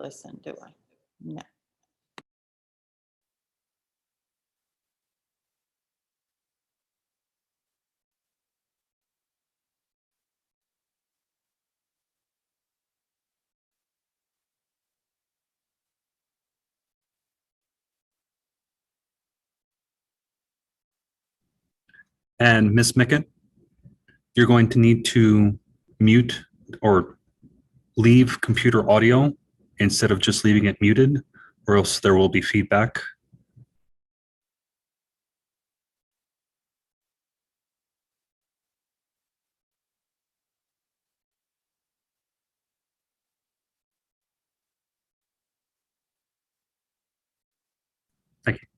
listen, do I? No. And Miss Mickett, you're going to need to mute or leave computer audio instead of just leaving it muted, or else there will be feedback. Thank you.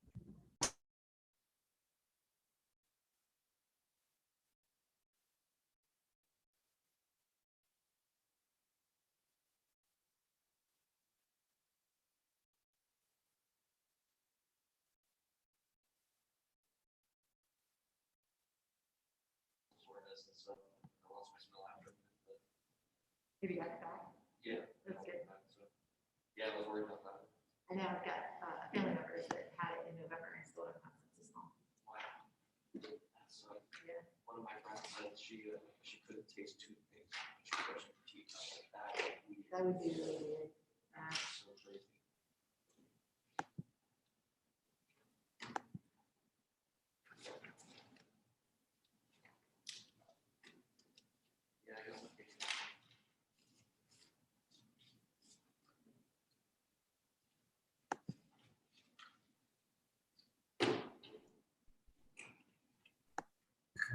Have you got it back? Yeah. That's good. Yeah, I was worried about that. I know I've got family members that had it in November and still don't have it. It's small. So, Yeah. one of my friends said she couldn't taste toothpaste. She brushed her teeth. I was like, That would be really weird. so crazy. Yeah, I guess.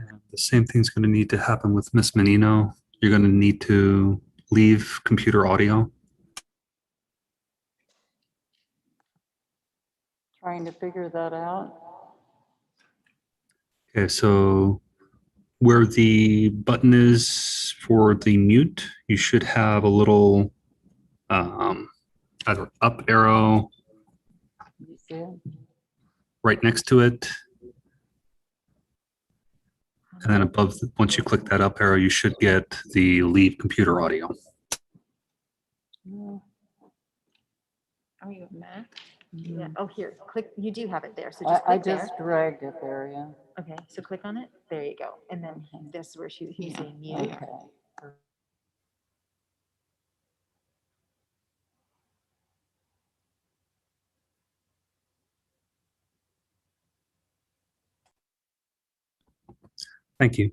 And the same thing's going to need to happen with Miss Menino. You're going to need to leave computer audio. Trying to figure that out. Okay, so where the button is for the mute, you should have a little either up arrow You see it? right next to it. And then above, once you click that up arrow, you should get the leave computer audio. Yeah. Oh, you have Mac? Mhm. Yeah. Oh, here, click. You do have it there. So just I click there. just dragged it there, yeah. Okay, so click on it. There you go. And then Okay. this is where he's Yeah, saying mute. okay. Thank you.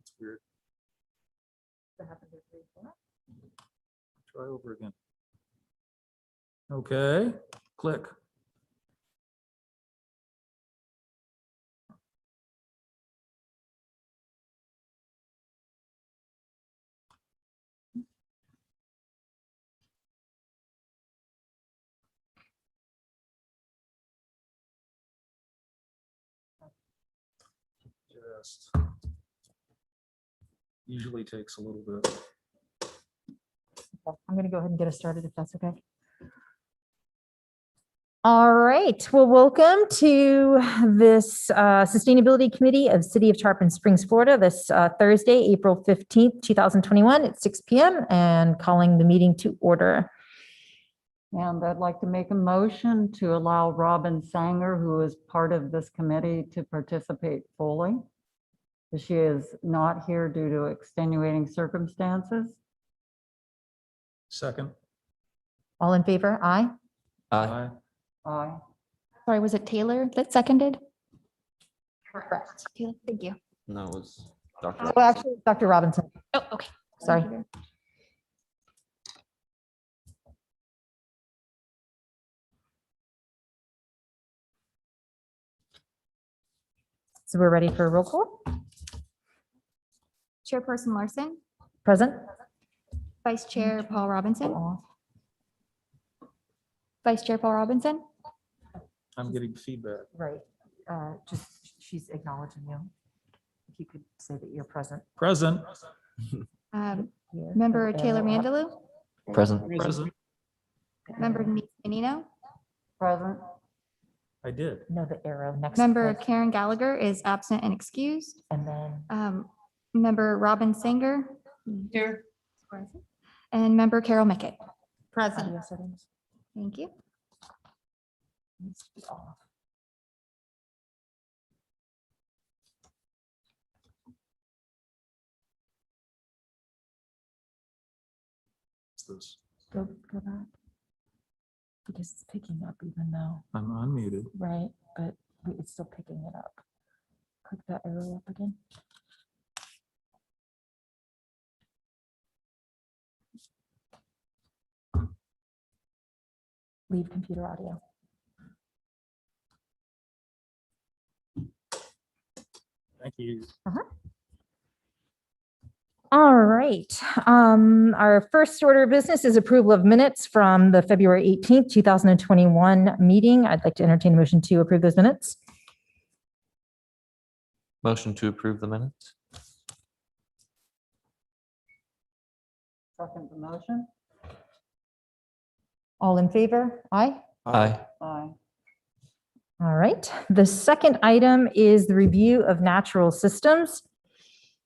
It's weird. That happened to 3, 4. Try over again. Okay, click. fast. Usually takes a little bit. I'm going to go ahead and get us started if that's okay. All right. Well, welcome to this Sustainability Committee of City of Tarpon Springs, Florida, this Thursday, April 15th, 2021 at 6 p.m. and calling the meeting to order. And I'd like to make a motion to allow Robin Sanger, who is part of this committee, to participate fully. She is not here due to extenuating circumstances. Second. All in favor? Aye. Aye. Aye. Sorry, was it Taylor that seconded? Correct. Taylor, thank you. No, it was Dr. Well, Robinson. actually, Dr. Robinson. Oh, okay. Sorry. Thank you. So we're ready for a roll call. Chairperson Larson, Present. Vice Chair Paul Robinson. Vice Chair Paul Robinson, I'm getting feedback. Right. Just she's acknowledging you. If you could say that you're present. Present. um, Here. Member And Taylor arrow up. Mandalou, Present. Present. Member Denise Menino, Present. I did. No, the arrow next. Member like, Karen Gallagher is absent and excused. And then Member Robin Sanger. Here. And Member Carol Mickett. audio settings Thank you. needs to be off. What's this? Go back. Because it's picking up even though, I'm unmuted. right, but it's still picking it up. Click that arrow up again. Leave computer audio. Thank you. All right. Our first order of business is approval of minutes from the February 18th, 2021 meeting. I'd like to entertain a motion to approve those minutes. Motion to approve the minutes? Second the motion. All in favor? Aye. Aye. Aye. All right. The second item is the review of natural systems.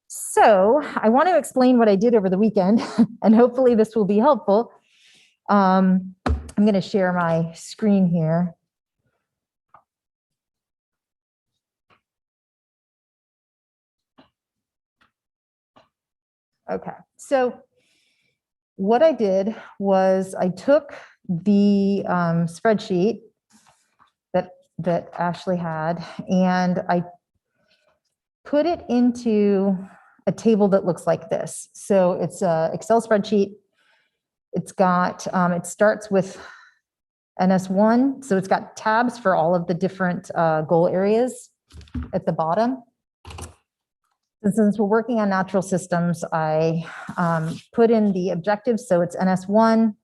So I want to explain what I did over the weekend, and hopefully this will be helpful. I'm going to share my screen here. Okay, so what I did was I took the spreadsheet that Ashley had, and I put it into a table that looks like this. So it's a Excel spreadsheet. It's got, it starts with NS1. So it's got tabs for all of the different goal areas at the bottom. And since we're working on natural systems, I put in the objectives. So it's NS1,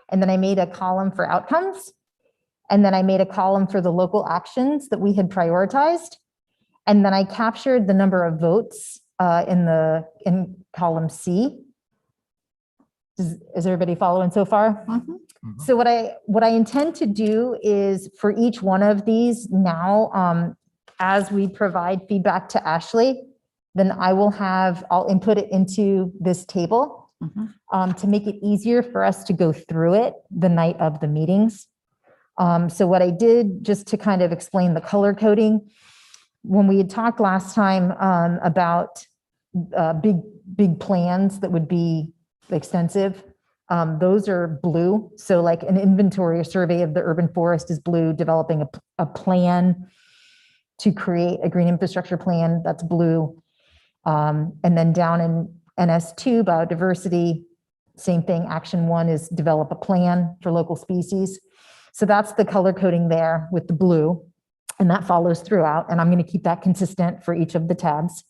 and then I made a column for outcomes. And then I made a column for the local actions that we had prioritized. And then I captured the number of votes in column C. Is everybody following so far? So what I intend to do is for each one of these now, as we provide feedback to Ashley, then I'll input it into this table to make it easier for us to go through it the night of the meetings. So what I did, just to kind of explain the color coding, when we had talked last time about big plans that would be extensive, those are blue. So like an inventory or survey of the urban forest is blue, developing a plan to create a green infrastructure plan, that's blue. And then down in NS2, biodiversity, same thing, action 1 is develop a plan for local species. So that's the color coding there with the blue, and that follows throughout, and I'm going to keep that consistent for each of the tabs.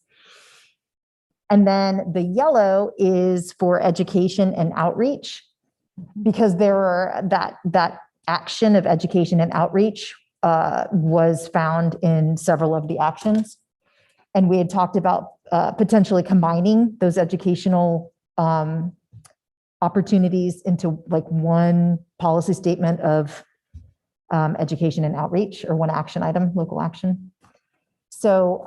And then the yellow is for education and outreach, because there are that action of education and outreach was found in several of the actions. And we had talked about potentially combining those educational opportunities into like one policy statement of education and outreach, or one action item, local action. So,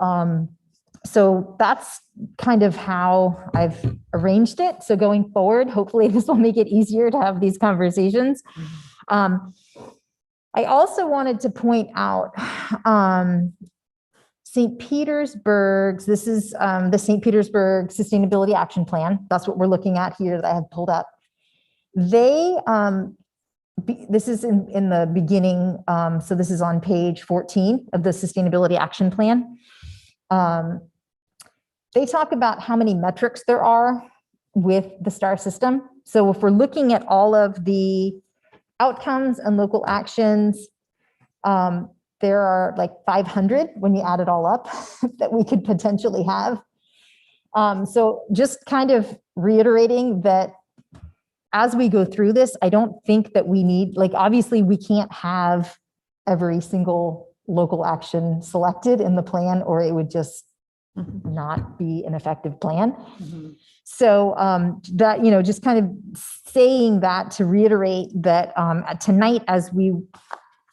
so that's kind of how I've arranged it. So going forward, hopefully this will make it easier to have these conversations. I also wanted to point out St. Petersburg's, this is the St. Petersburg Sustainability Action Plan. That's what we're looking at here that I have pulled up. They, this is in the beginning, so this is on page 14 of the Sustainability Action Plan. They talk about how many metrics there are with the STAR system. So if we're looking at all of the outcomes and local actions, there are like 500 when you add it all up that we could potentially have. So just kind of reiterating that as we go through this, I don't think that we need, like, obviously we can't have every single local action selected in the plan, or it would just not be an effective plan. So that, you know, just kind of saying that to reiterate that tonight, as we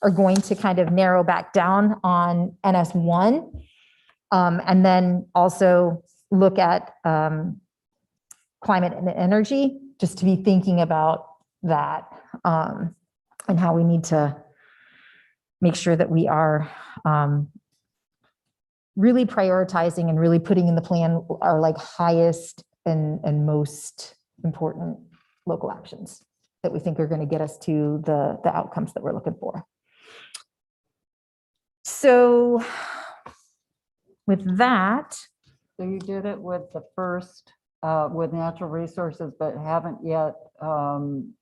are going to kind of narrow back down on NS1, and then also look at climate and energy, just to be thinking about that, and how we need to make sure that we are really prioritizing and really putting in the plan our like highest and most important local actions that we think are going to get us to the outcomes that we're looking for. So with that, So you did it with the first, with natural resources, but haven't yet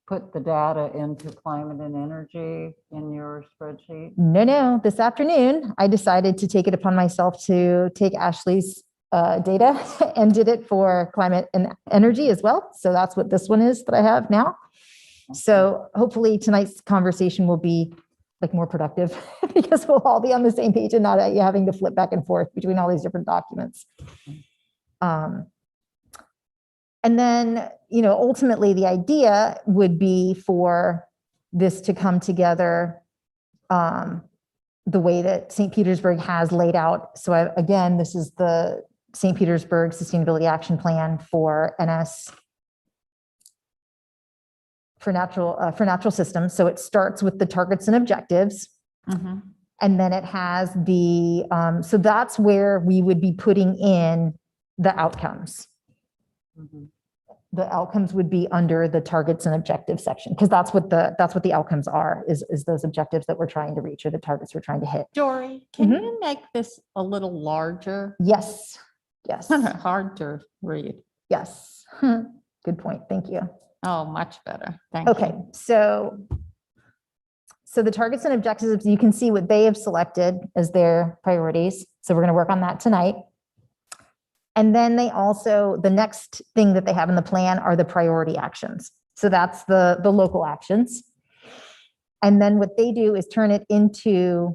put the data into climate and energy in your spreadsheet? no, this afternoon, I decided to take it upon myself to take Ashley's data and did it for climate and energy as well. So that's what this one is that I have now. So hopefully tonight's conversation will be like more productive because we'll all be on the same page and not having to flip back and forth between all these different documents. And then, you know, ultimately the idea would be for this to come together the way that St. Petersburg has laid out. So again, this is the St. Petersburg Sustainability Action Plan for NS, for natural systems. So it starts with the targets and objectives. And then it has the, so that's where we would be putting in the outcomes. The outcomes would be under the targets and objectives section, because that's what the outcomes are, is those objectives that we're trying to reach, or the targets we're trying to hit. Dory, can you make this a little larger? Yes, yes, Kind of hard to read. yes. Good point. Thank you. Oh, much better. Thank you. Okay, so the targets and objectives, you can see what they have selected as their priorities. So we're going to work on that tonight. And then they also, the next thing that they have in the plan are the priority actions. So that's the local actions. And then what they do is turn it into,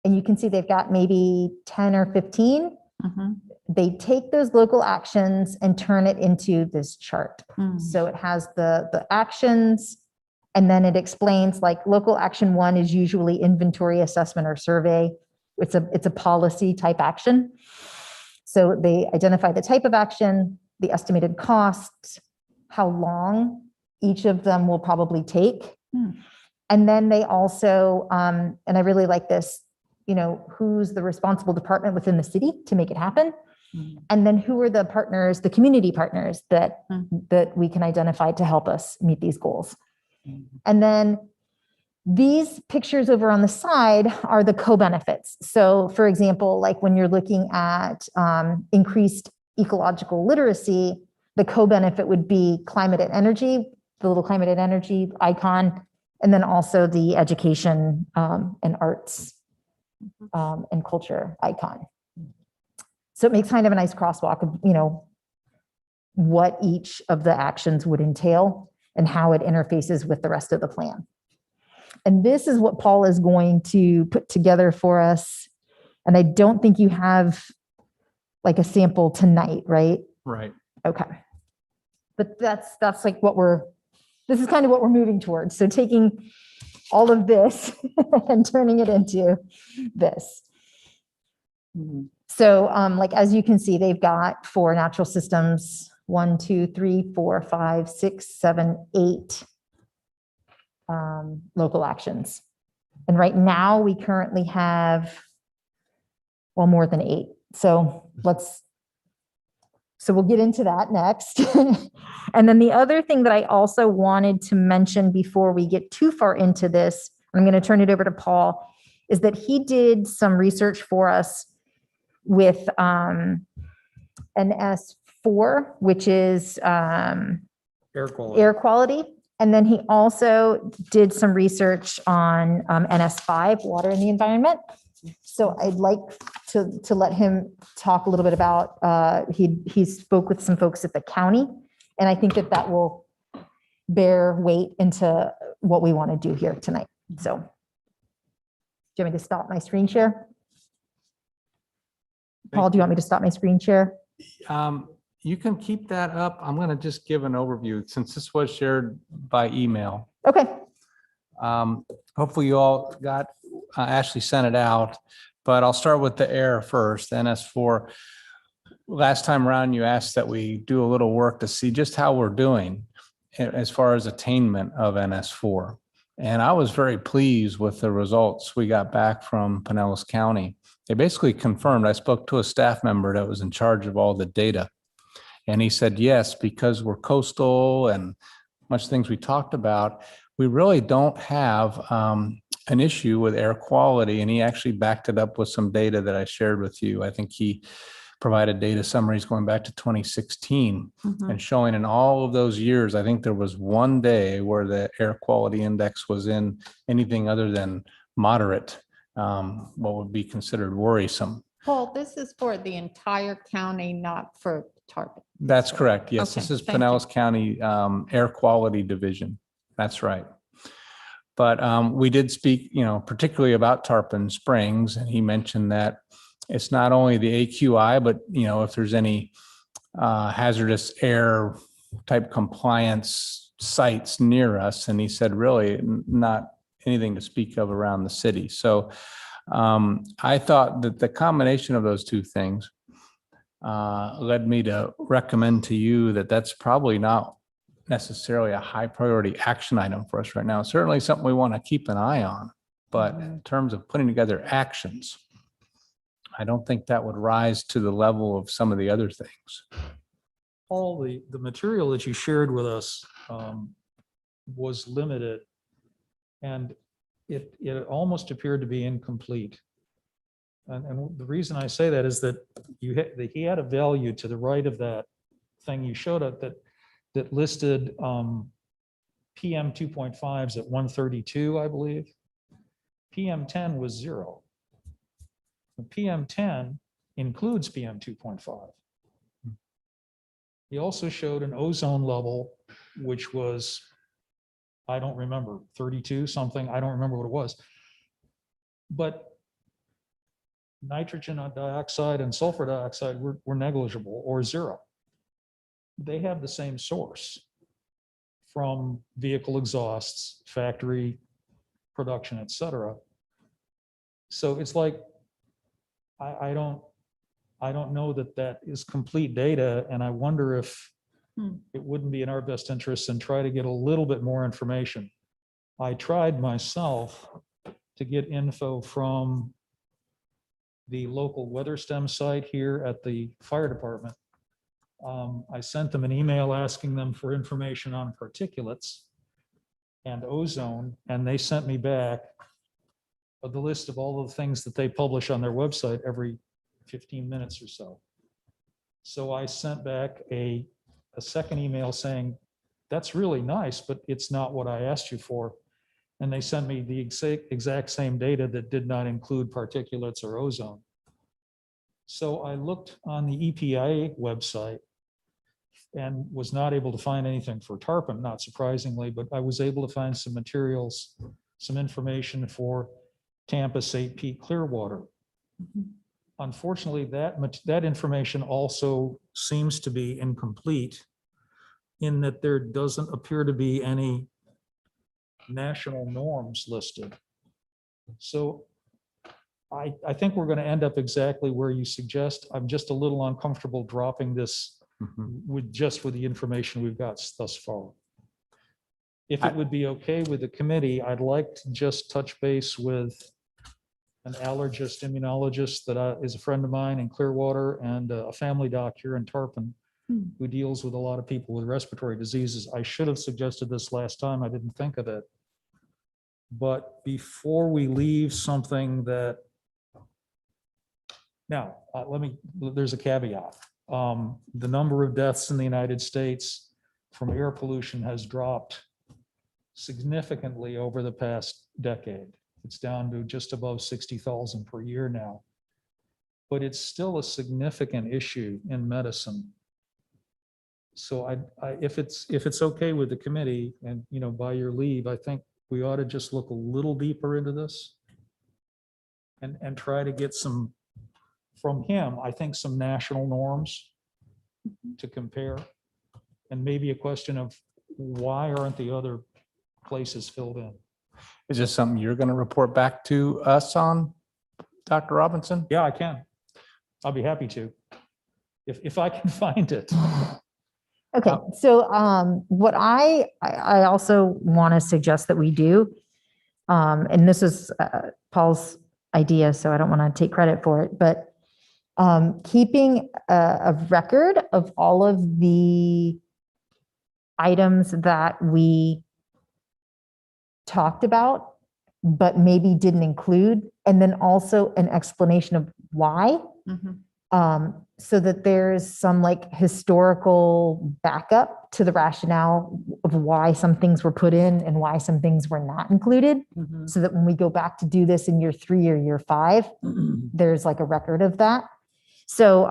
and you can see they've got maybe 10 or 15. They take those local actions and turn it into this chart. So it has the actions, and then it explains, like, local action 1 is usually inventory, assessment, or survey. It's a policy type action. So they identify the type of action, the estimated costs, how long each of them will probably take. And then they also, and I really like this, you know, who's the responsible department within the city to make it happen. And then who are the partners, the community partners that we can identify to help us meet these goals. And then these pictures over on the side are the co-benefits. So for example, like when you're looking at increased ecological literacy, the co-benefit would be climate and energy, the little climate and energy icon, and then also the education and arts and culture icon. So it makes kind of a nice crosswalk of, you know, what each of the actions would entail and how it interfaces with the rest of the plan. And this is what Paul is going to put together for us. And I don't think you have like a sample tonight, right? Right. Okay. But that's like this is kind of what we're moving towards. So taking all of this and turning it into this. Mhm. So like, as you can see, they've got 4 natural systems, 1, 2, 3, 4, 5, 6, 7, 8 local actions. And right now we currently have, well, more than 8. So we'll get into that next. And then the other thing that I also wanted to mention before we get too far into this, I'm going to turn it over to Paul, is that he did some research for us with NS4, which is Air quality. air quality. And then he also did some research on NS5, water in the environment. So I'd like to let him talk a little bit about, he spoke with some folks at the county, and I think that will bear weight into what we want to do here tonight. So do you want me to stop my screen share? Paul, do you want me to stop my screen share? You can keep that up. I'm going to just give an overview since this was shared by email. Okay, Hopefully you all got, Ashley sent it out, but I'll start with the air first, NS4. Last time around, you asked that we do a little work to see just how we're doing as far as attainment of NS4. And I was very pleased with the results we got back from Pinellas County. They basically confirmed, I spoke to a staff member that was in charge of all the data. And he said, yes, because we're coastal and much things we talked about, we really don't have an issue with air quality. And he actually backed it up with some data that I shared with you. I think he provided data summaries going back to 2016 and showing in all of those years, I think there was one day where the air quality index was in anything other than moderate, what would be considered worrisome. Paul, this is for the entire county, not for Tarpon. That's correct. Yes, this Okay, is thank you. Pinellas County Air Quality Division. That's right. But we did speak, particularly about Tarpon Springs, and he mentioned that it's not only the AQI, but if there's any hazardous air type compliance sites near us, and he said really not anything to speak of around the city. So I thought that the combination of those two things led me to recommend to you that that's probably not necessarily a high priority action item for us right now. Certainly something we want to keep an eye on, but in terms of putting together actions, I don't think that would rise to the level of some of the other things. Paul, the material that you shared with us was limited, and it almost appeared to be incomplete. And the reason I say that is that he had a value to the right of that thing you showed up that listed PM 2.5s at 132, I believe. PM 10 was 0. The PM 10 includes PM 2.5. He also showed an ozone level, which was, I don't remember, 32 something. I don't remember what it was. But nitrogen dioxide and sulfur dioxide were negligible or 0. They have the same source from vehicle exhausts, factory production, et cetera. So it's like, I don't know that is complete data, and I wonder if it wouldn't be in our best interest and try to get a little bit more information. I tried myself to get info from the local weather stem site here at the fire department. I sent them an email asking them for information on particulates and ozone, and they sent me back the list of all of the things that they publish on their website every 15 minutes or so. So I sent back a second email saying, that's really nice, but it's not what I asked you for. And they sent me the exact same data that did not include particulates or ozone. So I looked on the EPA website and was not able to find anything for Tarpon, not surprisingly, but I was able to find some materials, some information for Tampa, St. Pete, Clearwater. unfortunately, that information also seems to be incomplete in that there doesn't appear to be any national norms listed. So I think we're going to end up exactly where you suggest. I'm just a little uncomfortable dropping this with the information we've got thus far. If it would be okay with the committee, I'd like to just touch base with an allergist, immunologist that is a friend of mine in Clearwater and a family doc here in Tarpon who deals with a lot of people with respiratory diseases. I should have suggested this last time. I didn't think of it. But before we leave something that, now, there's a caveat. The number of deaths in the United States from air pollution has dropped significantly over the past decade. It's down to just above 60,000 per year now. But it's still a significant issue in medicine. So if it's okay with the committee and, by your leave, I think we ought to just look a little deeper into this and try to get some, from him, I think some national norms to compare. And maybe a question of why aren't the other places filled in? Is this something you're going to report back to us on, Dr. Robinson? Yeah, I can. I'll be happy to, if I can find it. Okay, so what I also want to suggest that we do, and this is Paul's idea, so I don't want to take credit for it, but keeping a record of all of the items that we talked about, but maybe didn't include, and then also an explanation of why. So that there's some historical backup to the rationale of why some things were put in and why some things were not included. So that when we go back to do this in year 3 or year 5, there's a record of that. So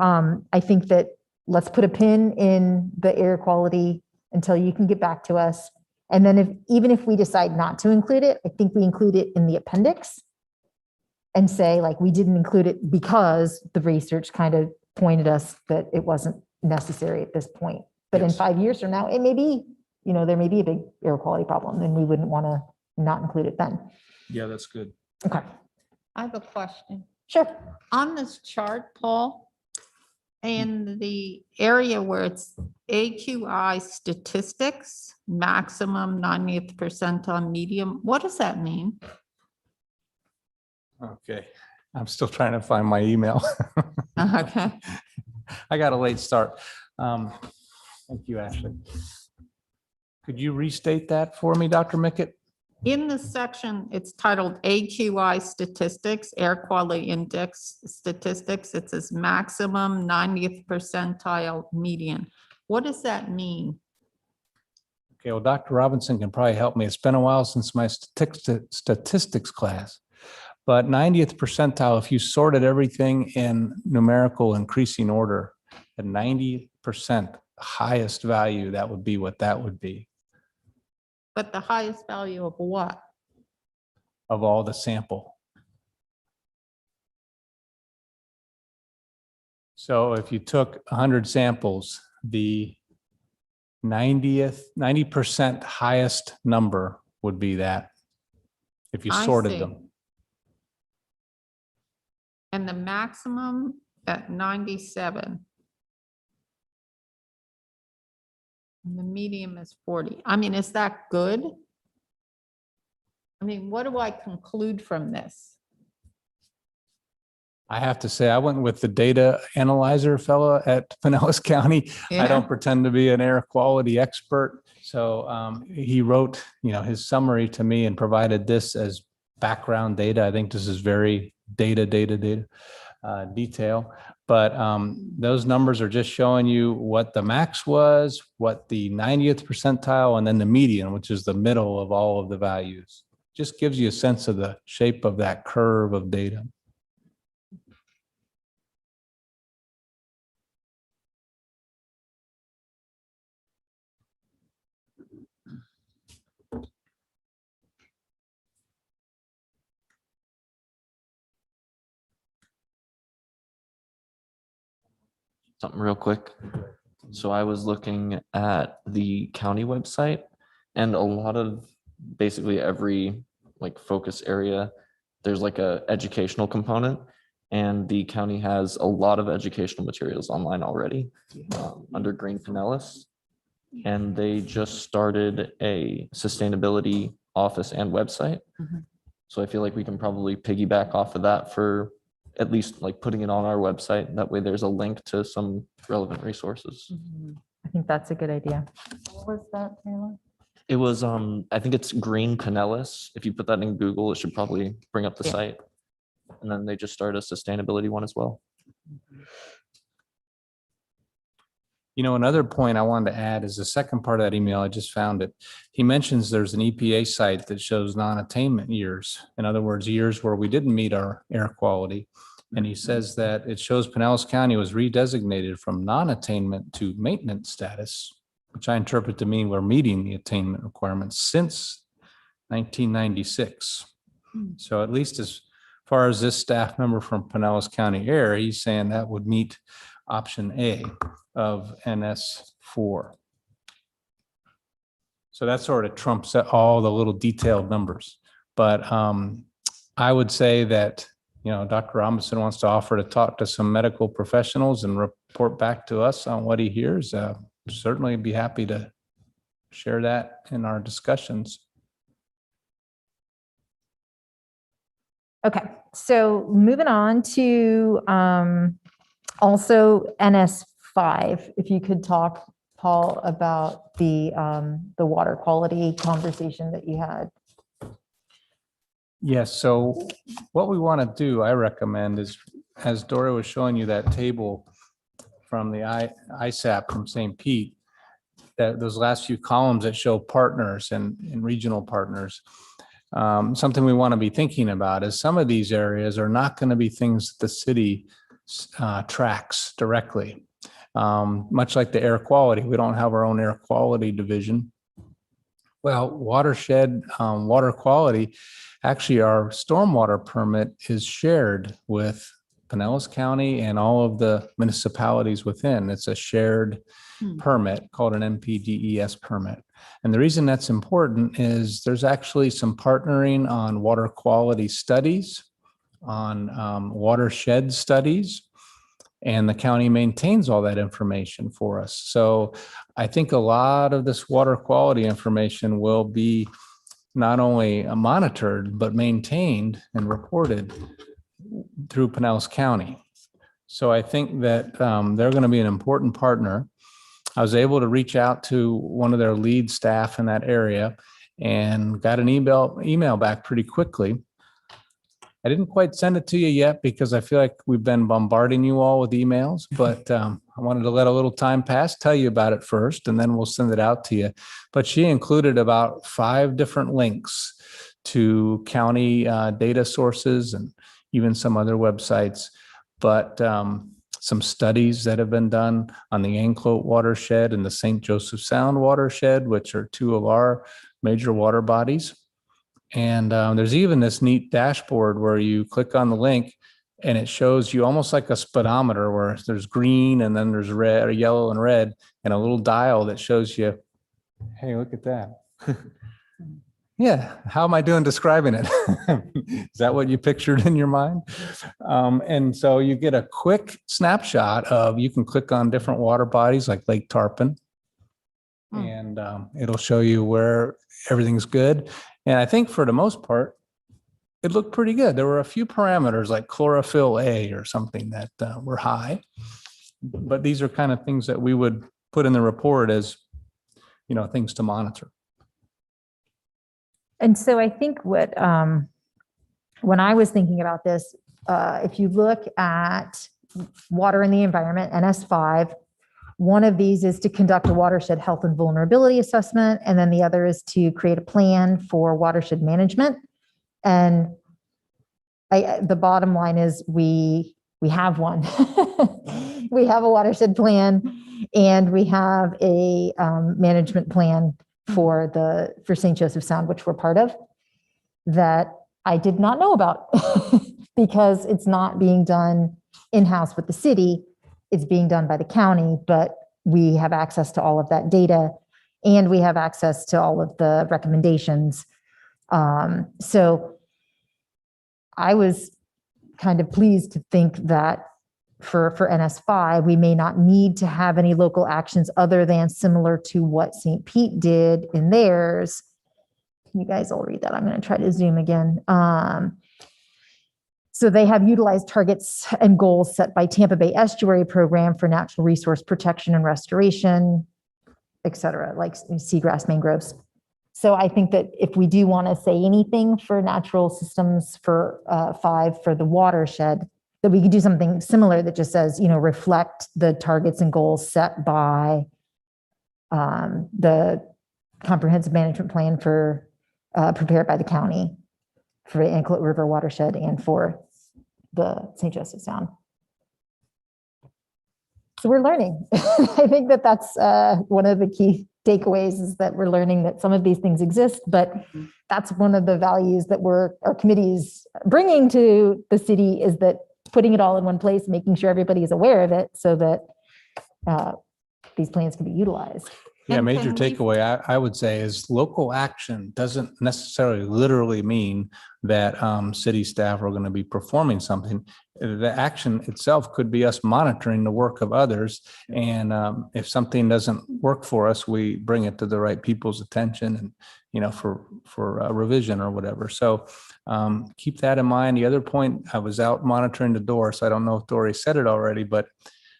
I think that let's put a pin in the air quality until you can get back to us. And then even if we decide not to include it, I think we include it in the appendix and say we didn't include it because the research kind of pointed us that it wasn't necessary at this point. But in Yes. 5 years from now, it may be, there may be a big air quality problem and we wouldn't want to not include it then. Yeah, that's good. Okay, I have a question. sure. On this chart, Paul, in the area where it's AQI statistics, maximum 90th percentile medium, what does that mean? Okay, I'm still trying to find my email. Okay. I got a late start. Thank you, Ashley. Could you restate that for me, Dr. Mickett? In the section, it's titled AQI statistics, air quality index statistics. It says maximum 90th percentile median. What does that mean? Okay, well, Dr. Robinson can probably help me. It's been a while since my statistics class. But 90th percentile, if you sorted everything in numerical increasing order, the 90% highest value, that would be what that would be But the highest value of what? of all the sample. So if you took 100 samples, the 90% highest number would be that if you I sorted see. them. And the maximum at 97. And the medium is 40. I mean, is that good? I mean, what do I conclude from this? I have to say, I went with the data analyzer fella at Pinellas County. I don't pretend to be an air quality expert. So he wrote, his summary to me and provided this as background data. I think this is very data detail. But those numbers are just showing you what the max was, what the 90th percentile, and then the median, which is the middle of all of the values. Just gives you a sense of the shape of that curve of data. something real quick. So I was looking at the county website, and a lot of basically every like focus area, there's like a educational component, and the county has a lot of educational materials online already under Green Pinellas. And they just started a sustainability office and website. Mhm. So I feel like we can probably piggyback off of that for at least like putting it on our website. That way there's a link to some relevant resources. I think that's a good idea. What was that, Taylor? It was, I think it's Green Pinellas. If you put that in Google, it should probably bring up the Yeah. site. And then they just started a sustainability one as well. You know, another point I wanted to add is the second part of that email, I just found it. He mentions there's an EPA site that shows non-attainment years. In other words, years where we didn't meet our air quality. And he says that it shows Pinellas County was redesignated from non-attainment to maintenance status, which I interpret to mean we're meeting the attainment requirements since 1996. So at least as far as this staff member from Pinellas County Air, he's saying that would meet option A of NS4. So that sort of trumps all the little detailed numbers. But I would say that, you know, Dr. Robinson wants to offer to talk to some medical professionals and report back to us on what he hears. Certainly be happy to share that in our discussions. Okay, so moving on to also NS5, if you could talk, Paul, about the water quality conversation that you had. Yes, so what we want to do, I recommend, is, as Dora was showing you that table from the ISAP from St. Pete, that those last few columns that show partners and regional partners. Something we want to be thinking about is some of these areas are not going to be things that the city tracks directly. Much like the air quality, we don't have our own air quality division. Well, watershed, water quality, actually our stormwater permit is shared with Pinellas County and all of the municipalities within. It's a shared permit called an MPDES permit. And the reason that's important is there's actually some partnering on water quality studies, on watershed studies, and the county maintains all that information for us. So I think a lot of this water quality information will be not only monitored, but maintained and reported through Pinellas County. So I think that they're going to be an important partner. I was able to reach out to one of their lead staff in that area and got an email back pretty quickly. I didn't quite send it to you yet because I feel like we've been bombarding you all with emails, but I wanted to let a little time pass, tell you about it first, and then we'll send it out to you. But she included about 5 different links to county data sources and even some other websites, but some studies that have been done on the Anclote watershed and the St. Joseph Sound watershed, which are 2 of our major water bodies. And there's even this neat dashboard where you click on the link and it shows you almost like a speedometer where there's green and then there's red or yellow and red and a little dial that shows you, hey, look at that. Yeah, how am I doing describing it? Is that what you pictured in your mind? And so you get a quick snapshot of, you can click on different water bodies like Lake Tarpon, and it'll show you where everything's good. And I think for the most part, it looked pretty good. There were a few parameters like chlorophyll A or something that were high, but these are kind of things that we would put in the report as, you know, things to monitor. And so I think what, when I was thinking about this, if you look at water in the environment, NS5, one of these is to conduct a watershed health and vulnerability assessment, and then the other is to create a plan for watershed management. And the bottom line is we have one. We have a watershed plan, and we have a management plan for St. Joseph Sound, which we're part of, that I did not know about because it's not being done in-house with the city. it's being done by the county, but we have access to all of that data and we have access to all of the recommendations. So I was kind of pleased to think that for NS5, we may not need to have any local actions other than similar to what St. Pete did in theirs. You guys all read that. I'm going to try to zoom again. So they have utilized targets and goals set by Tampa Bay Estuary Program for natural resource protection and restoration, et cetera, like seagrass, mangroves. So I think that if we do want to say anything for natural systems for 5 for the watershed, that we could do something similar that just says, reflect the targets and goals set by the comprehensive management plan for prepared by the county for the Anklet River watershed and for the St. Joseph Sound. So we're learning. I think that that's one of the key takeaways is that we're learning that some of these things exist, but that's one of the values that our committee is bringing to the city is that putting it all in one place, making sure everybody is aware of it so that these plans can be utilized. Yeah, And major can we- takeaway I would say is local action doesn't necessarily literally mean that city staff are going to be performing something. The action itself could be us monitoring the work of others. And if something doesn't work for us, we bring it to the right people's attention and, for revision or whatever. So keep that in mind. The other point, I was out monitoring the door, so I don't know if Dory said it already, but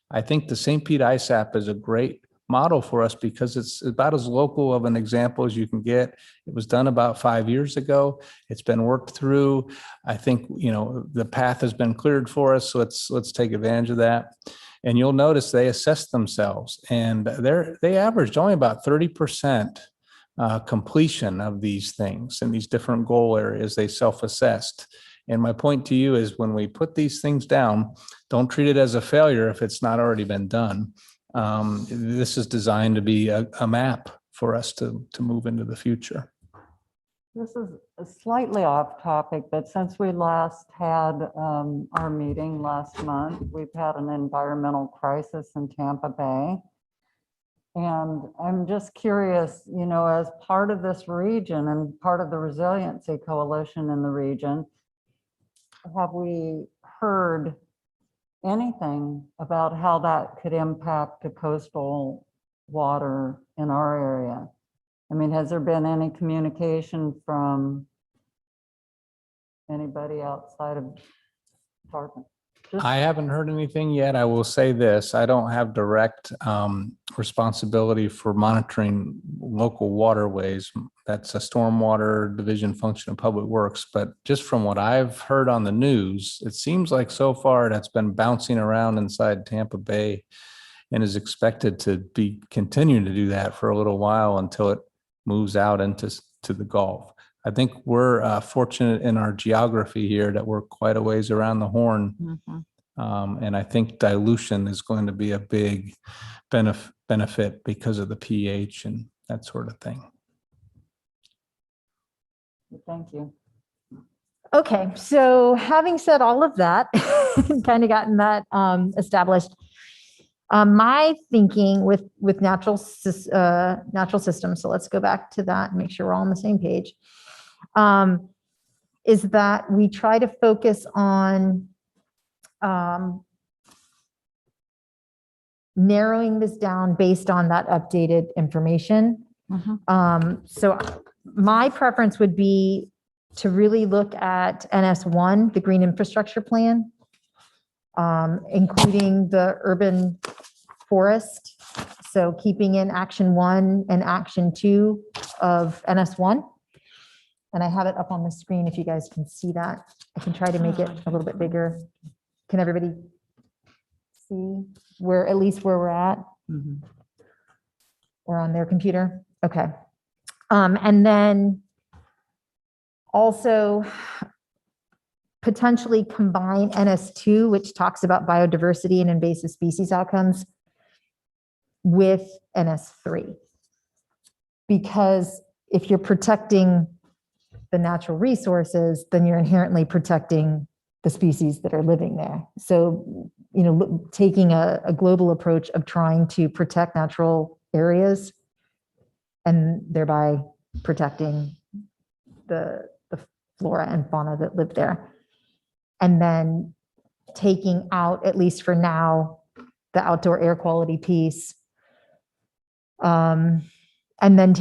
I think the St. Pete ISAP is a great model for us because it's about as local of an example as you can get. It was done about 5 years ago. It's been worked through. I think, the path has been cleared for us. So let's take advantage of that. And you'll notice they assess themselves and they averaged only about 30% completion of these things in these different goal areas they self-assessed. And my point to you is when we put these things down, don't treat it as a failure if it's not already been done. This is designed to be a map for us to move into the future. This is slightly off topic, but since we last had our meeting last month, we've had an environmental crisis in Tampa Bay. And I'm just curious, as part of this region and part of the resiliency coalition in the region, have we heard anything about how that could impact the coastal water in our area? I mean, has there been any communication from anybody outside of Tarpon? I haven't heard anything yet. I will say this, I don't have direct responsibility for monitoring local waterways. That's a stormwater division function of public works. But just from what I've heard on the news, it seems like so far that's been bouncing around inside Tampa Bay and is expected to be continuing to do that for a little while until it moves out into the Gulf. I think we're fortunate in our geography here that we're quite a ways around the horn. And I think dilution is going to be a big benefit because of the pH and that sort of thing. Thank you. Okay, so having said all of that, kind of gotten that established, my thinking with natural systems, so let's go back to that and make sure we're all on the same page, is that we try to focus on narrowing this down based on that updated information. So my preference would be to really look at NS1, the Green Infrastructure Plan, including the urban forest. So keeping in Action 1 and Action 2 of NS1. And I have it up on the screen if you guys can see that. I can try to make it a little bit bigger. Can everybody see at least where we're at? Or on their computer? Okay. And then also potentially combine NS2, which talks about biodiversity and invasive species outcomes, with NS3. Because if you're protecting the natural resources, then you're inherently protecting the species that are living there. So taking a global approach of trying to protect natural areas and thereby protecting the flora and fauna that live there. And then taking out, at least for now, the outdoor air quality piece. And then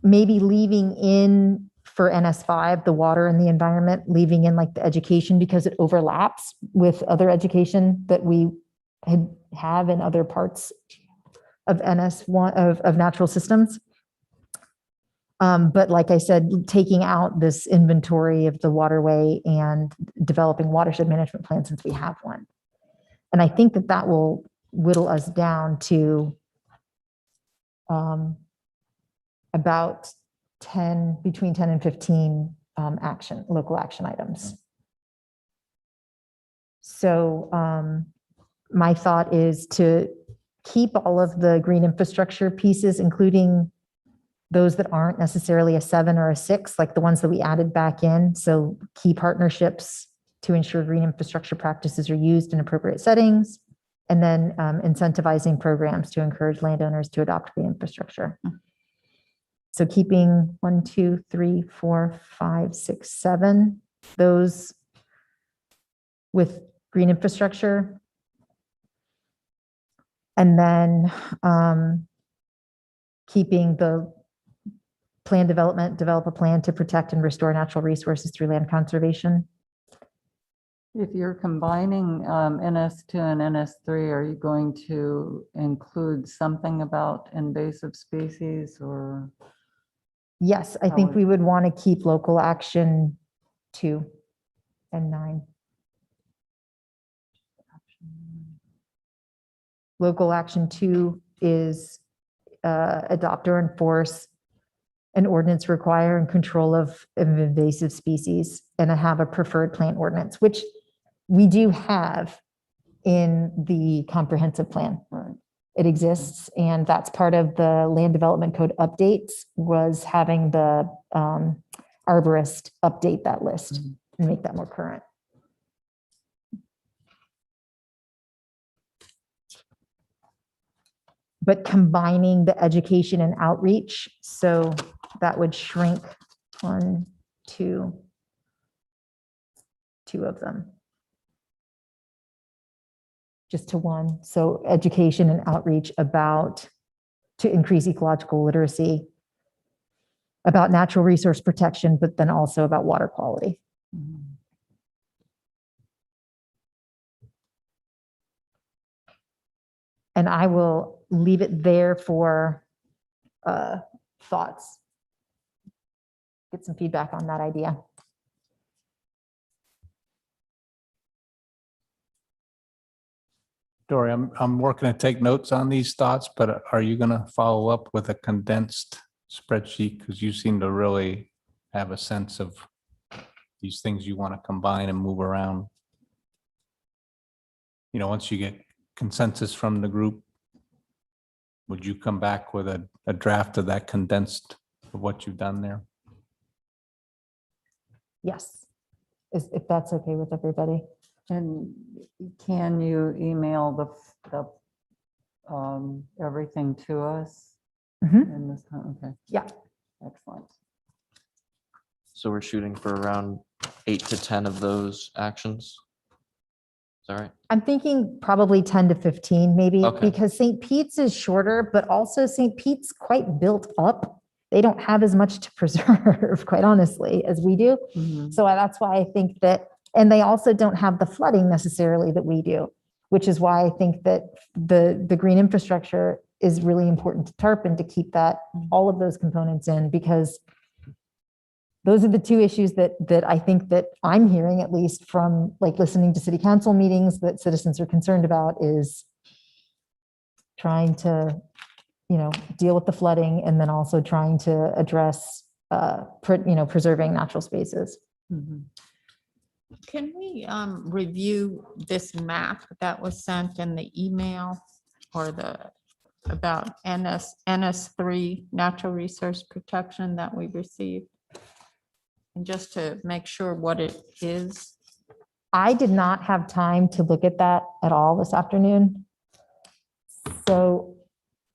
maybe leaving in for NS5, the water and the environment, leaving in like the education because it overlaps with other education that we have in other parts of NS1 of natural systems. But like I said, taking out this inventory of the waterway and developing watershed management plan since we have one. And I think that will whittle us down to about between 10 and 15 local action items. So my thought is to keep all of the green infrastructure pieces, including those that aren't necessarily a 7 or a 6, like the ones that we added back in. So key partnerships to ensure green infrastructure practices are used in appropriate settings, and then incentivizing programs to encourage landowners to adopt green infrastructure. So keeping 1, 2, 3, 4, 5, 6, 7, those with green infrastructure. And then keeping the plan development, develop a plan to protect and restore natural resources through land conservation. If you're combining NS2 and NS3, are you going to include something about invasive species or? Yes, I think we would want to keep local action 2 and 9. Local action 2 is adopt or enforce an ordinance requiring control of invasive species and have a preferred plant ordinance, which we do have in the comprehensive plan. Right. It exists, and that's part of the land development code updates, was having the arborist update that list and make that more current. But combining the education and outreach, so that would shrink 1, 2 of them. Just to 1. So education and outreach to increase ecological literacy, about natural resource protection, but then also about water quality. And I will leave it there for thoughts. Get some feedback on that idea. Dory, I'm working to take notes on these thoughts, but are you going to follow up with a condensed spreadsheet? Because you seem to really have a sense of these things you want to combine and move around. Once you get consensus from the group, would you come back with a draft of that condensed of what you've done there? Yes, if that's okay with everybody. And can you email everything to us in this time? Okay. Yeah. Excellent. So we're shooting for around 8 to 10 of those actions. Is that right? I'm thinking probably 10 to 15 maybe, Okay. because St. Pete's is shorter, but also St. Pete's quite built up. They don't have as much to preserve, quite honestly, as we do. So that's why I think that, and they also don't have the flooding necessarily that we do, which is why I think that the green infrastructure is really important to Tarpon, to keep all of those components in, because those are the 2 issues that I think that I'm hearing, at least from like listening to city council meetings, that citizens are concerned about, is trying to, deal with the flooding, and then also trying to address, preserving natural spaces. Can we review this map that was sent in the email, or about NS3 natural resource protection that we received? And just to make sure what it is. I did not have time to look at that at all this afternoon. So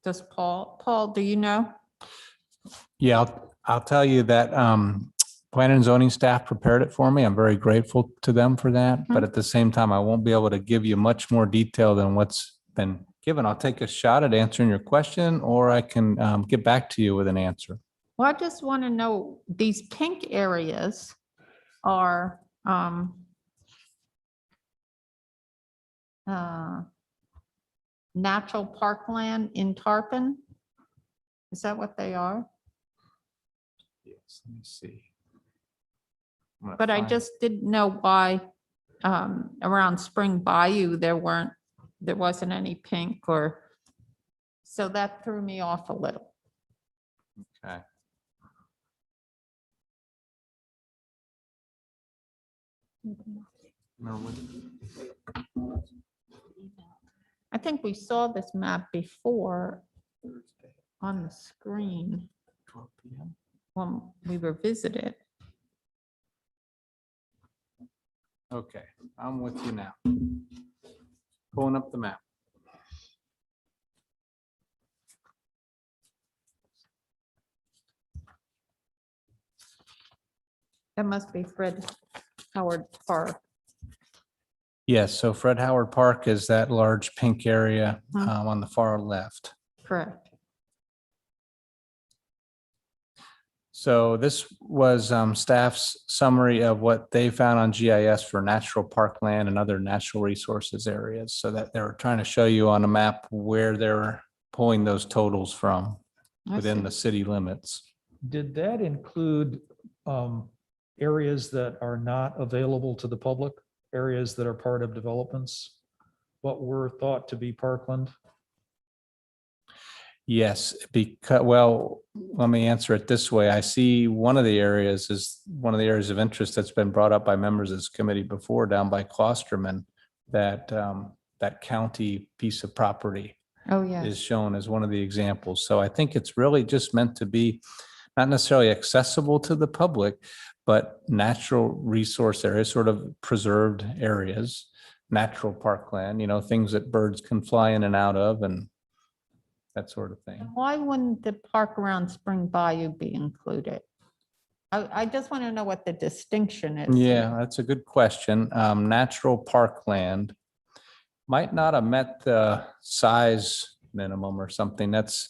Does Paul, do you know? Yeah, I'll tell you that planning and zoning staff prepared it for me. I'm very grateful to them for that. But at the same time, I won't be able to give you much more detail than what's been given. I'll take a shot at answering your question, or I can get back to you with an answer. Well, I just want to know, these pink areas are natural parkland in Tarpon? Is that what they are? Yes, let me see. But I just didn't know why around Spring Bayou, there wasn't any pink or, so that threw me off a little. Okay. I think we saw this map before on the screen 12 p.m. when we were visited. Okay, I'm with you now. Pulling up the map. That must be Fred Howard Park. Yes, so Fred Howard Park is that large pink area on the far left. Correct. So this was staff's summary of what they found on GIS for natural parkland and other natural resources areas. So that they were trying to show you on a map where they're pulling those totals from I within see. the city limits. Did that include areas that are not available to the public, areas that are part of developments? What were thought to be parkland? Yes, because, well, let me answer it this way. I see one of the areas is one of the areas of interest that's been brought up by members of this committee before down by Klosterman, that that county piece of property Oh, yeah. is shown as one of the examples. So I think it's really just meant to be not necessarily accessible to the public, but natural resource areas, sort of preserved areas, natural parkland, things that birds can fly in and out of and that sort of thing. Why wouldn't the park around Spring Bayou be included? I just want to know what the distinction is. Yeah, that's a good question. Natural parkland might not have met the size minimum or something. That's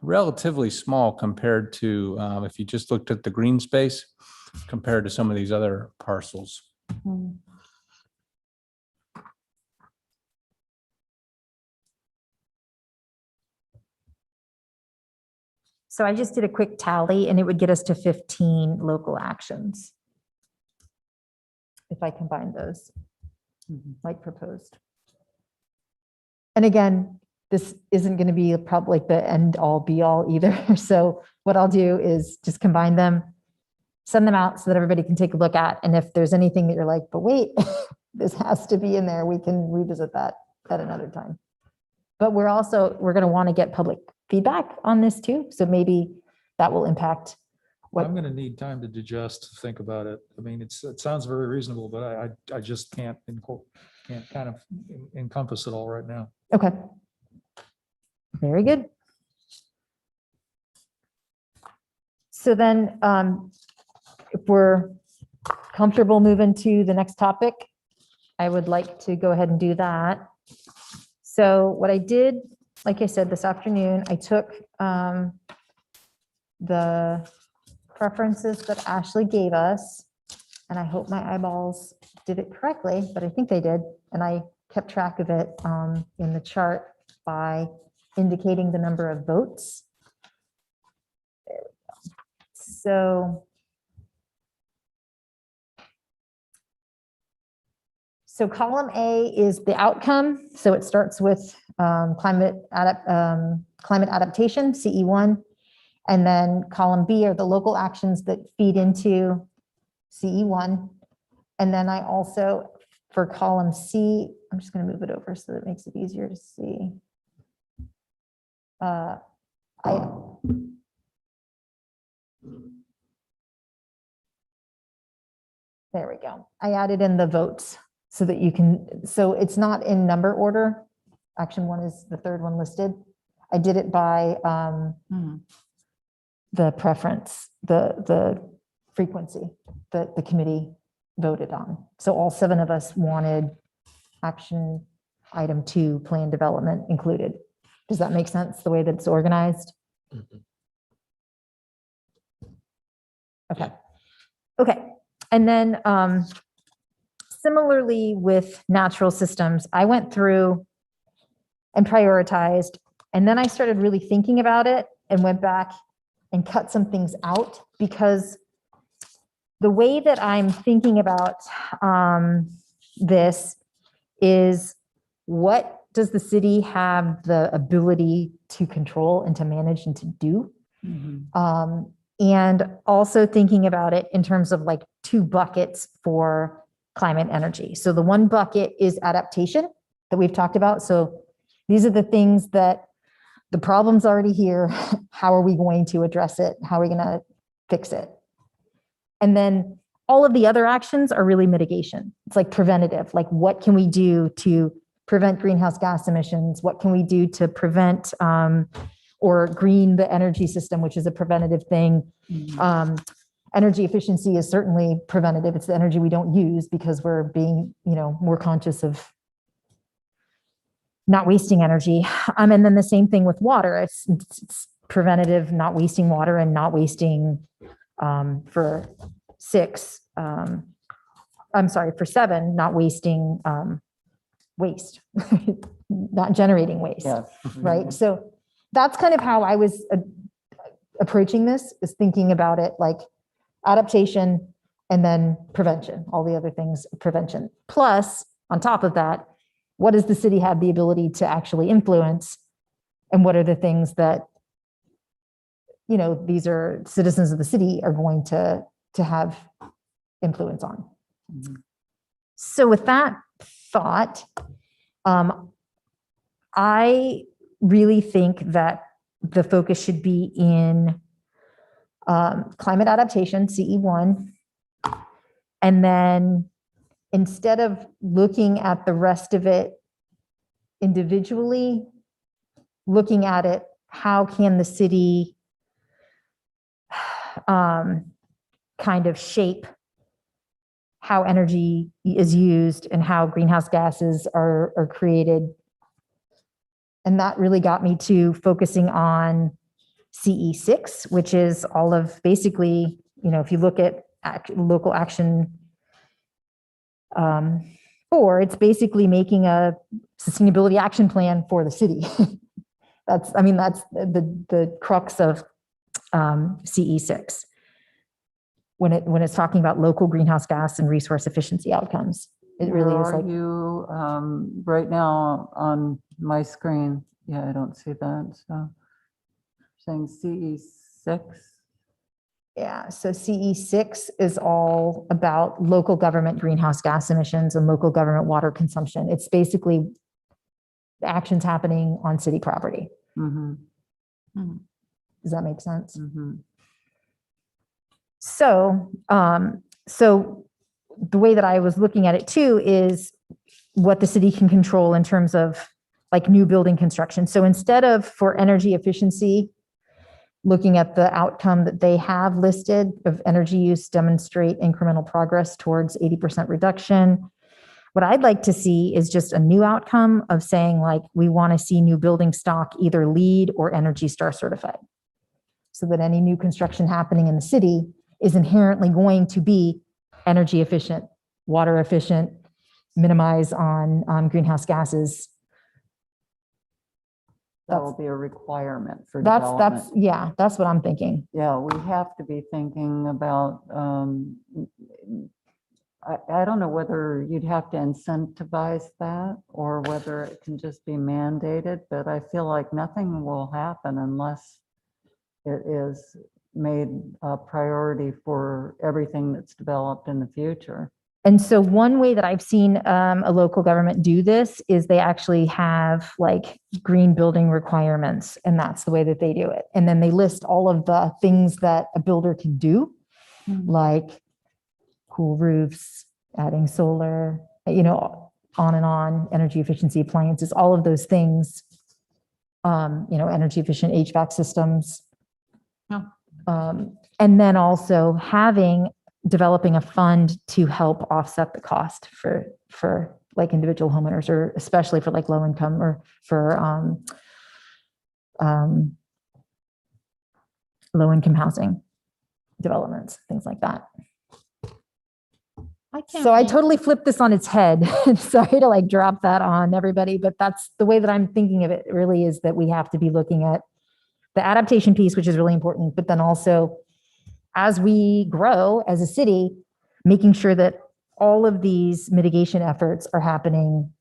relatively small compared to, if you just looked at the green space compared to some of these other parcels. Hmm. So I just did a quick tally and it would get us to 15 local actions. If I combine those, like proposed. And again, this isn't going to be probably the end all be all either. So what I'll do is just combine them, send them out so that everybody can take a look at. And if there's anything that you're like, but wait, this has to be in there, we can revisit that at another time. But we're going to want to get public feedback on this too. So maybe that will impact what. I'm going to need time to digest, think about it. I mean, it sounds very reasonable, but I just can't kind of encompass it all right now. Okay. Very good. So then if we're comfortable moving to the next topic, I would like to go ahead and do that. So what I did, like I said, this afternoon, I took the preferences that Ashley gave us, and I hope my eyeballs did it correctly, but I think they did. And I kept track of it in the chart by indicating the number of votes. There we go. So column A is the outcome. So it starts with climate adaptation, CE1. And then column B are the local actions that feed into CE1. And then I also, for column C, I'm just going to move it over so that it makes it easier to see. There we go. I added in the votes so that you can, so it's not in number order. Action 1 is the third one listed. I did it by the preference, the frequency that the committee voted on. So all 7 of us wanted action item 2, plan development included. Does that make sense, the way that it's organized? Okay. Okay. And then similarly with natural systems, I went through and prioritized, and then I started really thinking about it and went back and cut some things out, because the way that I'm thinking about this is, what does the city have the ability to control and to manage and to do? And also thinking about it in terms of like 2 buckets for climate energy. So the one bucket is adaptation that we've talked about. So these are the things that the problem's already here. How are we going to address it? How are we going to fix it? And then all of the other actions are really mitigation. It's like preventative. Like, what can we do to prevent greenhouse gas emissions? What can we do to prevent or green the energy system, which is a preventative thing. Energy efficiency is certainly preventative. It's the energy we don't use because we're being, more conscious of not wasting energy. And then the same thing with water. It's preventative, not wasting water, and not wasting for 7, not wasting waste, not generating waste. Yes. Right. So that's kind of how I was approaching this, is thinking about it like adaptation and then prevention, all the other things, prevention. Plus, on top of that, what does the city have the ability to actually influence? And what are the things that, these are citizens of the city are going to have influence on? So with that thought, I really think that the focus should be in climate adaptation, CE1. And then instead of looking at the rest of it individually, looking at it, how can the city kind of shape how energy is used and how greenhouse gases are created. And that really got me to focusing on CE6, which is all of basically, if you look at local action 4, it's basically making a sustainability action plan for the city. That's the crux of CE6 when it's talking about local greenhouse gas and resource efficiency outcomes. It really is like. Are you right now on my screen? Yeah, I don't see that. So saying CE6. Yeah, so CE6 is all about local government greenhouse gas emissions and local government water consumption. It's basically the actions happening on city property. Does that make sense? So, so the way that I was looking at it too is what the city can control in terms of like new building construction. So instead of for energy efficiency, looking at the outcome that they have listed of energy use demonstrate incremental progress towards 80% reduction, what I'd like to see is just a new outcome of saying like, we want to see new building stock either LEED or Energy Star certified, so that any new construction happening in the city is inherently going to be energy efficient, water efficient, minimize on greenhouse gases. That will be a requirement for development. That's what I'm thinking. Yeah, we have to be thinking about, I don't know whether you'd have to incentivize that or whether it can just be mandated, but I feel like nothing will happen unless it is made a priority for everything that's developed in the future. And so one way that I've seen a local government do this is they actually have like green building requirements, and that's the way that they do it. And then they list all of the things that a builder can do, like cool roofs, adding solar, on and on, energy efficiency appliances, all of those things, energy efficient HVAC systems. Yeah. And then also developing a fund to help offset the cost for like individual homeowners, or especially for like low income, or for low income housing developments, things like that. I can't So I read- totally flipped this on its head. Sorry to like drop that on everybody, but that's the way that I'm thinking of it, really, is that we have to be looking at the adaptation piece, which is really important, but then also as we grow as a city, making sure that all of these mitigation efforts are happening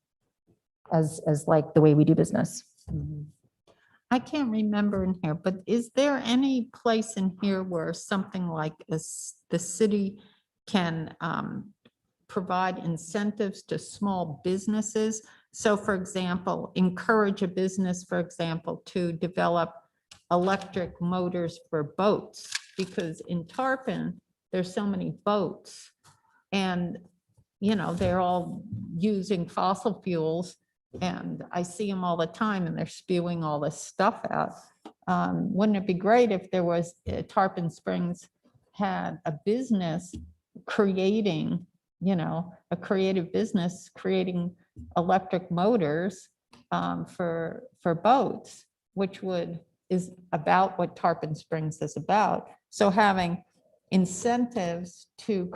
as like the way we do business. I can't remember in here, but is there any place in here where something like the city can provide incentives to small businesses? So for example, encourage a business, for example, to develop electric motors for boats, because in Tarpon, there's so many boats and, they're all using fossil fuels, and I see them all the time and they're spewing all this stuff out. Wouldn't it be great if there was, Tarpon Springs had a business creating, a creative business creating electric motors for boats, which is about what Tarpon Springs is about. So having incentives to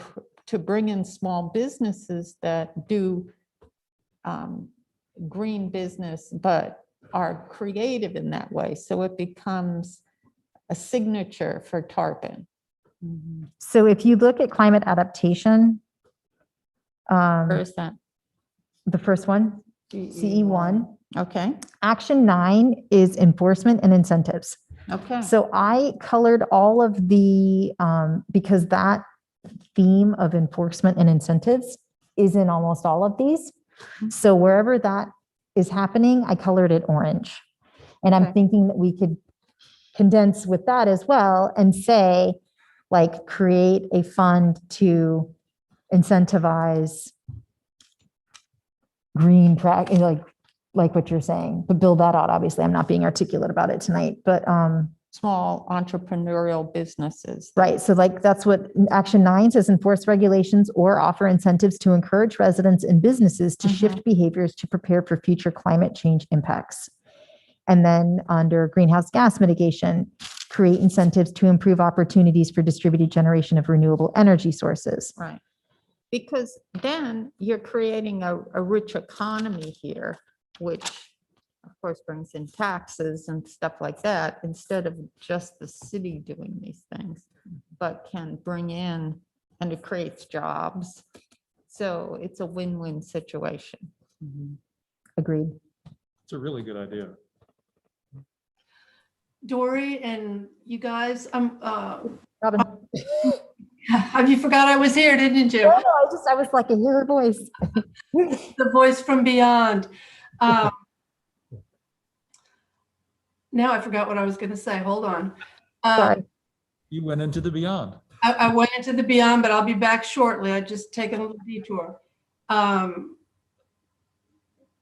bring in small businesses that do green business, but are creative in that way. So it becomes a signature for Tarpon. So if you look at climate adaptation, Where is that? the first one, CE1, Okay, action 9 is enforcement and incentives. okay. So I colored all of the, because that theme of enforcement and incentives is in almost all of these. So wherever that is happening, I colored it orange. And I'm Okay. thinking that we could condense with that as well and say, like, create a fund to incentivize green practice, like what you're saying, but build that out. Obviously, I'm not being articulate about it tonight, but Small entrepreneurial businesses. right. So like that's what action 9 says: enforce regulations or offer incentives to encourage residents and businesses to shift behaviors to prepare for future climate change impacts. And then under greenhouse gas mitigation, create incentives to improve opportunities for distributed generation of renewable energy sources. Right. Because then you're creating a rich economy here, which of course brings in taxes and stuff like that, instead of just the city doing these things, but can bring in, and it creates jobs. So it's a win-win situation. Agreed. It's a really good idea. Dory and you guys, Robin. have you forgot I was here, didn't you? No, I was like, I hear her voice. The voice from beyond. Now I forgot what I was going to say. Hold on. Sorry. You went into the beyond. I went into the beyond, but I'll be back shortly. I just taken a little detour. I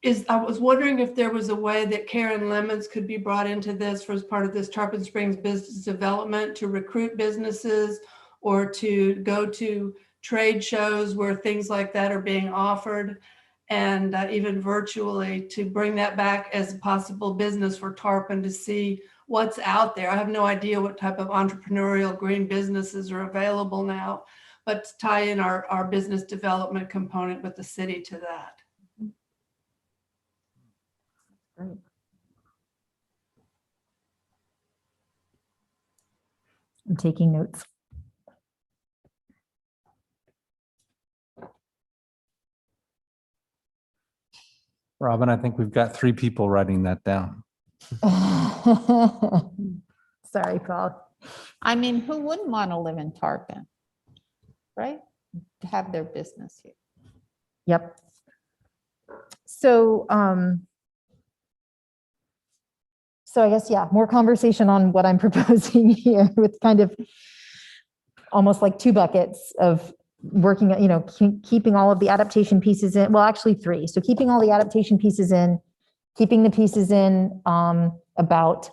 was wondering if there was a way that Karen Lemons could be brought into this as part of this Tarpon Springs business development to recruit businesses or to go to trade shows where things like that are being offered, and even virtually to bring that back as a possible business for Tarpon to see what's out there. I have no idea what type of entrepreneurial green businesses are available now, but to tie in our business development component with the city to that. Great. I'm taking notes. Robin, I think we've got 3 people writing that down. Sorry, Paul. I mean, who wouldn't want to live in Tarpon, right? To have their business here. Yep. So, so I guess, yeah, more conversation on what I'm proposing here with kind of almost like 2 buckets of working, keeping all of the adaptation pieces in, well, actually 3. So keeping all the adaptation pieces in, keeping the pieces in about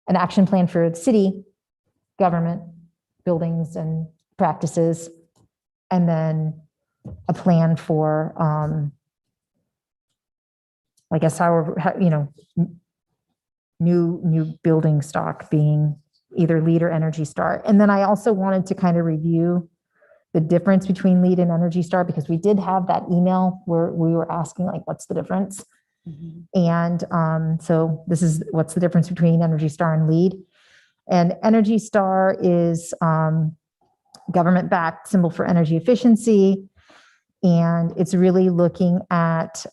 an action plan for the city, government, buildings and practices, and then a plan for, I guess, new building stock being either LEED or Energy Star. And then I also wanted to kind of review the difference between LEED and Energy Star, because we did have that email where we were asking like, what's the difference? And so this is what's the difference between Energy Star and LEED. And Energy Star is government-backed symbol for energy efficiency. And it's really looking at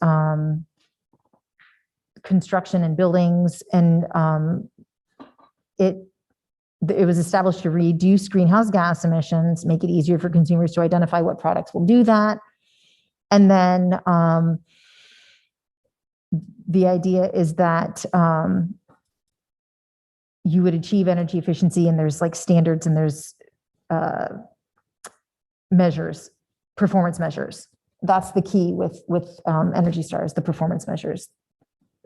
construction and buildings. And it was established to reduce greenhouse gas emissions, make it easier for consumers to identify what products will do that. And then the idea is that you would achieve energy efficiency, and there's like standards and there's measures, performance measures. That's the key with Energy Stars, the performance measures.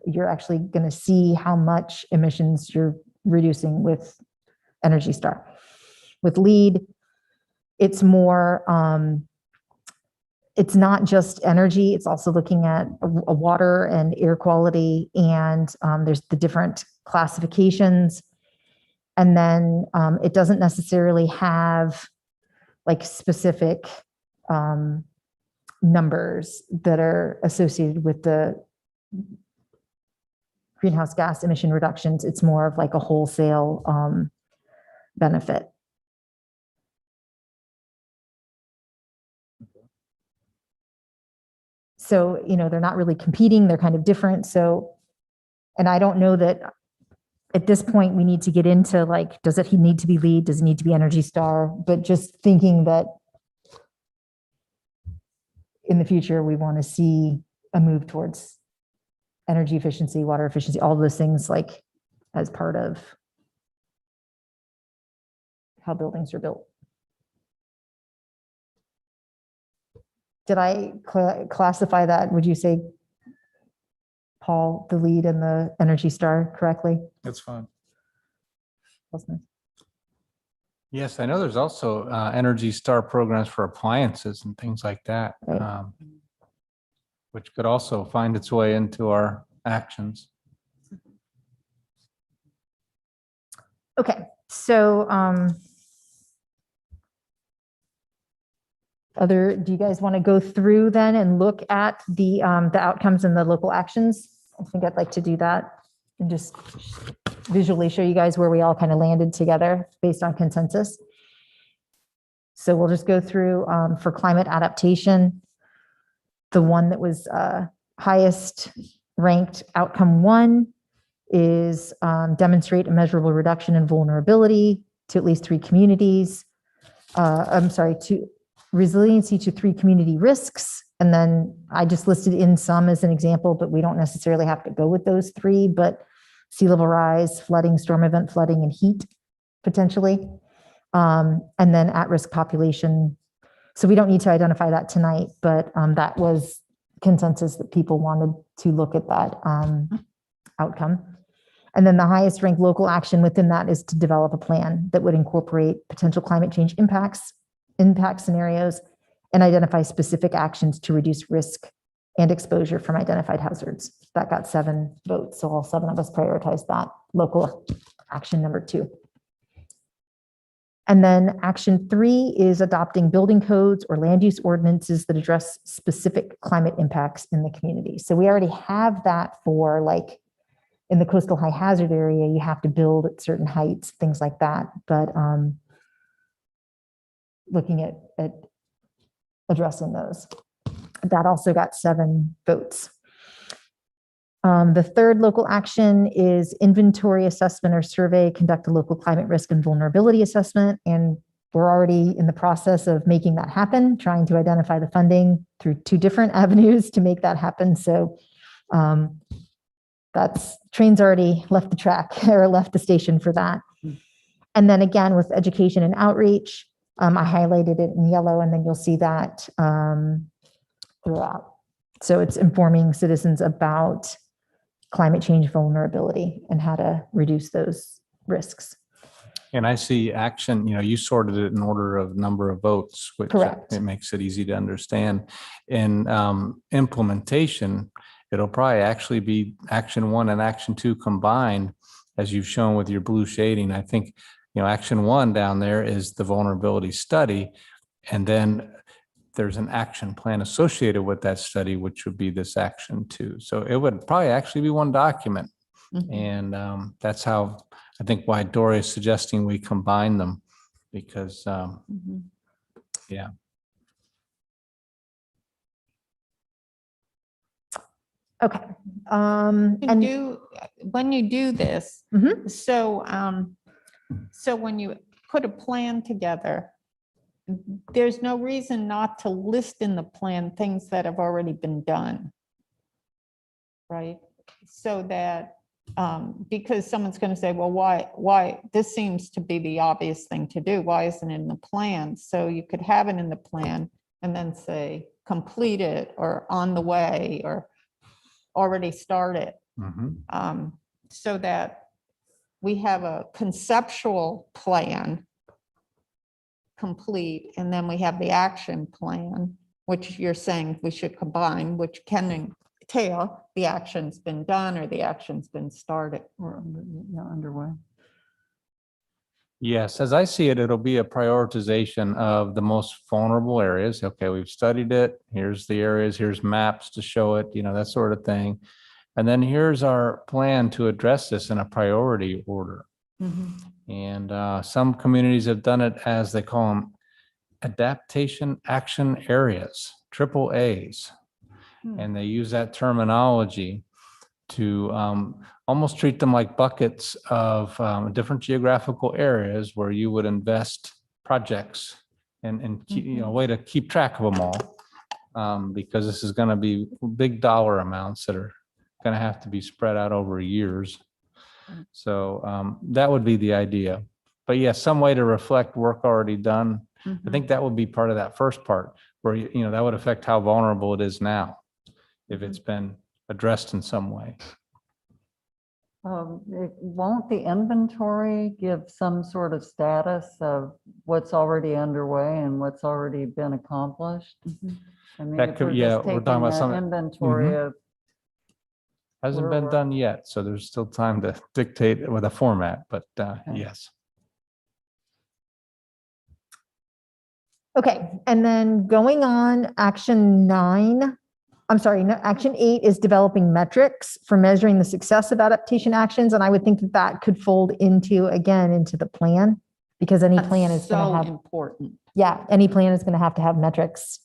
You're actually going to see how much emissions you're reducing with Energy Star. With LEED, it's more, it's not just energy, it's also looking at a water and air quality, and there's the different classifications. And then it doesn't necessarily have like specific numbers that are associated with the greenhouse gas emission reductions. It's more of like a wholesale benefit. So, they're not really competing, they're kind of different. So, and I don't know that at this point we need to get into like, does it need to be LEED? Does it need to be Energy Star? But just thinking that in the future, we want to see a move towards energy efficiency, water efficiency, all those things like as part of how buildings are built. Did I classify that? Would you say, Paul, the LEED and the Energy Star correctly? That's fine. Yes, I know there's also Energy Star programs for appliances and things like that, Right. which could also find its way into our actions. Okay, so do you guys want to go through then and look at the outcomes and the local actions? I think I'd like to do that and just visually show you guys where we all kind of landed together based on consensus. So we'll just go through for climate adaptation. The one that was highest ranked outcome 1 is demonstrate a measurable reduction in vulnerability to at least 3 communities. To resiliency to 3 community risks. And then I just listed in some as an example, but we don't necessarily have to go with those 3, but sea level rise, flooding, storm event flooding, and heat potentially. And then at-risk population. So we don't need to identify that tonight, but that was consensus that people wanted to look at that outcome. And then the highest ranked local action within that is to develop a plan that would incorporate potential climate change impact scenarios and identify specific actions to reduce risk and exposure from identified hazards. That got 7 votes. So all 7 of us prioritized that local action number 2. And then action 3 is adopting building codes or land use ordinances that address specific climate impacts in the community. So we already have that for like in the coastal high hazard area, you have to build at certain heights, things like that. But looking at addressing those. That also got 7 votes. The third local action is inventory assessment or survey, conduct a local climate risk and vulnerability assessment. And we're already in the process of making that happen, trying to identify the funding through 2 different avenues to make that happen. So train's already left the track or left the station for that. And then again, with education and outreach, I highlighted it in yellow, and then you'll see that throughout. So it's informing citizens about climate change vulnerability and how to reduce those risks. And I see action, you sorted it in order of number of votes, which Correct. it makes it easy to understand. In implementation, it'll probably actually be action 1 and action 2 combined, as you've shown with your blue shading. I think, action 1 down there is the vulnerability study. And then there's an action plan associated with that study, which would be this action 2. So it would probably actually be one document. And that's how, I think why Dory is suggesting we combine them, because, yeah. Okay. When you do this, Mhm. so when you put a plan together, there's no reason not to list in the plan things that have already been done. Right? So that, because someone's going to say, well, why, this seems to be the obvious thing to do. Why isn't it in the plan? So you could have it in the plan and then say, complete it, or on the way, or already started. So that we have a conceptual plan complete, and then we have the action plan, which you're saying we should combine, which can entail the action's been done or the action's been started. Or underway. Yes, as I see it, it'll be a prioritization of the most vulnerable areas. Okay, we've studied it. Here's the areas, here's maps to show it, that sort of thing. And then here's our plan to address this in a priority order. And some communities have done it as they call them adaptation action areas, triple A's. And they use that terminology to almost treat them like buckets of different geographical areas where you would invest projects and a way to keep track of them all, because this is going to be big dollar amounts that are going to have to be spread out over years. So that would be the idea. But yes, some way to reflect work already done. I think that would be part of that first part, where that would affect how vulnerable it is now, if it's been addressed in some way. Won't the inventory give some sort of status of what's already underway and what's already been accomplished? I mean, That if could- we're yeah, just we're talking taking about the some- inventory of, Hasn't Where been we're- done yet, so there's still time to dictate with a format, but yes. Okay, and then going on, action 9, I'm sorry, no, action 8 is developing metrics for measuring the success of adaptation actions. And I would think that that could fold into the plan, because any plan is going So to have, important. any plan is going to have metrics.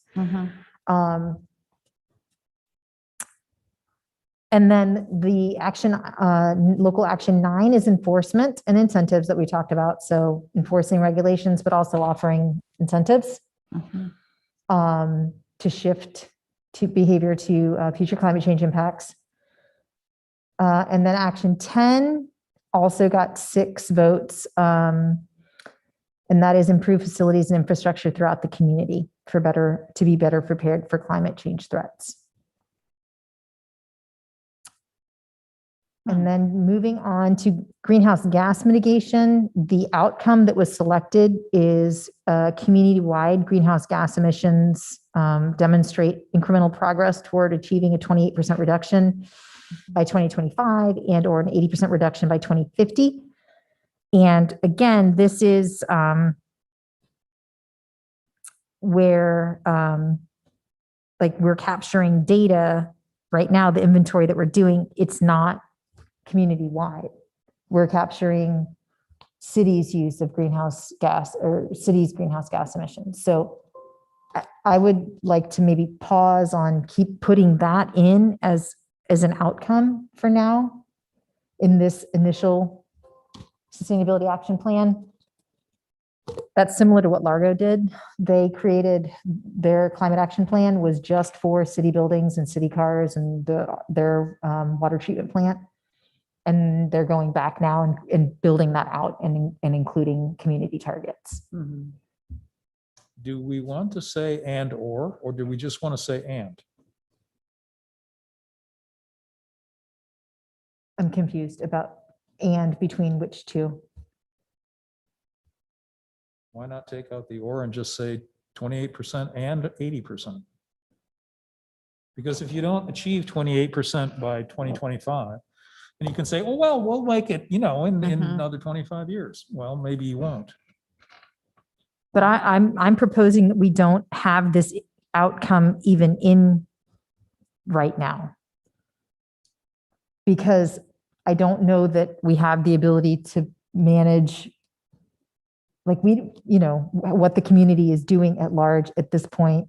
And then the action, local action 9 is enforcement and incentives that we talked about. So enforcing regulations, but also offering incentives to shift to behavior to future climate change impacts. And then action 10 also got 6 votes. And that is improve facilities and infrastructure throughout the community to be better prepared for climate change threats. And then moving on to greenhouse gas mitigation, the outcome that was selected is community-wide greenhouse gas emissions demonstrate incremental progress toward achieving a 28% reduction by 2025 and or an 80% reduction by 2050. And again, this is where we're capturing data right now, the inventory that we're doing, it's not community-wide. We're capturing cities' use of greenhouse gas or cities' greenhouse gas emissions. So I would like to maybe pause on keep putting that in as an outcome for now in this initial sustainability action plan. That's similar to what Largo did. They created their climate action plan was just for city buildings and city cars and their water treatment plant. And they're going back now and building that out and including community targets. do we want to say and or do we just want to say and? I'm confused about and between which two. Why not take out the or and just say 28% and 80%? Because if you don't achieve 28% by 2025, then you can say, oh, well, we'll make it, in Mhm. another 25 years. Well, maybe you won't. But I'm proposing that we don't have this outcome even in right now. Because I don't know that we have the ability to manage what the community is doing at large at this point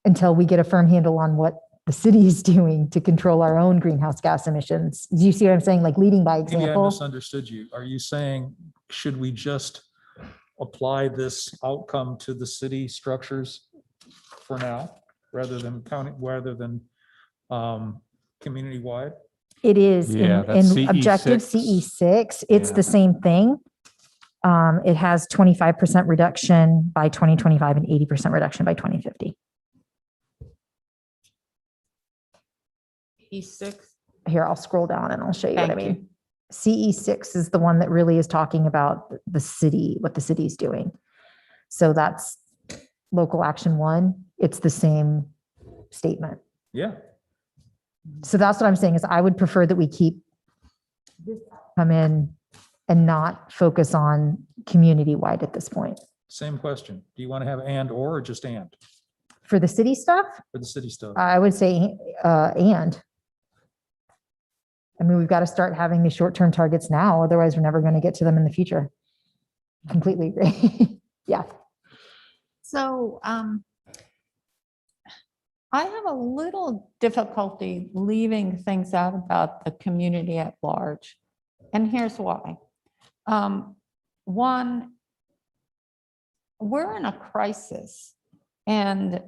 until we get a firm handle on what the city is doing to control our own greenhouse gas emissions. Do you see what I'm saying? Like leading by Maybe I example. misunderstood you. Are you saying, should we just apply this outcome to the city structures for now, rather than community-wide? It is Yeah, in that's objective CE6. CE6. It's Yeah. the same thing. It has 25% reduction by 2025 and 80% reduction by 2050. E6. Here, I'll scroll down and I'll show you what I Thank you. mean. CE6 is the one that really is talking about the city, what the city's doing. So that's local action 1. It's the same statement. Yeah. So that's what I'm saying is I would prefer that we keep come in and not focus on community-wide at this point. Same question. Do you want to have and or just and For the city stuff, for the city stuff? I would say and. I mean, we've got to start having these short-term targets now, otherwise we're never going to get to them in the future. Completely agree. Yeah. So I have a little difficulty leaving things out about the community at large. And here's why. One, we're in a crisis, and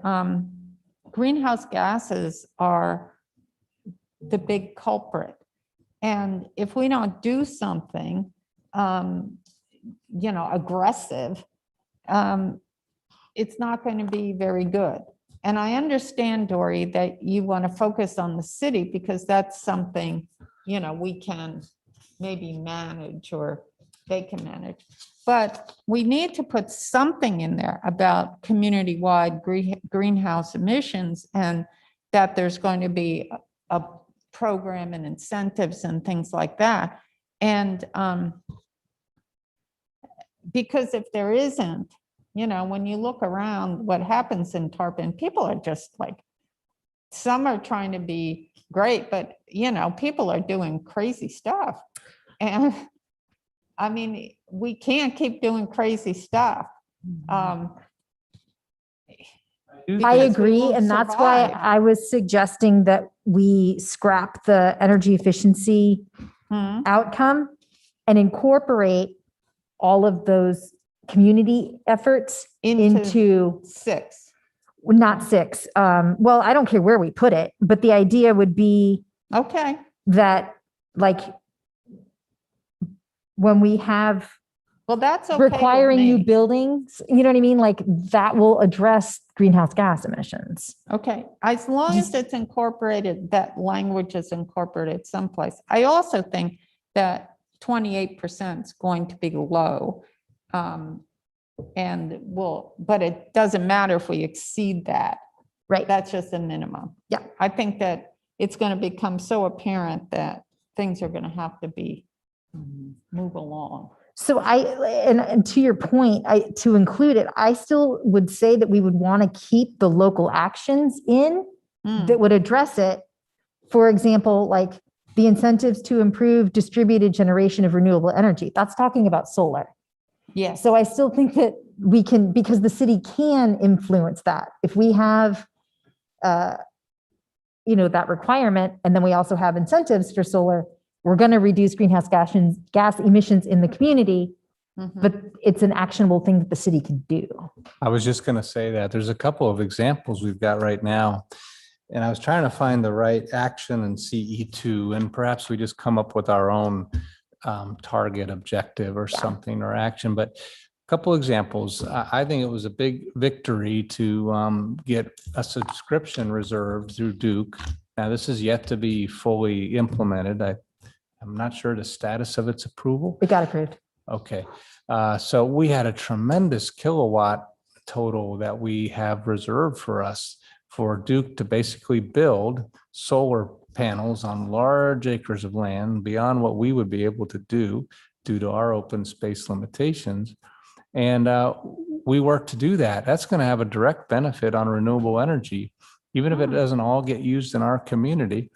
greenhouse gases are the big culprit. And if we don't do something, aggressive, it's not going to be very good. And I understand, Dory, that you want to focus on the city because that's something, we can maybe manage or they can manage. But we need to put something in there about community-wide greenhouse emissions, and that there's going to be a program and incentives and things like that. And because if there isn't, when you look around what happens in Tarpon, people are just like, some are trying to be great, but people are doing crazy stuff. And I mean, we can't keep doing crazy stuff. I because we agree, won't and that's why survive. I was suggesting that we scrap the energy efficiency Hmm. outcome and incorporate all of those community efforts into, 6. not 6. Well, I don't care where we put it, but the idea would be Okay. that like when we have Well, that's okay with requiring new me. buildings, you know what I mean? Like that will address greenhouse gas emissions. Okay, as long as it's incorporated, that language is incorporated someplace. I also think that 28% is going to be low. But it doesn't matter if we exceed that. Right. That's just a minimum. Yeah. I think that it's going to become so apparent that things are going to have to be move along. So and to your point, to include it, I still would say that we would want to keep the local actions in that would address it. For example, like the incentives to improve distributed generation of renewable energy. That's talking about solar. Yes. So I still think that we can, because the city can influence that. If we have, that requirement, and then we also have incentives for solar, we're going to reduce greenhouse gas emissions in the community, but it's an actionable thing that the city can do. I was just going to say that there's a couple of examples we've got right now. And I was trying to find the right action in CE2, and perhaps we just come up with our own target objective or something or action. But couple examples. I think it was a big victory to get a subscription reserved through Duke. Now, this is yet to be fully implemented. I'm not sure the status of its approval. It got approved. Okay, so we had a tremendous kilowatt total that we have reserved for us for Duke to basically build solar panels on large acres of land beyond what we would be able to do due to our open space limitations. And we work to do that. That's going to have a direct benefit on renewable energy, even if it doesn't all get used in our community,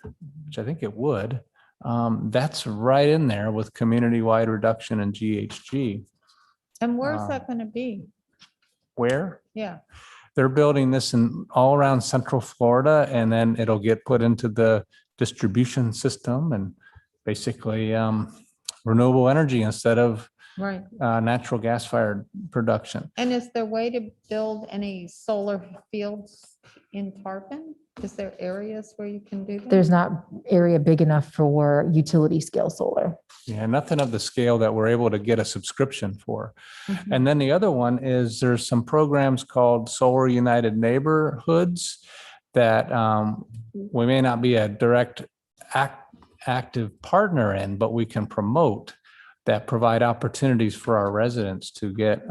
which I think it would. That's right in there with community-wide reduction in GHG. And where's Wow. that gonna be? Where? Yeah, They're building this in all around Central Florida, and then it'll get put into the distribution system and basically renewable energy instead of right. natural gas fired production. And is there a way to build any solar fields in Tarpon? Is there areas where you can do that? There's not area big enough for utility scale solar. Yeah, nothing of the scale that we're able to get a subscription for. Mhm. And then the other one is there's some programs called Solar United Neighborhoods that we may not be a direct active partner in, but we can promote that provide opportunities for our residents to get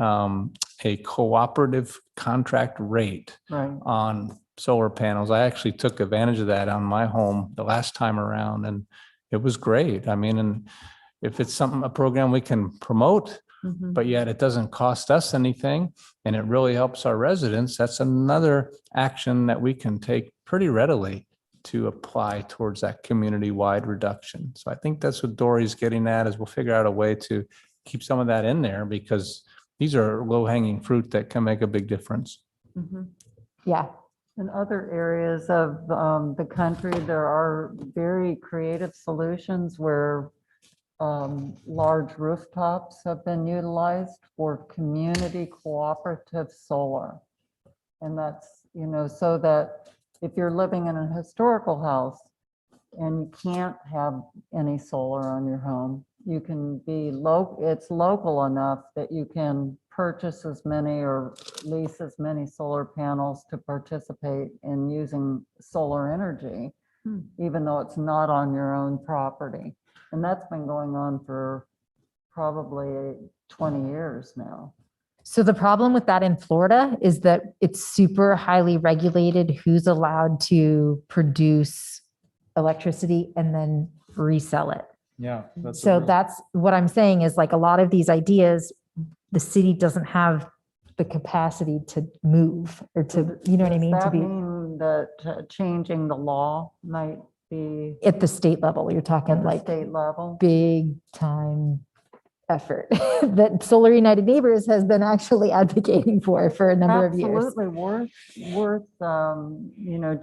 a cooperative contract rate Right. on solar panels. I actually took advantage of that on my home the last time around, and it was great. I mean, and if it's a program we can promote, Mhm. but yet it doesn't cost us anything and it really helps our residents, that's another action that we can take pretty readily to apply towards that community-wide reduction. So I think that's what Dory's getting at, is we'll figure out a way to keep some of that in there, because these are low-hanging fruit that can make a big difference. Mhm. Yeah. In other areas of the country, there are very creative solutions where large rooftops have been utilized for community cooperative solar. And that's, so that if you're living in a historical house and you can't have any solar on your home, you can be it's local enough that you can purchase as many or lease as many solar panels to participate in using solar energy, even though it's not on your own property. And that's been going on for probably 20 years now. So the problem with that in Florida is that it's super highly regulated who's allowed to produce electricity and then resell it. Yeah. So that's what I'm saying is, like, a lot of these ideas, the city doesn't have the capacity to move or to, you know what I mean? Does To that be mean that changing the law might be at the state level. You're talking at the like state level? big time effort that Solar United Neighbors has been actually advocating for a number of years. Absolutely worth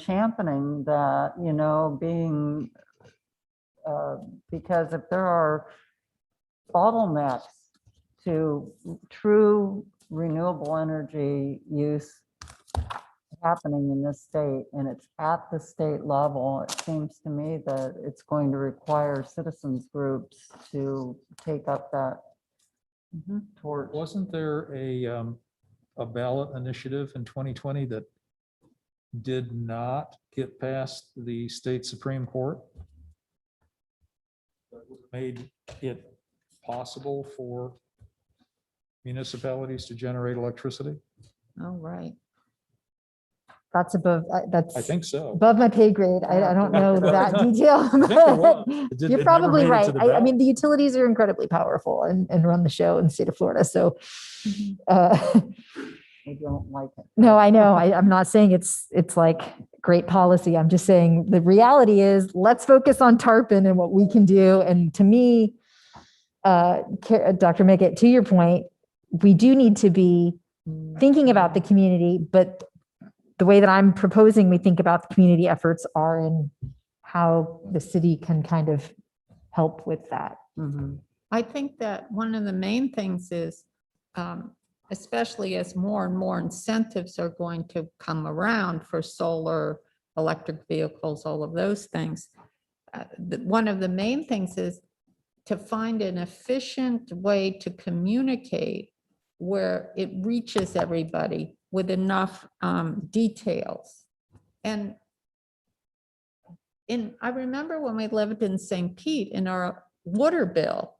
championing that, being, because if there are bottlenecks to true renewable energy use happening in this state, and it's at the state level, it seems to me that it's going to require citizens groups to take up that torch. Wasn't there a ballot initiative in 2020 that did not get past the state Supreme Court? That made it possible for municipalities to generate electricity? Oh, right. That's above, that's I think so. above my pay grade. I don't know that detail. I think it was. but It did- You're it never probably made it right. to the I mean, ballot. the utilities are incredibly powerful and run the show in the state of Florida. So, I don't like it. no, I know. I'm not saying it's like great policy. I'm just saying the reality is, let's focus on Tarpon and what we can do. And to me, Dr. Mickett, to your point, we do need to be thinking about the community, but the way that I'm proposing we think about the community efforts are in how the city can kind of help with that. Mhm. I think that one of the main things is, especially as more and more incentives are going to come around for solar, electric vehicles, all of those things. One of the main things is to find an efficient way to communicate where it reaches everybody with enough details. And I remember when we lived in St. Pete, in our water bill,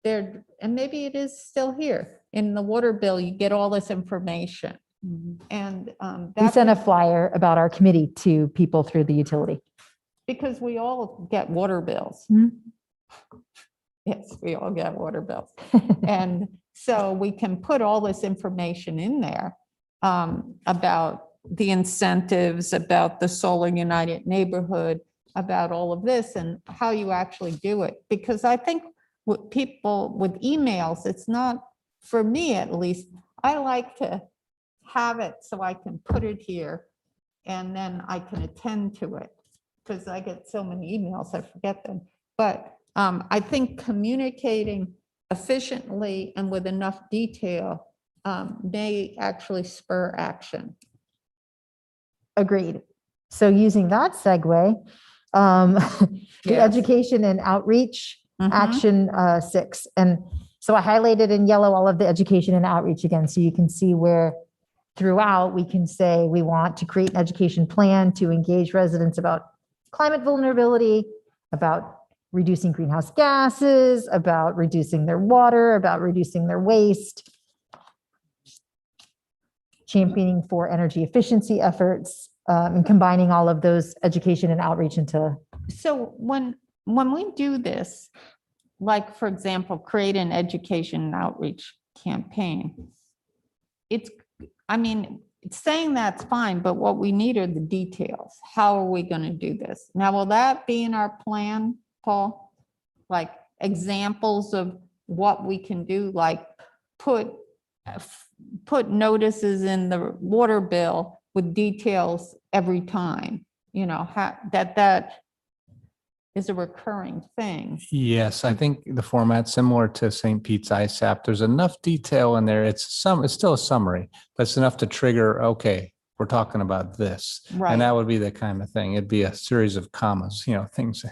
there, and maybe it is still here, in the water bill, you get all this information. And We that's sent a flyer about our committee to people through the utility. because we all get water bills. Mhm. Yes, we all get water bills. And so we can put all this information in there about the incentives, about the Solar United Neighborhood, about all of this and how you actually do it. Because I think with people with emails, it's not, for me at least, I like to have it so I can put it here and then I can attend to it. Because I get so many emails, I forget them. But I think communicating efficiently and with enough detail may actually spur action. Agreed. So using that segue, the Yes. education and outreach, Mhm. action 6. And so I highlighted in yellow all of the education and outreach again, so you can see where throughout we can say we want to create an education plan to engage residents about climate vulnerability, about reducing greenhouse gases, about reducing their water, about reducing their waste, championing for energy efficiency efforts, and combining all of those education and outreach into. So when we do this, like, for example, create an education and outreach campaign, it's, I mean, saying that's fine, but what we need are the details. How are we going to do this? Now, will that be in our plan, Paul? Like examples of what we can do, like put notices in the water bill with details every time, you know, that is a recurring thing. Yes, I think the format's similar to St. Pete's ISAP. There's enough detail in there. It's still a summary, but it's enough to trigger, okay, we're talking about this. Right. And that would be the kind of thing. It'd be a series of commas, you know, things.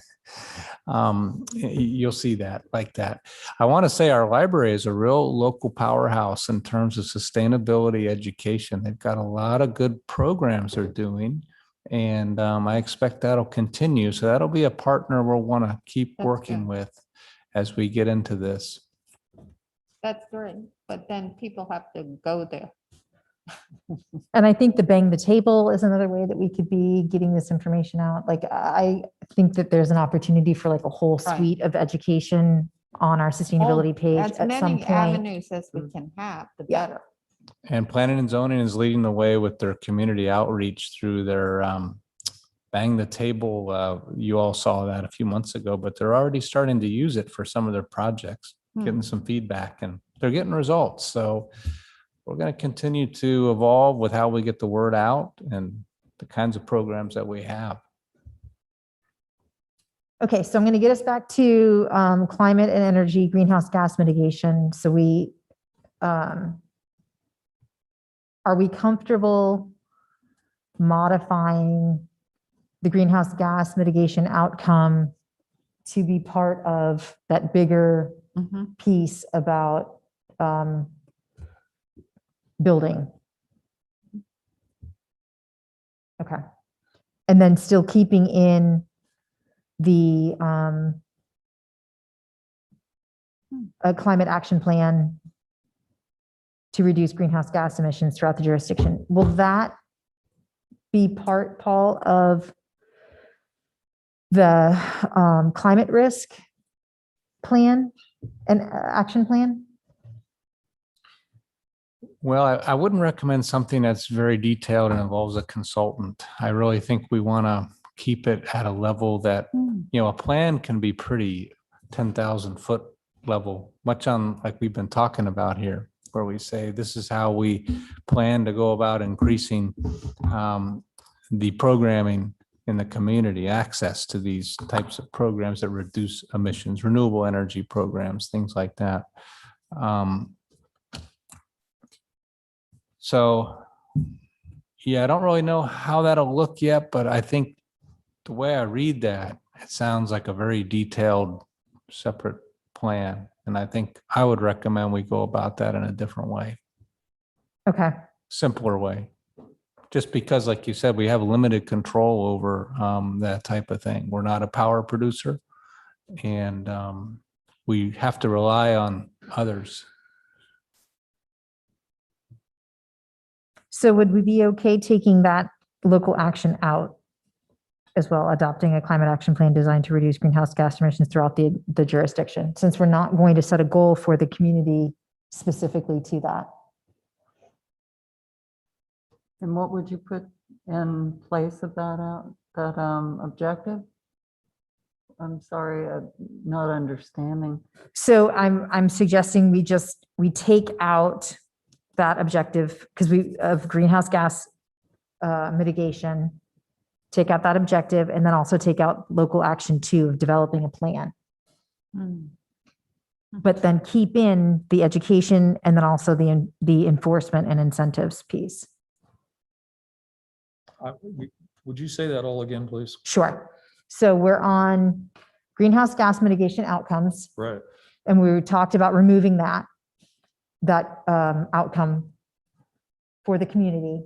You'll see that like that. I want to say our library is a real local powerhouse in terms of sustainability education. They've got a lot of good programs they're doing. And I expect that'll continue. So that'll be a partner we'll want to keep That's working good. with as we get into this. That's great, but then people have to go there. And I think the bang the table is another way that we could be getting this information out. Like, I think that there's an opportunity for like a whole Right. suite of education on our sustainability page As at some many point. avenues as we can have, the Yeah. better. And planning and zoning is leading the way with their community outreach through their bang the table. You all saw that a few months ago, but they're already starting to use it for some of their projects, getting some feedback, and they're getting results. So we're going to continue to evolve with how we get the word out and the kinds of programs that we have. Okay, so I'm going to get us back to climate and energy greenhouse gas mitigation. So are we comfortable modifying the greenhouse gas mitigation outcome to be part of that bigger Mhm. piece about building? Okay. And then still keeping in the a climate action plan to reduce greenhouse gas emissions throughout the jurisdiction. Will that be part, Paul, of the climate risk plan and action plan? Well, I wouldn't recommend something that's very detailed and involves a consultant. I really think we want to keep it at a level that, you know, a plan can be pretty 10,000 foot level, much on like we've been talking about here, where we say, this is how we plan to go about increasing the programming in the community, access to these types of programs that reduce emissions, renewable energy programs, things like that. So, yeah, I don't really know how that'll look yet, but I think the way I read that, it sounds like a very detailed, separate plan. And I think I would recommend we go about that in a different way, Okay, simpler way. Just because, like you said, we have limited control over that type of thing. We're not a power producer, and we have to rely on others. so would we be okay taking that local action out as well, adopting a climate action plan designed to reduce greenhouse gas emissions throughout the jurisdiction, since we're not going to set a goal for the community specifically to that? And what would you put in place of that objective? I'm sorry, I'm not understanding. So I'm suggesting we take out that objective because of greenhouse gas mitigation, take out that objective, and then also take out local action 2 of developing a plan. But then keep in the education and then also the enforcement and incentives piece. Would you say that all again, please? Sure. So we're on greenhouse gas mitigation outcomes, Right. and we talked about removing that outcome for the community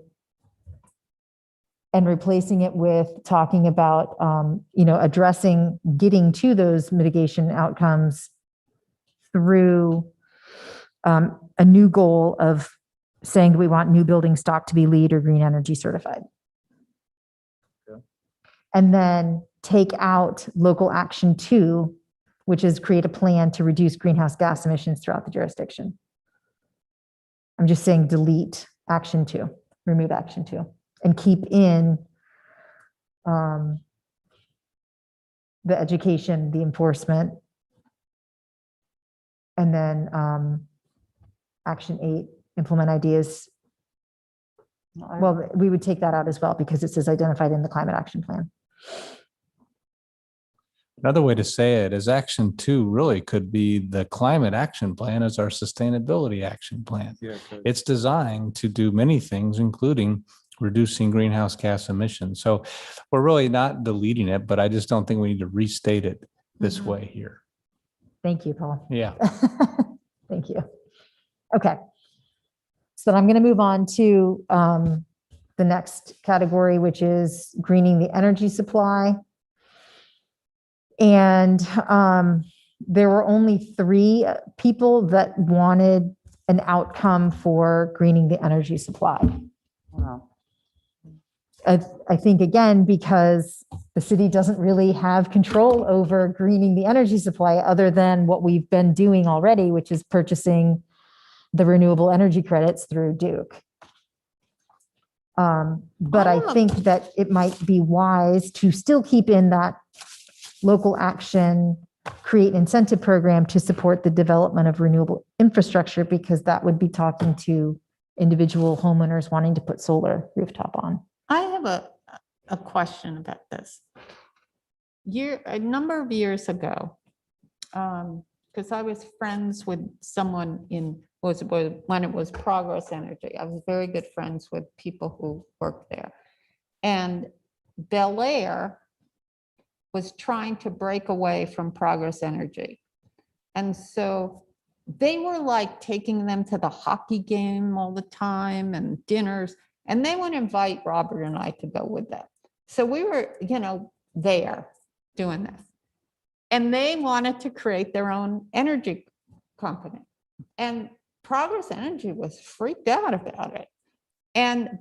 and replacing it with talking about, addressing, getting to those mitigation outcomes through a new goal of saying we want new building stock to be LEED or green energy certified. Okay. And then take out local action 2, which is create a plan to reduce greenhouse gas emissions throughout the jurisdiction. I'm just saying delete action 2, remove action 2, and keep in the education, the enforcement, and then action 8, implement ideas. Well, we would take that out as well because it says identified in the climate action plan. Another way to say it is action 2 really could be the climate action plan as our sustainability action plan. Yeah. Okay. It's designed to do many things, including reducing greenhouse gas emissions. So we're really not deleting it, but I just don't think we need to restate it this way here. Thank you, Paul. Yeah. Thank you. Okay. So I'm going to move on to the next category, which is greening the energy supply. And there were only 3 people that wanted an outcome for greening the energy supply. Wow. I think, again, because the city doesn't really have control over greening the energy supply other than what we've been doing already, which is purchasing the renewable energy credits through Duke. But I think that it might be wise to still keep in that local action, create incentive program to support the development of renewable infrastructure, because that would be talking to individual homeowners wanting to put solar rooftop on. I have a question about this. A number of years ago, because I was friends with someone when it was Progress Energy. I was very good friends with people who worked there. And Bel Air was trying to break away from Progress Energy. And so they were like taking them to the hockey game all the time and dinners, and they would invite Robert and I to go with them. So we were, there doing this. And they wanted to create their own energy company. And Progress Energy was freaked out about it.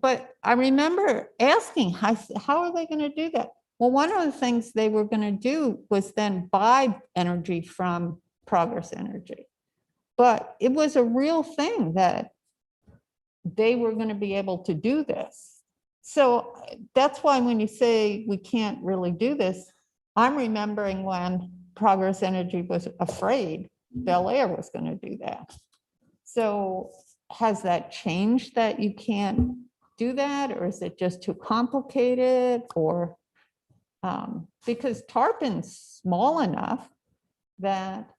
But I remember asking, how are they going to do that? Well, one of the things they were going to do was then buy energy from Progress Energy. But it was a real thing that they were going to be able to do this. So that's why when you say we can't really do this, I'm remembering when Progress Energy was afraid Bel Air was going to do that. So has that changed that you can't do that, or is it just too complicated, or because Tarpon's small enough that.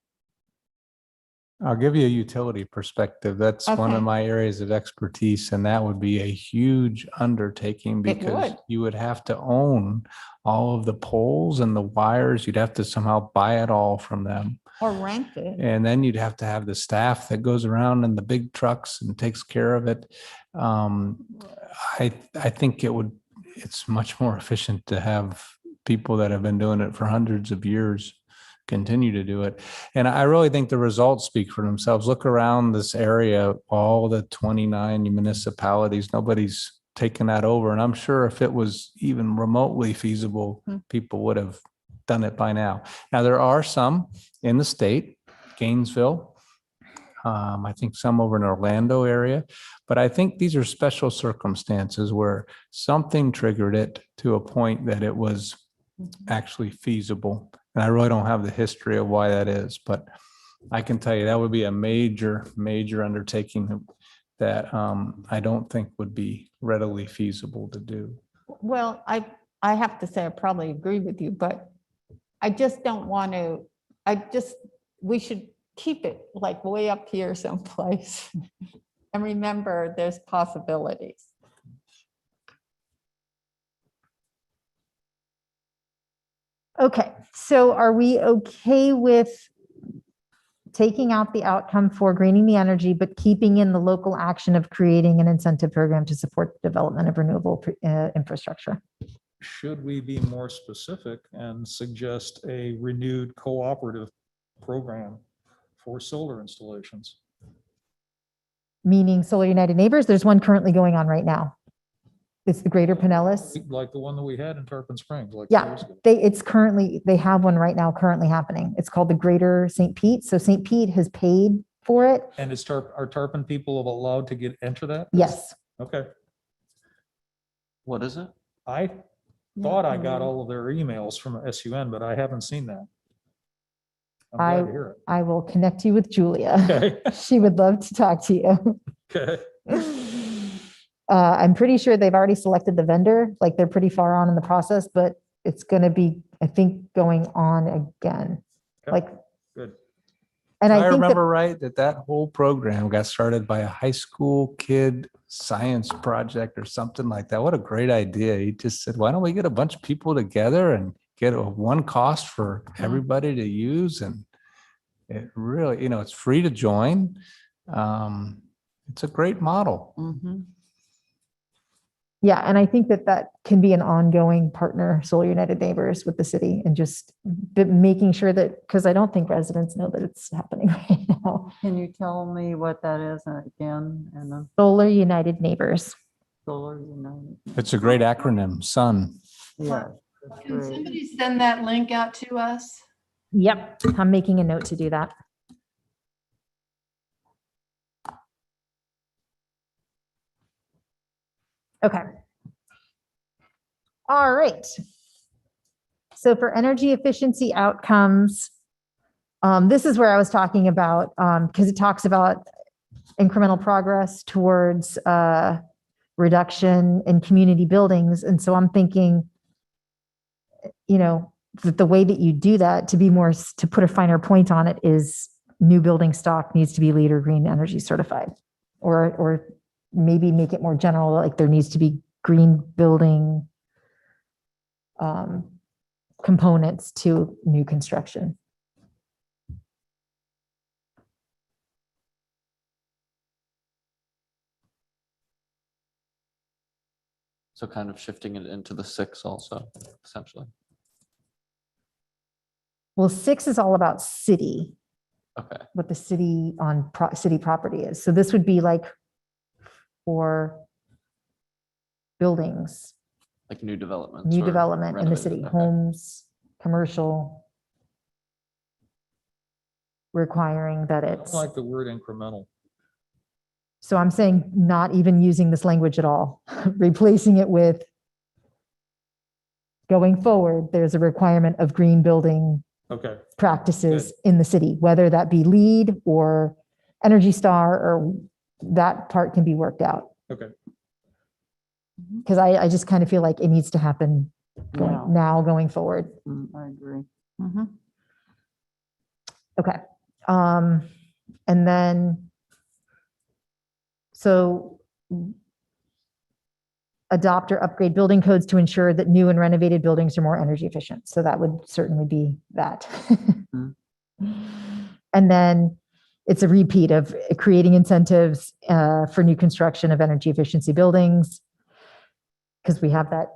I'll give you a utility perspective. That's one Okay. of my areas of expertise, and that would be a huge undertaking It because would. you would have to own all of the poles and the wires. You'd have to somehow buy it all from them. Or rent it. And then you'd have to have the staff that goes around in the big trucks and takes care of it. I think it's much more efficient to have people that have been doing it for hundreds of years continue to do it. And I really think the results speak for themselves. Look around this area, all the 29 municipalities, nobody's taken that over. And I'm sure if it was even remotely feasible, people would have done it by now. Now, there are some in the state, Gainesville, I think some over in Orlando area, but I think these are special circumstances where something triggered it to a point that it was actually feasible. And I really don't have the history of why that is, but I can tell you that would be a major, major undertaking that I don't think would be readily feasible to do. Well, I have to say, I probably agree with you, but I just don't want to, we should keep it like way up here someplace. And remember, there's possibilities. Okay, so are we okay with taking out the outcome for greening the energy, but keeping in the local action of creating an incentive program to support the development of renewable infrastructure? Should we be more specific and suggest a renewed cooperative program for solar installations? Meaning Solar United Neighbors, there's one currently going on right now. It's the Greater Pinellas. Like the one that we had in Tarpon Springs, like Yeah, years ago. they have one right now currently happening. It's called the Greater St. Pete. So St. Pete has paid for it. And are Tarpon people allowed to enter that? Yes. Okay. What is it? I thought I got all of their emails from SUN, but I haven't seen that. I'm glad to hear it. I will connect you with Julia. Okay. She would love to talk to you. Okay. I'm pretty sure they've already selected the vendor, like they're pretty far on in the process, but it's going to be, I think, going on again. Okay. Like, Good. and I I think remember that, right that whole program got started by a high school kid science project or something like that. What a great idea. He just said, why don't we get a bunch of people together and get one cost for everybody to use? And it really, it's free to join. It's a great model. yeah, and I think that can be an ongoing partner, Solar United Neighbors with the city, and just making sure that, because I don't think residents know that it's happening right now. Can you tell me what that is again? And then Solar United Neighbors. Solar United. It's a great acronym, SUN. Yeah. that's Can great. somebody send that link out to us? Yep, I'm making a note to do that. Okay. All right. So for energy efficiency outcomes, this is where I was talking about, because it talks about incremental progress towards reduction in community buildings. And so I'm thinking, that the way that you do that, to put a finer point on it, is new building stock needs to be LEED or green energy certified, or maybe make it more general, like there needs to be green building components to new construction. So kind of shifting it into the 6 also, essentially. Well, 6 is all about city, Okay. what the city on city property is. So this would be like for buildings, Like new developments. new or development in the renovated, city, okay. homes, commercial, requiring that I it's, don't like the word incremental. so I'm saying not even using this language at all, replacing it with going forward, there's a requirement of green building Okay. practices in the city, whether that be LEED or Energy Star, or that part can be worked out. Okay. Because I just kind of feel like it needs to happen now going forward. I agree. Okay. And then, so adopt or upgrade building codes to ensure that new and renovated buildings are more energy efficient. So that would certainly be that. And then it's a repeat of creating incentives for new construction of energy efficiency buildings. Because we have that,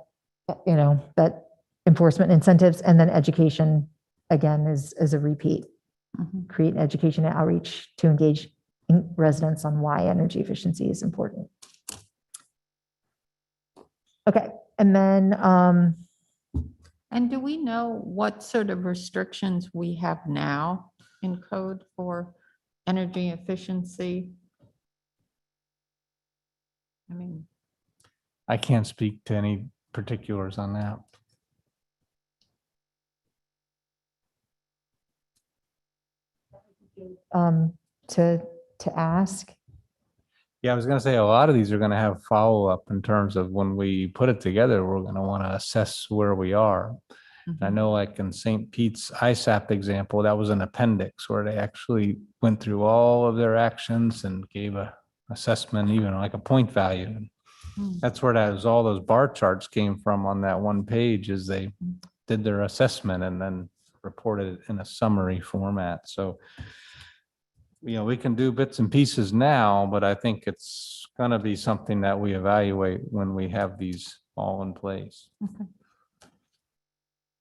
that enforcement incentives, and then education, again, is a repeat. Create education and outreach to engage residents on why energy efficiency is important. Okay, and then, And do we know what sort of restrictions we have now in code for energy efficiency? I mean, I can't speak to any particulars on that. to ask. Yeah, I was going to say a lot of these are going to have follow-up in terms of when we put it together, we're going to want to assess where we are. I know like in St. Pete's ISAP example, that was an appendix where they actually went through all of their actions and gave a assessment, even like a point value. That's where all those bar charts came from on that one page, is they did their assessment and then reported it in a summary format. So, we can do bits and pieces now, but I think it's going to be something that we evaluate when we have these all in place.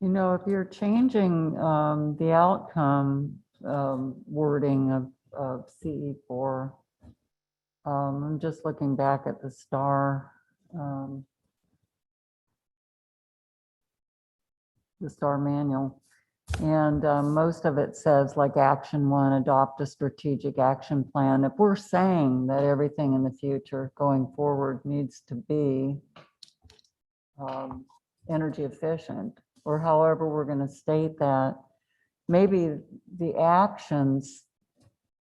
If you're changing the outcome wording of CE4, I'm just looking back at the STAR manual, and most of it says like action 1, adopt a strategic action plan. If we're saying that everything in the future going forward needs to be energy efficient, or however we're going to state that, maybe the actions,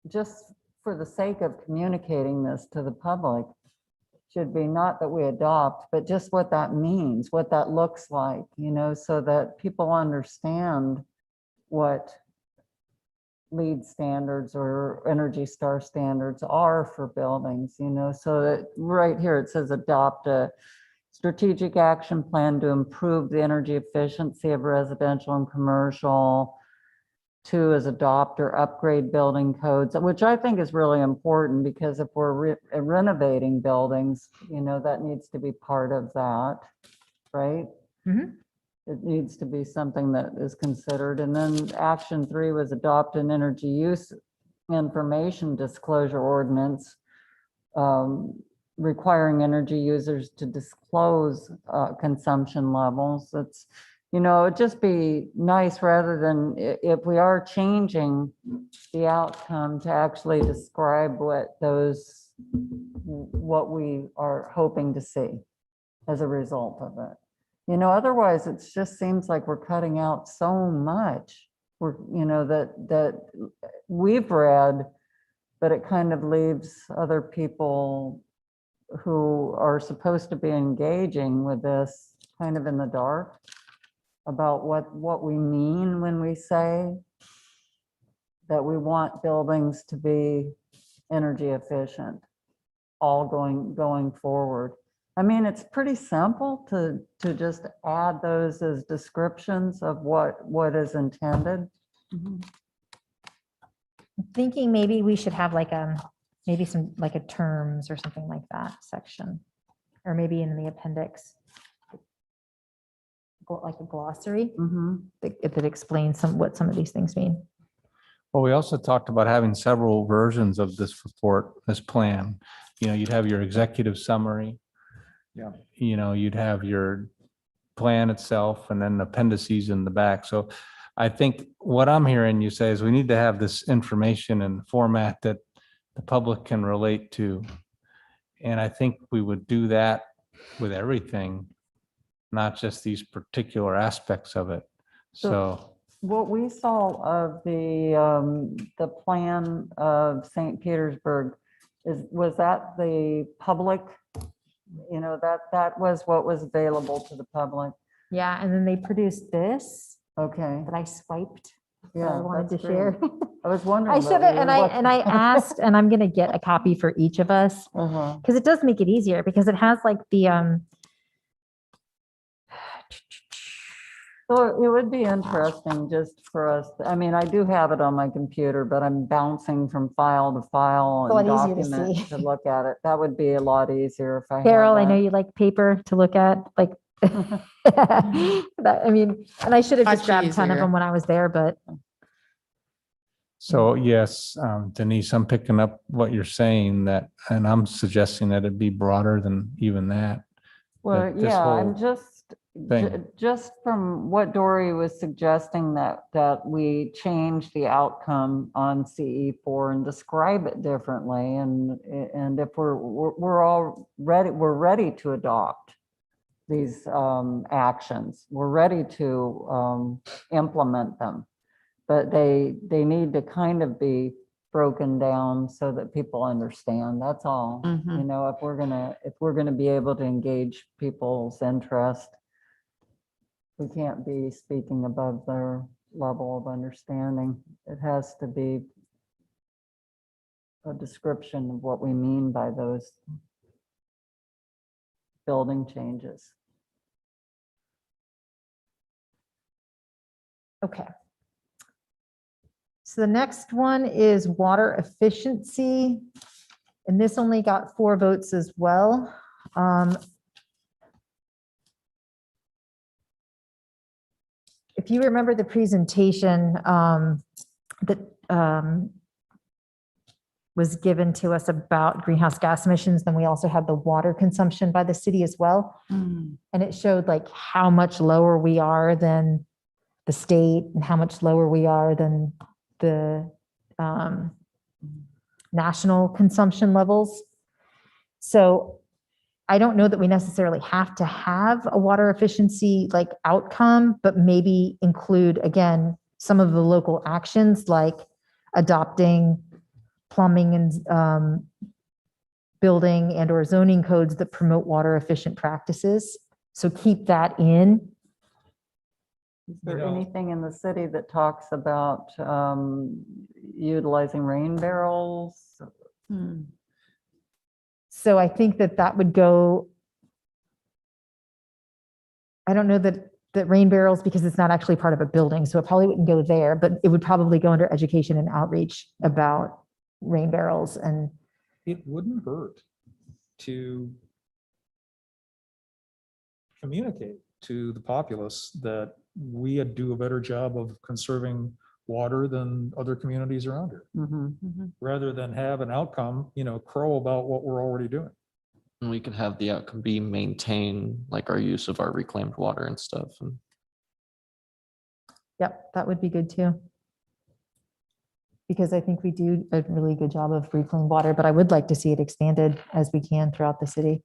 just for the sake of communicating this to the public, should be not that we adopt, but just what that means, what that looks like, so that people understand what LEED standards or Energy Star standards are for buildings, so that right here it says adopt a strategic action plan to improve the energy efficiency of residential and commercial. 2 is adopt or upgrade building codes, which I think is really important, because if we're renovating buildings, that needs to be part of that, right? It needs to be something that is considered. And then action 3 was adopt an energy use information disclosure ordinance, requiring energy users to disclose consumption levels. It's, it'd just be nice, rather than if we are changing the outcome, to actually describe what we are hoping to see as a result of it. Otherwise it just seems like we're cutting out so much, that we've read, but it kind of leaves other people who are supposed to be engaging with this kind of in the dark about what we mean when we say that we want buildings to be energy efficient, all going forward. I mean, it's pretty simple to just add those as descriptions of what is intended. I'm thinking maybe we should have like maybe some like a terms or something like that section, or maybe in the appendix, like a glossary that explains what some of these things mean. Well, we also talked about having several versions of this report, this plan. You'd have your executive summary. Yeah. You'd have your plan itself, and then appendices in the back. So I think what I'm hearing you say is we need to have this information in format that the public can relate to. And I think we would do that with everything, not just these particular aspects of it. So what we saw of the plan of St. Petersburg was that the public, that was what was available to the public. Yeah, and then they produced this Okay. that I swiped. that Yeah, I wanted to that's great. share. I was wondering. I should have, and I asked, and I'm gonna get a copy for each of us, because it does make it easier, because it has like the So it would be interesting just for us, I mean, I do have it on my computer, but I'm bouncing from file to file It's a and lot easier to document see. to look at it. That would be a lot easier if I had Carol, I know that. you like paper to look at, like. I mean, and I should have just Much grabbed 10 of easier. them when I was there, but So yes, Denise, I'm picking up what you're saying that, and I'm suggesting that it be broader than even that. Well, this yeah, I'm whole just, just from what Dory was suggesting that we change the outcome on CE4 and describe it differently. And if we're all ready, we're ready to adopt these actions. We're ready to implement them. But they need to kind of be broken down so that people understand. That's all. You know, if we're gonna be able to engage people's interest, we can't be speaking above their level of understanding. It has to be a description of what we mean by those building changes. okay. So the next one is water efficiency. And this only got 4 votes as well. If you remember the presentation that was given to us about greenhouse gas emissions, then we also had the water consumption by the city as well. And it showed like how much lower we are than the state and how much lower we are than the national consumption levels. So I don't know that we necessarily have to have a water efficiency like outcome, but maybe include, again, some of the local actions like adopting plumbing and building and or zoning codes that promote water efficient practices. So keep that in. Is there You know- anything in the city that talks about utilizing rain barrels? So I think that that would go, I don't know that rain barrels, because it's not actually part of a building, so it probably wouldn't go there, but it would probably go under education and outreach about rain barrels. And It wouldn't hurt to communicate to the populace that we do a better job of conserving water than other communities around here, rather than have an outcome, crow about what we're already doing. And we could have the outcome be maintain like our use of our reclaimed water and stuff. And yep, that would be good too. Because I think we do a really good job of reclaimed water, but I would like to see it expanded as we can throughout the city.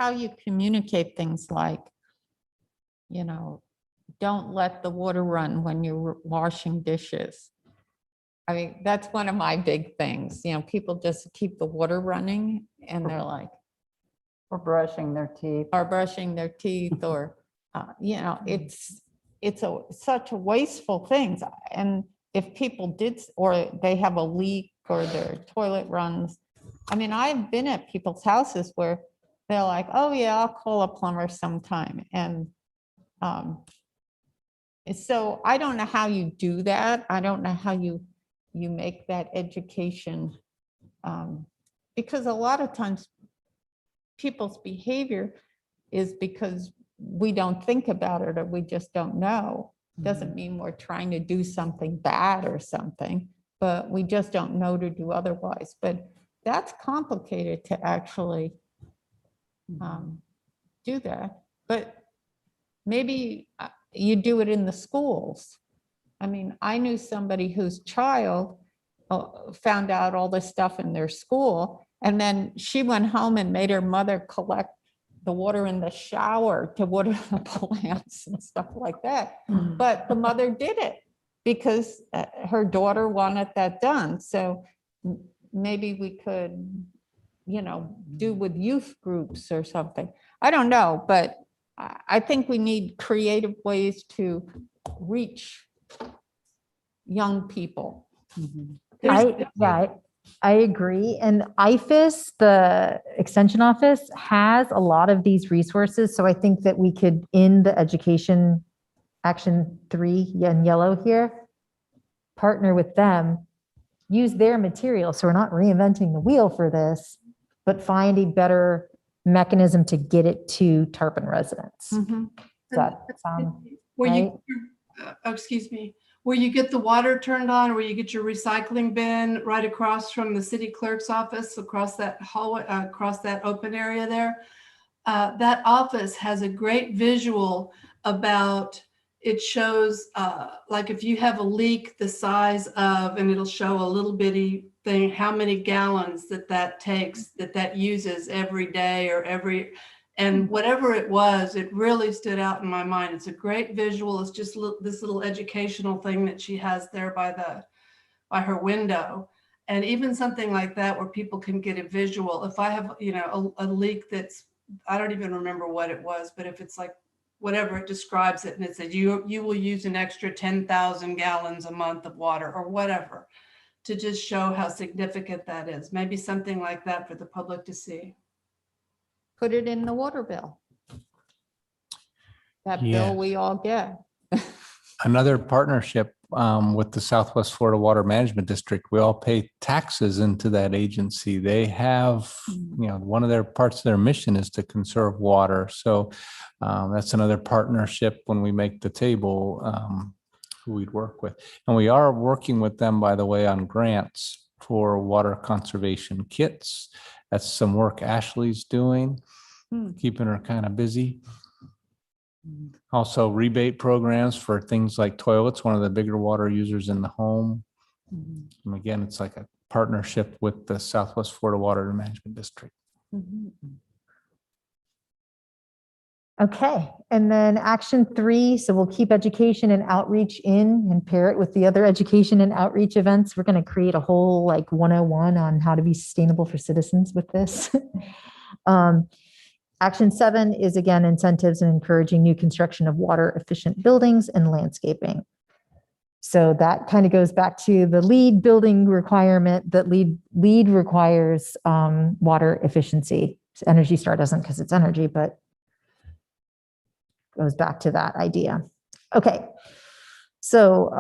How you communicate things like, don't let the water run when you're washing dishes. I mean, that's one of my big things, people just keep the water running and they're like, Or brushing their teeth? are brushing their teeth or, it's such a wasteful things. And if people did, or they have a leak or their toilet runs, I mean, I've been at people's houses where they're like, oh yeah, I'll call a plumber sometime. And so I don't know how you do that. I don't know how you make that education. Because a lot of times people's behavior is because we don't think about it or we just don't know. Doesn't mean we're trying to do something bad or something, but we just don't know to do otherwise. But that's complicated to actually do that. But maybe you do it in the schools. I mean, I knew somebody whose child found out all this stuff in their school, and then she went home and made her mother collect the water in the shower to water the plants and stuff like that. But the mother did it because her daughter wanted that done. So maybe we could, do with youth groups or something. I don't know, but I think we need creative ways to reach young people. There's- I agree. And IFAS, the extension office, has a lot of these resources. So I think that we could, in the education action 3 in yellow here, partner with them, use their material. So we're not reinventing the wheel for this, but find a better mechanism to get it to Tarpon residents. Does that sound Where right? excuse me, where you get the water turned on, where you get your recycling bin right across from the city clerk's office, across that hallway, across that open area there. That office has a great visual about, it shows like if you have a leak the size of, and it'll show a little bitty thing, how many gallons that takes, that uses every day or every, and whatever it was, it really stood out in my mind. It's a great visual. It's just this little educational thing that she has there by her window. And even something like that where people can get a visual. If I have, you know, a leak that's, I don't even remember what it was, but if it's like whatever, it describes it and it says you will use an extra 10,000 gallons a month of water or whatever, to just show how significant that is. Maybe something like that for the public to see. Put it in the water bill. That Yeah. bill we all get. Another partnership with the Southwest Florida Water Management District. We all pay taxes into that agency. They have, you know, one of their parts of their mission is to conserve water. So that's another partnership when we make the table who we'd work with. And we are working with them, by the way, on grants for water conservation kits. That's some work Ashley's doing, keeping her kind of busy. Also rebate programs for things like toilets, one of the bigger water users in the home. And again, it's like a partnership with the Southwest Florida Water Management District. Okay, and then action 3, so we'll keep education and outreach in and pair it with the other education and outreach events. We're going to create a whole like 101 on how to be sustainable for citizens with this. Action 7 is again incentives and encouraging new construction of water efficient buildings and landscaping. So that kind of goes back to the lead building requirement that lead requires water efficiency. Energy Star doesn't because it's energy, but goes back to that idea. Okay, so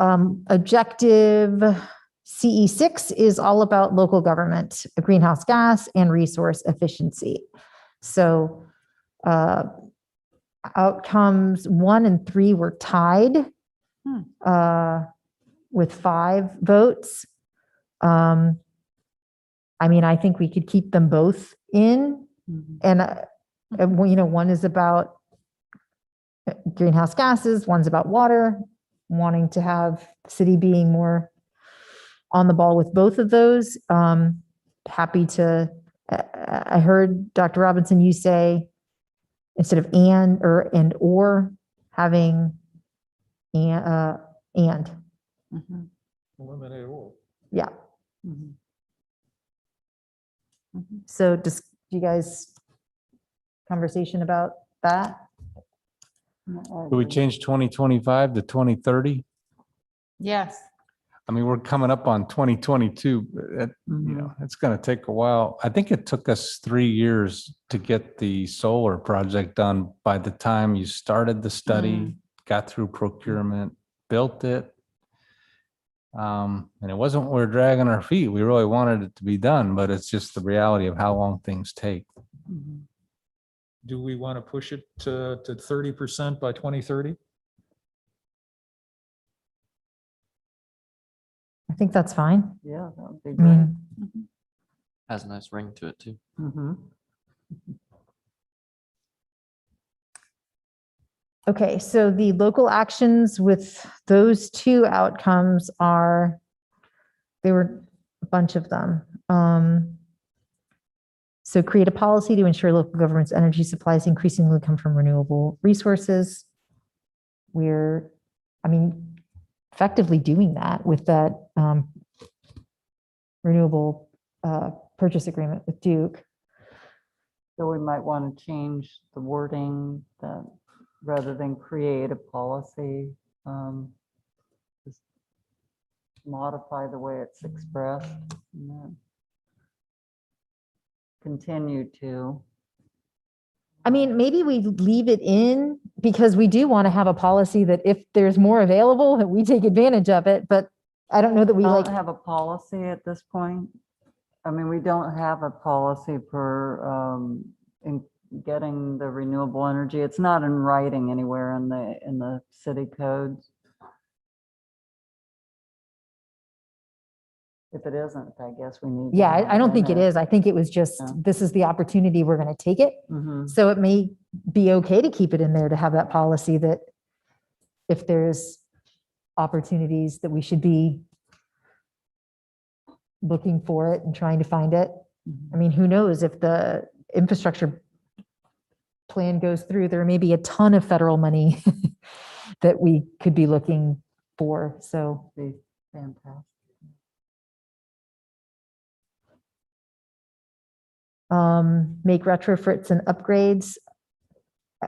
objective CE6 is all about local government, greenhouse gas and resource efficiency. So outcomes 1 and 3 were tied with 5 votes. I mean, I think we could keep them both in, and you know, one is about greenhouse gases, one's about water, wanting to have the city being more on the ball with both of those. Happy to, I heard Dr. Robinson, you say instead of and or having and. Eliminate all. Yeah. So just, you guys, conversation about that? Do we change 2025 to 2030? Yes. I mean, we're coming up on 2022. You know, it's going to take a while. I think it took us 3 years to get the solar project done by the time you started the study, got through procurement, built it. And it wasn't we're dragging our feet. We really wanted it to be done, but it's just the reality of how long things take. Do we want to push it to 30% by 2030? I think that's fine. Yeah, that would be I great. mean, Has a nice ring to it too. okay, so the local actions with those 2 outcomes are, there were a bunch of them. So create a policy to ensure local government's energy supplies increasingly come from renewable resources. We're, I mean, effectively doing that with that renewable purchase agreement with Duke. So we might want to change the wording that rather than create a policy, just modify the way it's expressed. continue to. I mean, maybe we leave it in because we do want to have a policy that if there's more available, that we take advantage of it, but I don't know that we We like, don't have a policy at this point. I mean, we don't have a policy for in getting the renewable energy. It's not in writing anywhere in the city codes. If it isn't, I guess we need. to yeah, have I don't in think it there. is. I think it was just, Yeah. this is the opportunity, we're going to take it. Mhm. So it may be okay to keep it in there, to have that policy that if there's opportunities that we should be looking for it and trying to find it. I mean, who knows if the infrastructure plan goes through, there may be a ton of federal money that we could be looking for. So Be fantastic. make retrofits and upgrades.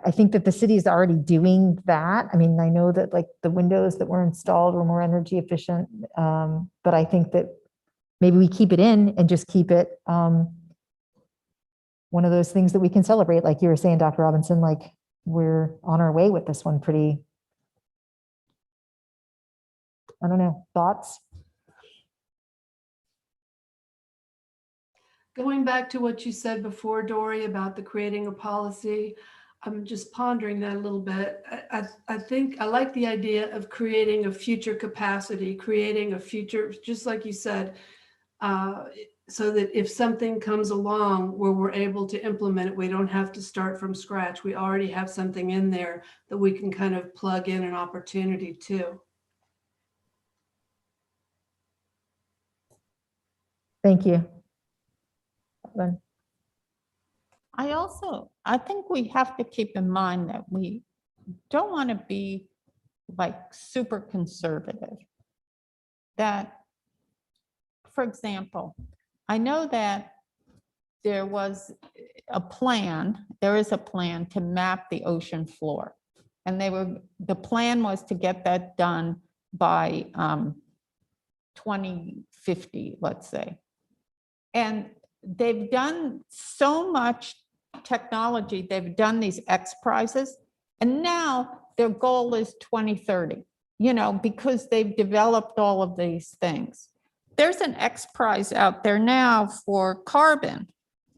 I think that the city is already doing that. I mean, I know that like the windows that were installed were more energy efficient, but I think that maybe we keep it in and just keep it one of those things that we can celebrate. Like you were saying, Dr. Robinson, like we're on our way with this one pretty, I don't know, thoughts? Going back to what you said before, Dory, about the creating a policy, I'm just pondering that a little bit. I think I like the idea of creating a future capacity, creating a future, just like you said, so that if something comes along where we're able to implement it, we don't have to start from scratch. We already have something in there that we can kind of plug in an opportunity to. Thank you. Evelyn? I think we have to keep in mind that we don't want to be like super conservative. That, for example, I know that there is a plan to map the ocean floor. And the plan was to get that done by 2050, let's say. And they've done so much technology, they've done these X prizes, and now their goal is 2030, because they've developed all of these things. There's an X prize out there now for carbon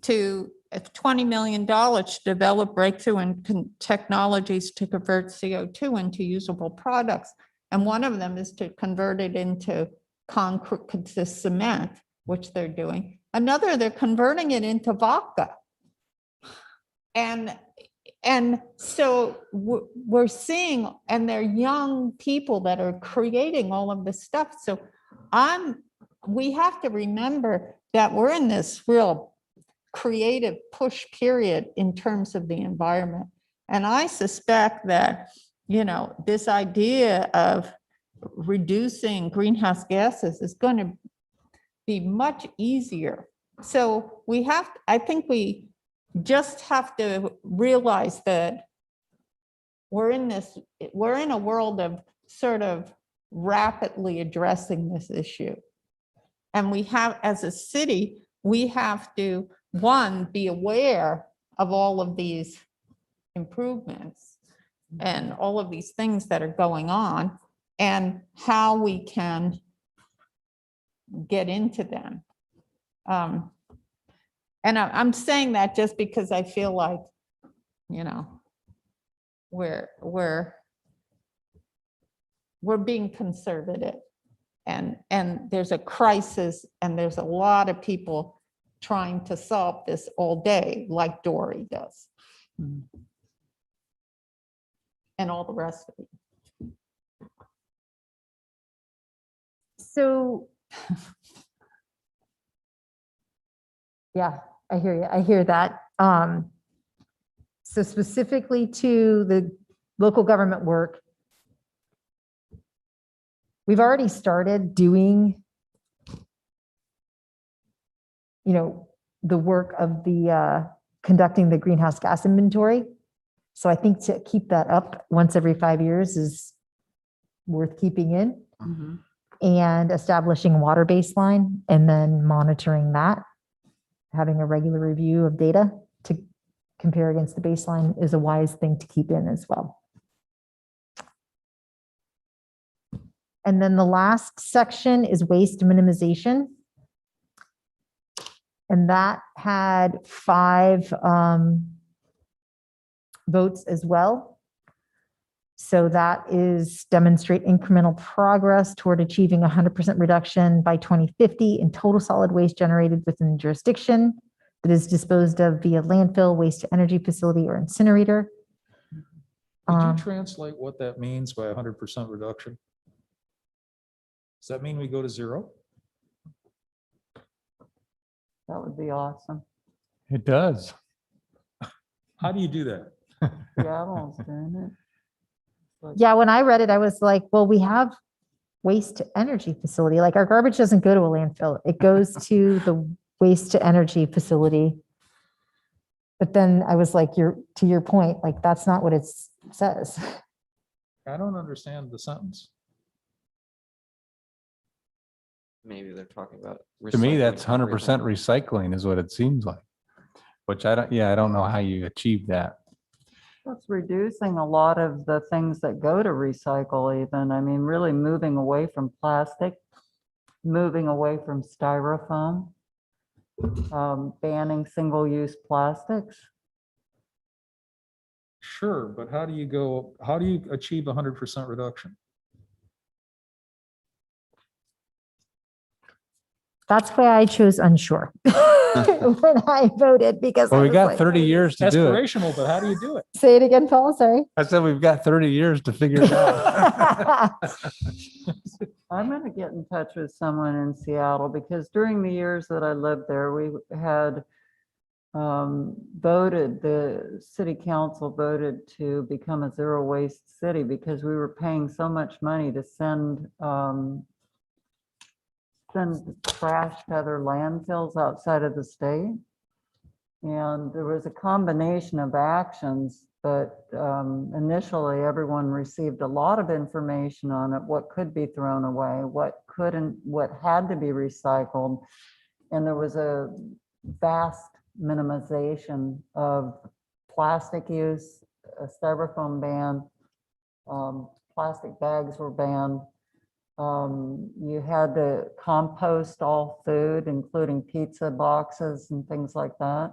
to $20 million to develop breakthrough in technologies to convert CO2 into usable products. And one of them is to convert it into concrete, to cement, which they're doing. Another, they're converting it into vodka. And so we're seeing, and they're young people that are creating all of this stuff. So we have to remember that we're in this real creative push period in terms of the environment. And I suspect that, this idea of reducing greenhouse gases is going to be much easier. So I think we just have to realize that we're in a world of sort of rapidly addressing this issue. And we have, as a city, we have to, one, be aware of all of these improvements and all of these things that are going on and how we can get into them. And I'm saying that just because I feel like, we're being conservative, and there's a crisis, and there's a lot of people trying to solve this all day, like Dory does. And all the rest of it. So, yeah, I hear you. I hear that. So specifically to the local government work, we've already started doing, the work of the conducting the greenhouse gas inventory. So I think to keep that up once every 5 years is worth keeping in. And establishing water baseline and then monitoring that. having a regular review of data to compare against the baseline is a wise thing to keep in as well. And then the last section is waste minimization. And that had 5 votes as well. So that is demonstrate incremental progress toward achieving 100% reduction by 2050 in total solid waste generated within the jurisdiction that is disposed of via landfill, waste to energy facility, or incinerator. Could you translate what that means by 100% reduction? Does that mean we go to 0? That would be awesome. It does. How do you do that? Seattle's doing it. But- Yeah, when I read it, I was like, well, we have waste to energy facility. Like our garbage doesn't go to a landfill. It goes to the waste to energy facility. But then I was like, to your point, like that's not what it says. I don't understand the sentence. Maybe they're talking about. To me, recycling that's 100% everything. recycling is what it seems like. Which I don't know how you achieve that. That's reducing a lot of the things that go to recycle even. I mean, really moving away from plastic, moving away from styrofoam, banning single-use plastics. Sure, but how do you achieve 100% reduction? That's why I chose unsure when I voted because I Well, we was got like, 30 years to do it. Aspirational, but how do you do it? say it again, Paul, sorry. I said we've got 30 years to figure it out. I'm going to get in touch with someone in Seattle because during the years that I lived there, we had the city council voted to become a zero waste city because we were paying so much money to send trash to other landfills outside of the state. And there was a combination of actions, but initially everyone received a lot of information on it, what could be thrown away, what couldn't, what had to be recycled. And there was a vast minimization of plastic use, a styrofoam ban, plastic bags were banned. You had to compost all food, including pizza boxes and things like that.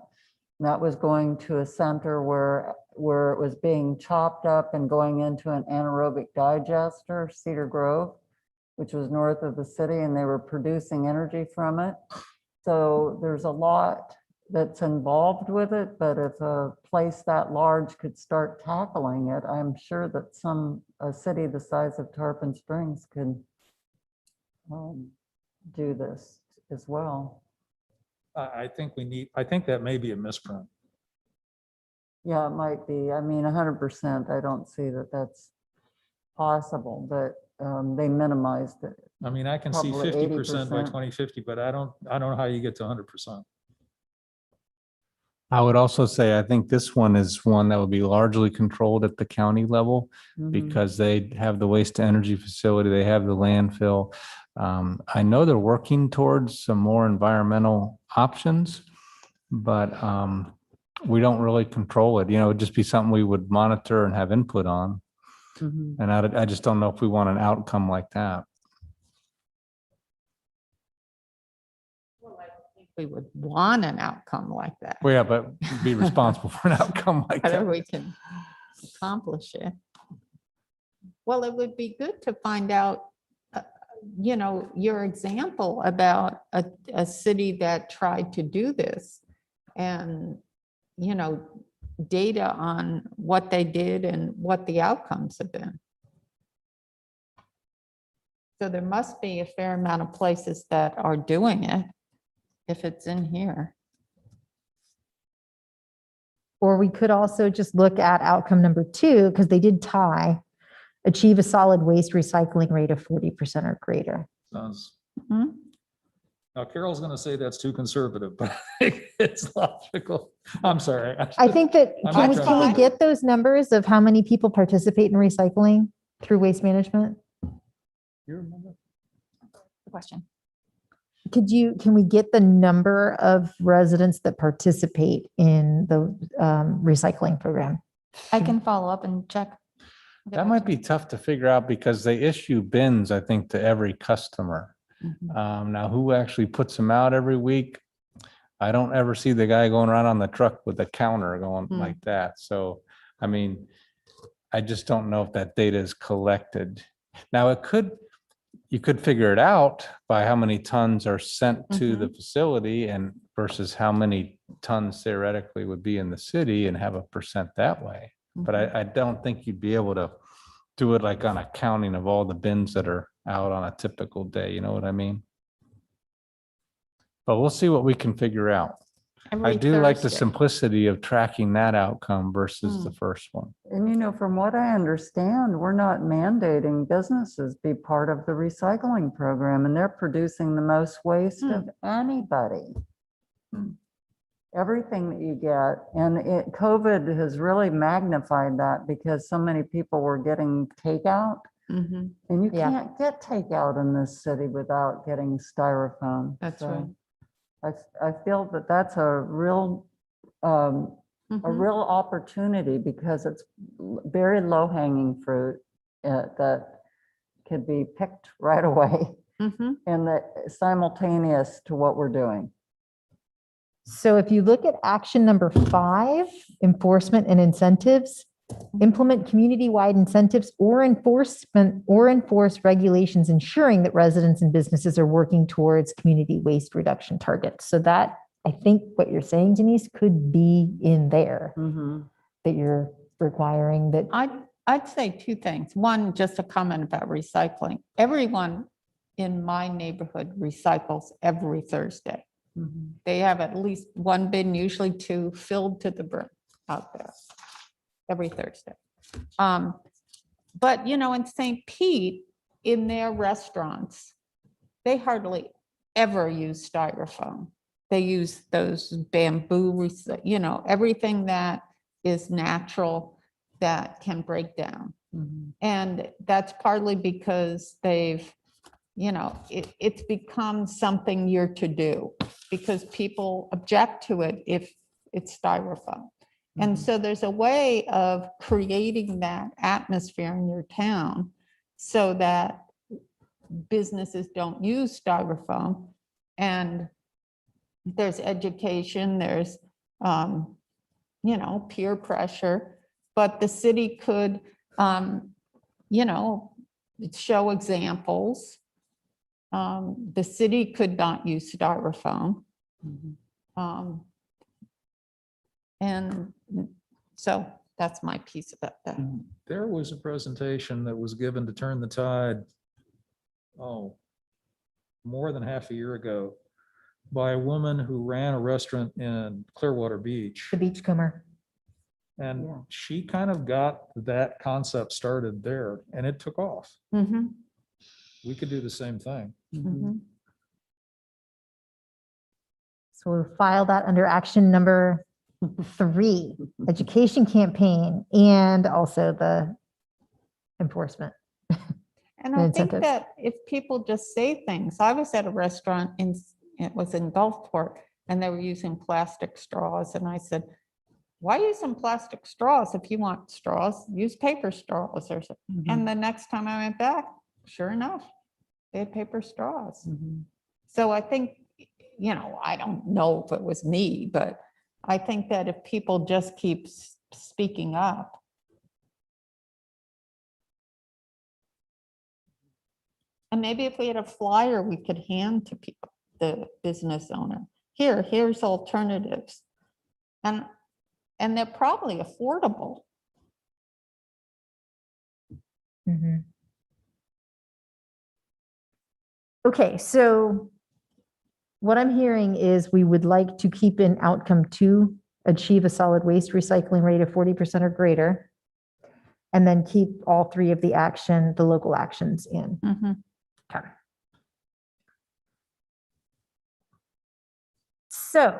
And that was going to a center where it was being chopped up and going into an anaerobic digester, Cedar Grove, which was north of the city, and they were producing energy from it. So there's a lot that's involved with it, but if a place that large could start tackling it, I'm sure that a city the size of Tarpon Springs could do this as well. I think that may be a misprint. Yeah, it might be. I mean, 100%, I don't see that that's possible, but they minimized it. I mean, I can see Probably 50% by 80%. 2050, but I don't know how you get to 100%. I would also say, I think this one is one that would be largely controlled at the county level Mhm. because they have the waste to energy facility, they have the landfill. I know they're working towards some more environmental options, but we don't really control it. It'd just be something we would monitor and have input on. Mhm. And I just don't know if we want an outcome like that. We would want an outcome like that. Well, yeah, but be responsible for an outcome like Whether that. we can accomplish it. Well, it would be good to find out, your example about a city that tried to do this and, data on what they did and what the outcomes have been. So there must be a fair amount of places that are doing it if it's in here. Or we could also just look at outcome number 2, because they did tie, achieve a solid waste recycling rate of 40% or greater. Sounds. Mhm. Now Carol's going to say that's too conservative, but I think it's logical. I'm sorry. I think that, I'm can not we, trying can we to- get those numbers of how many people participate in recycling through waste management? You remember? The question. can we get the number of residents that participate in the recycling program? I can follow up and check. That might be tough to figure out because they issue bins, I think, to every customer. Now, who actually puts them out every week? I don't ever see the guy going around on the truck with the counter going like that. So, I mean, I just don't know if that data is collected. Now, you could figure it out by how many tons are sent to the facility and versus how many tons theoretically would be in the city and have a percent that way. But I don't think you'd be able to do it like on a counting of all the bins that are out on a typical day. You know what I mean? But we'll see what we can figure out. I do like the simplicity of tracking that outcome versus the first one. And from what I understand, we're not mandating businesses be part of the recycling program, and they're producing the most waste of anybody. Everything that you get, and COVID has really magnified that because so many people were getting takeout, and you Yeah. can't get takeout in this city without getting styrofoam. That's So right. I feel that that's a real opportunity because it's very low hanging fruit that could be picked right away and that simultaneous to what we're doing. So if you look at action number 5, enforcement and incentives, implement community-wide incentives or enforce regulations ensuring that residents and businesses are working towards community waste reduction targets. So that, I think what you're saying, Denise, could be in there that you're requiring that. I'd say 2 things. One, just a comment about recycling. Everyone in my neighborhood recycles every Thursday. They have at least 1 bin, usually 2, filled to the brim out there every Thursday. But in St. Pete, in their restaurants, they hardly ever use styrofoam. They use those bamboo, everything that is natural that can break down. And that's partly because they've, it's become something you're to do because people object to it if it's styrofoam. And so there's a way of creating that atmosphere in your town so that businesses don't use styrofoam. And there's education, there's, peer pressure, but the city could, show examples. The city could not use styrofoam. And so that's my piece about that. There was a presentation that was given to turn the tide, more than half a year ago by a woman who ran a restaurant in Clearwater Beach. The beachcomber. And Yeah. she kind of got that concept started there and it took off. We could do the same thing. So we'll file that under action number 3, education campaign, and also the enforcement. And I think incentives. that if people just say things, I was at a restaurant it was in Gulfport, and they were using plastic straws. And I said, why use some plastic straws? If you want straws, use paper straws or something. And the next time I went back, sure enough, they had paper straws. So I think, I don't know if it was me, but I think that if people just keep speaking up. And maybe if we had a flyer, we could hand to people, the business owner. Here's alternatives. And they're probably affordable. Okay, so what I'm hearing is we would like to keep in outcome 2, achieve a solid waste recycling rate of 40% or greater, and then keep all 3 of the local actions in. Okay. So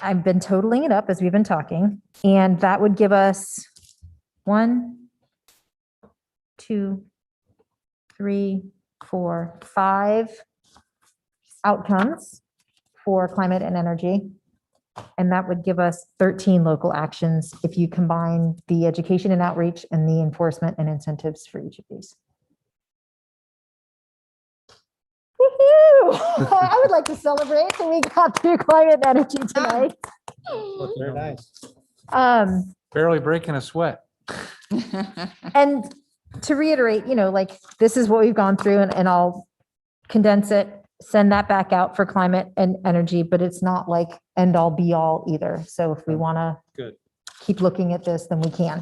I've been totaling it up as we've been talking, and that would give us 1, 2, 3, 4, 5 outcomes for climate and energy. And that would give us 13 local actions if you combine the education and outreach and the enforcement and incentives for each of these. Woohoo! I would like to celebrate that we got through climate and energy tonight. Very nice. Um, Barely breaking a sweat. And to reiterate, like, this is what we've gone through, and I'll condense it, send that back out for climate and energy, but it's not like end all be all either. So if we want to Good. keep looking at this, then we can.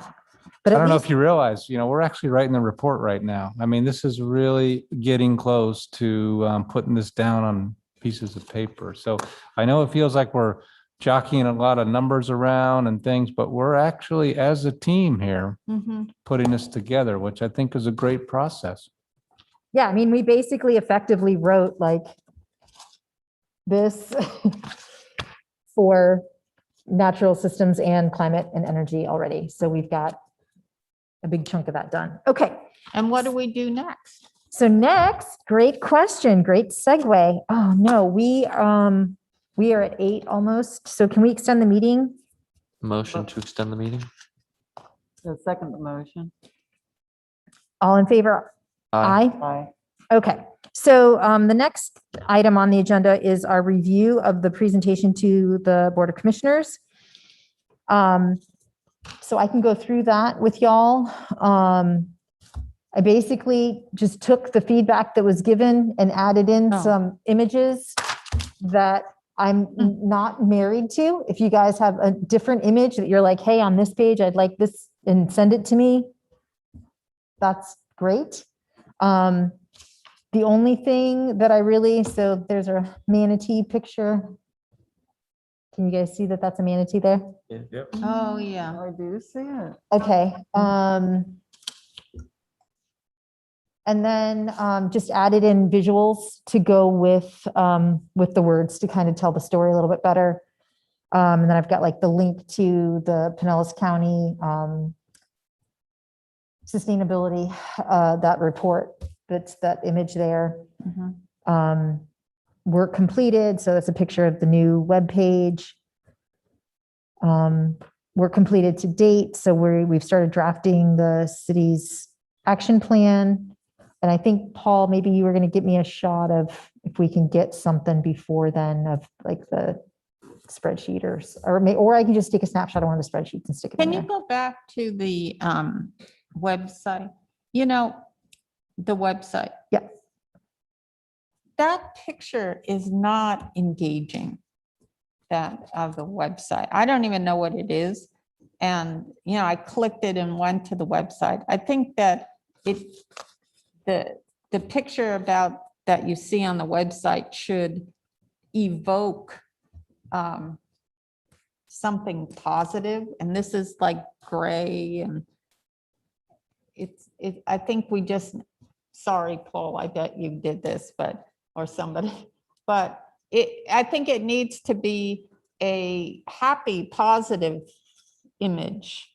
But I at don't know least, if you realize, we're actually writing the report right now. I mean, this is really getting close to putting this down on pieces of paper. So I know it feels like we're jockeying a lot of numbers around and things, but we're actually, as a team here, putting this together, which I think is a great process. yeah, I mean, we basically effectively wrote like this for natural systems and climate and energy already. So we've got a big chunk of that done. Okay. And what do we do next? So next, great question, great segue. Oh no, we are at 8 almost. So can we extend the meeting? Motion to extend the meeting? The second motion. All in favor? Aye. Aye. Okay. So the next item on the agenda is our review of the presentation to the Board of Commissioners. So I can go through that with y'all. I basically just took the feedback that was given and added in some images that I'm not married to. If you guys have a different image that you're like, hey, on this page, I'd like this, and send it to me, that's great. The only thing that I really, so there's a manatee picture. Can you guys see that that's a manatee there? Oh, yeah. I do see it. Okay. And then just added in visuals to go with the words to kind of tell the story a little bit better. And then I've got like the link to the Pinellas County sustainability, that report, that's that image there. Work completed. So that's a picture of the new webpage. Work completed to date. So we've started drafting the city's action plan. And I think, Paul, maybe you were going to get me a shot of if we can get something before then of like the spreadsheet or I can just take a snapshot of one of the spreadsheets and stick it in Can you there. go back to the website? The website. Yeah. That picture is not engaging, that of the website. I don't even know what it is. And, I clicked it and went to the website. I think that the picture about that you see on the website should evoke something positive. And this is like gray, and I think we just, sorry, Paul, I bet you did this, or somebody, but I think it needs to be a happy, positive image.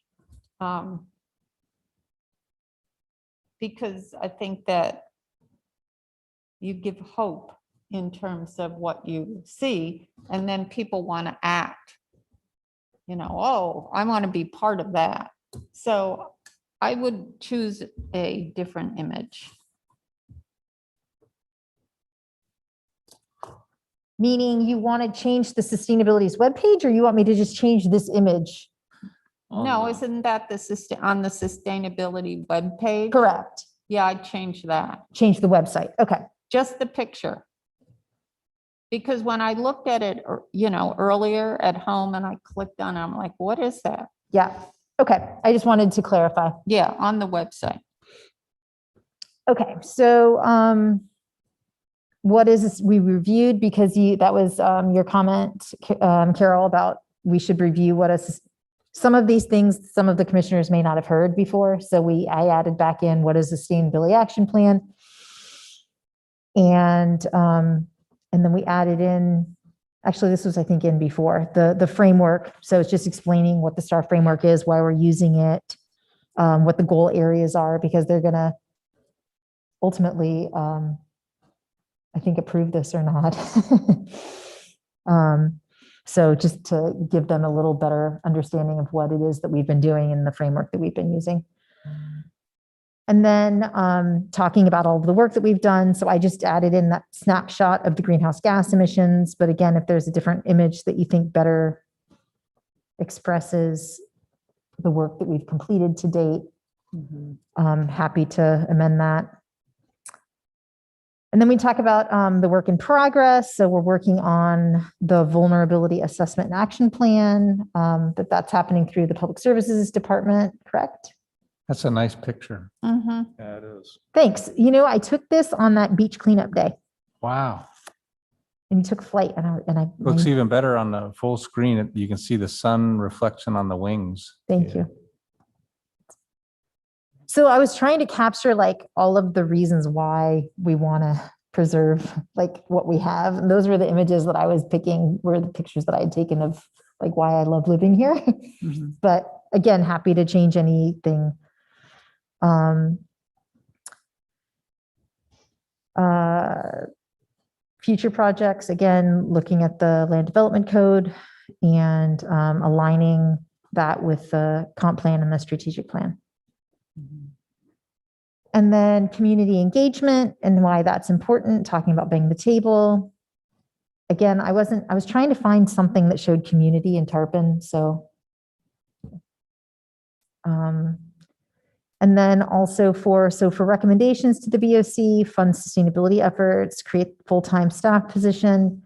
Because I think that you give hope in terms of what you see, and then people want to act. Oh, I want to be part of that. So I would choose a different image. Meaning you want to change the sustainability's webpage, or you want me to just change this image? No, isn't that on the sustainability webpage? Correct. Yeah, I'd change that. Change the website. Okay. Just the picture. Because when I looked at it, earlier at home and I clicked on it, I'm like, what is that? Yeah. Okay. I just wanted to clarify. Yeah, on the website. Okay. So, what is this we reviewed, because that was your comment, Carol, about we should review some of these things, some of the commissioners may not have heard before. So I added back in what is the sustainability action plan. And then we added in, actually, this was, I think, in before the framework. So it's just explaining what the STAR framework is, why we're using it, what the goal areas are, because they're going to ultimately I think, approve this or not. So just to give them a little better understanding of what it is that we've been doing in the framework that we've been using. And then talking about all of the work that we've done. So I just added in that snapshot of the greenhouse gas emissions. But again, if there's a different image that you think better expresses the work that we've completed to date, I'm happy to amend that. And then we talk about the work in progress. So we're working on the vulnerability assessment and action plan, that's happening through the Public Services Department, correct? That's a nice picture. Mm-hmm. Yeah, it is. Thanks. You know, I took this on that beach cleanup day Wow. and you took flight and I Looks even better on the full screen. You can see the sun reflection on the wings. thank you. So I was trying to capture like all of the reasons why we want to preserve like what we have. And those were the images that I was picking, were the pictures that I had taken of like why I love living here. But again, happy to change anything. Future projects, again, looking at the land development code and aligning that with the comp plan and the strategic plan. And then community engagement and why that's important, talking about bang the table. Again, I was trying to find something that showed community in Tarpon, so. And then also for recommendations to the BOC, fund sustainability efforts, create full-time staff position.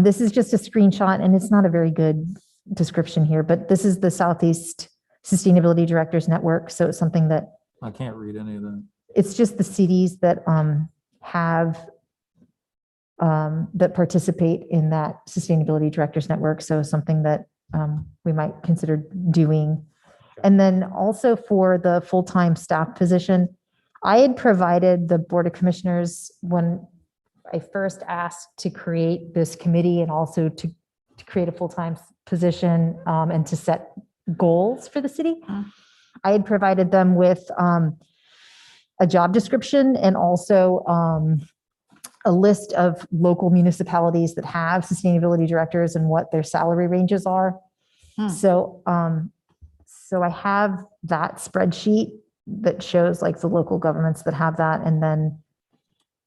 This is just a screenshot and it's not a very good description here, but this is the Southeast Sustainability Directors Network. So it's something that I can't read any of that. it's just the cities that have that participate in that Sustainability Directors Network. So something that we might consider doing. And then also for the full-time staff position, I had provided the Board of Commissioners when I first asked to create this committee and also to create a full-time position and to set goals for the city. I had provided them with a job description and also a list of local municipalities that have sustainability directors and what their salary ranges are. So I have that spreadsheet that shows like the local governments that have that. And then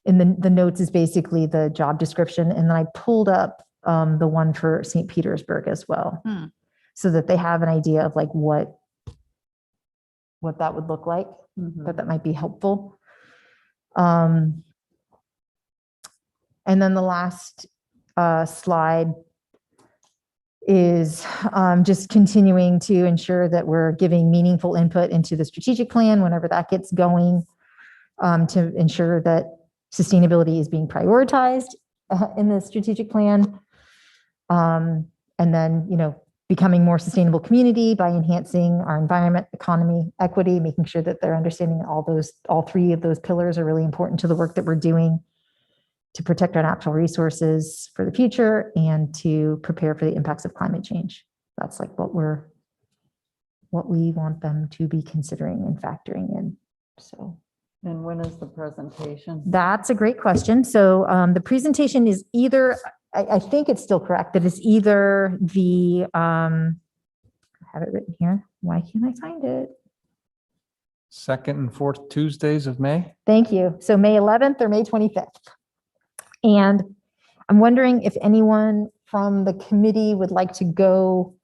in the notes is basically the job description. And then I pulled up the one for St. Petersburg as well, so that they have an idea of like what that would look like, but that might be helpful. And then the last slide is just continuing to ensure that we're giving meaningful input into the strategic plan whenever that gets going, to ensure that sustainability is being prioritized in the strategic plan. And then, becoming more sustainable community by enhancing our environment, economy, equity, making sure that they're understanding all three of those pillars are really important to the work that we're doing to protect our natural resources for the future and to prepare for the impacts of climate change. That's like what we want them to be considering and factoring in. So. And when is the presentation? That's a great question. So the presentation is either, I think it's still correct, that it's either the, I have it written here. Why can't I find it? Second and fourth Tuesdays of May. Thank you. So May 11th or May 25th. And I'm wondering if anyone from the committee would like to go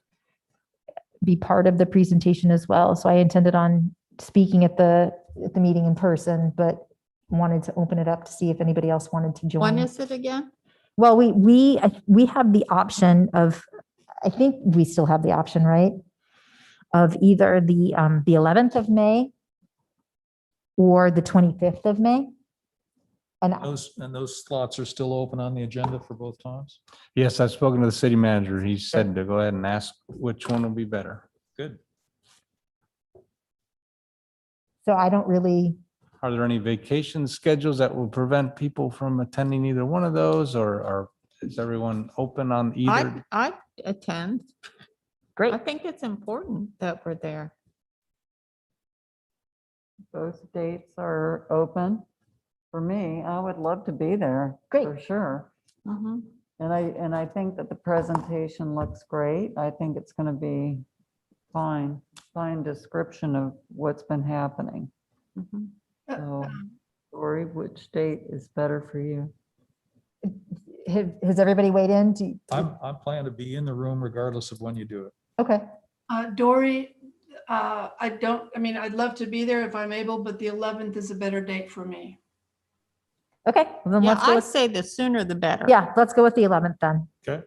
be part of the presentation as well. So I intended on speaking at the meeting in person, but wanted to open it up to see if anybody else wanted to join. When is it again? Well, we have the option of, I think we still have the option, right? Of either the 11th of May or the 25th of May. And Those slots are still open on the agenda for both times? Yes, I've spoken to the city manager. He said to go ahead and ask which one will be better. Good. so I don't really, Are there any vacation schedules that will prevent people from attending either one of those, or is everyone open on either? I attend. great. I think it's important that we're there. Both dates are open. For me, I would love to be there. Great. For sure. Mhm. And I think that the presentation looks great. I think it's going to be fine description of what's been happening. Mhm. So, Lori, which date is better for you? Has everybody weighed in? I'm planning to be in the room regardless of when you do it. Okay, Dory, I'd love to be there if I'm able, but the 11th is a better date for me. okay, well, then Yeah, let's go I with, say the sooner the better. yeah, let's go with the 11th then. Okay.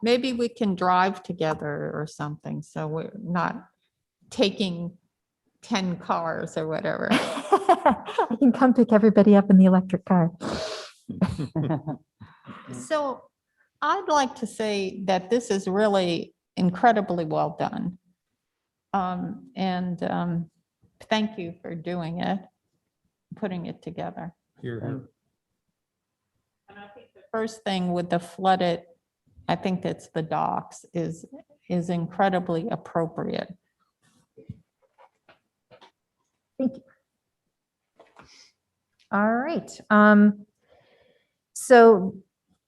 Maybe we can drive together or something, so we're not taking 10 cars or whatever. I can come pick everybody up in the electric car. So I'd like to say that this is really incredibly well done. And thank you for doing it, putting it together. Here, here. And I think the first thing with the flooded, I think that's the docks is incredibly appropriate. Thank you. All right. So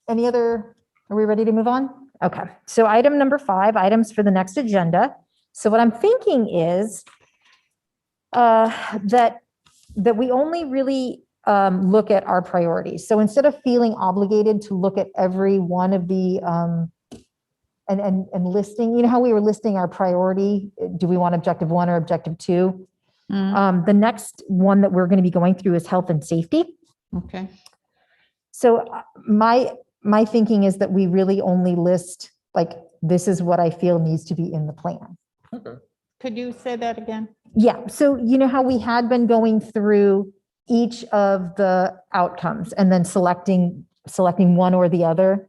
any other, are we ready to move on? Okay. So item number 5, items for the next agenda. So what I'm thinking is that we only really look at our priorities. So instead of feeling obligated to look at every one of the and listing, you know how we were listing our priority? Do we want objective 1 or objective 2? The next one that we're going to be going through is health and safety. Okay. So my thinking is that we really only list, like, this is what I feel needs to be in the plan. Could you say that again? Yeah, so you know how we had been going through each of the outcomes and then selecting one or the other?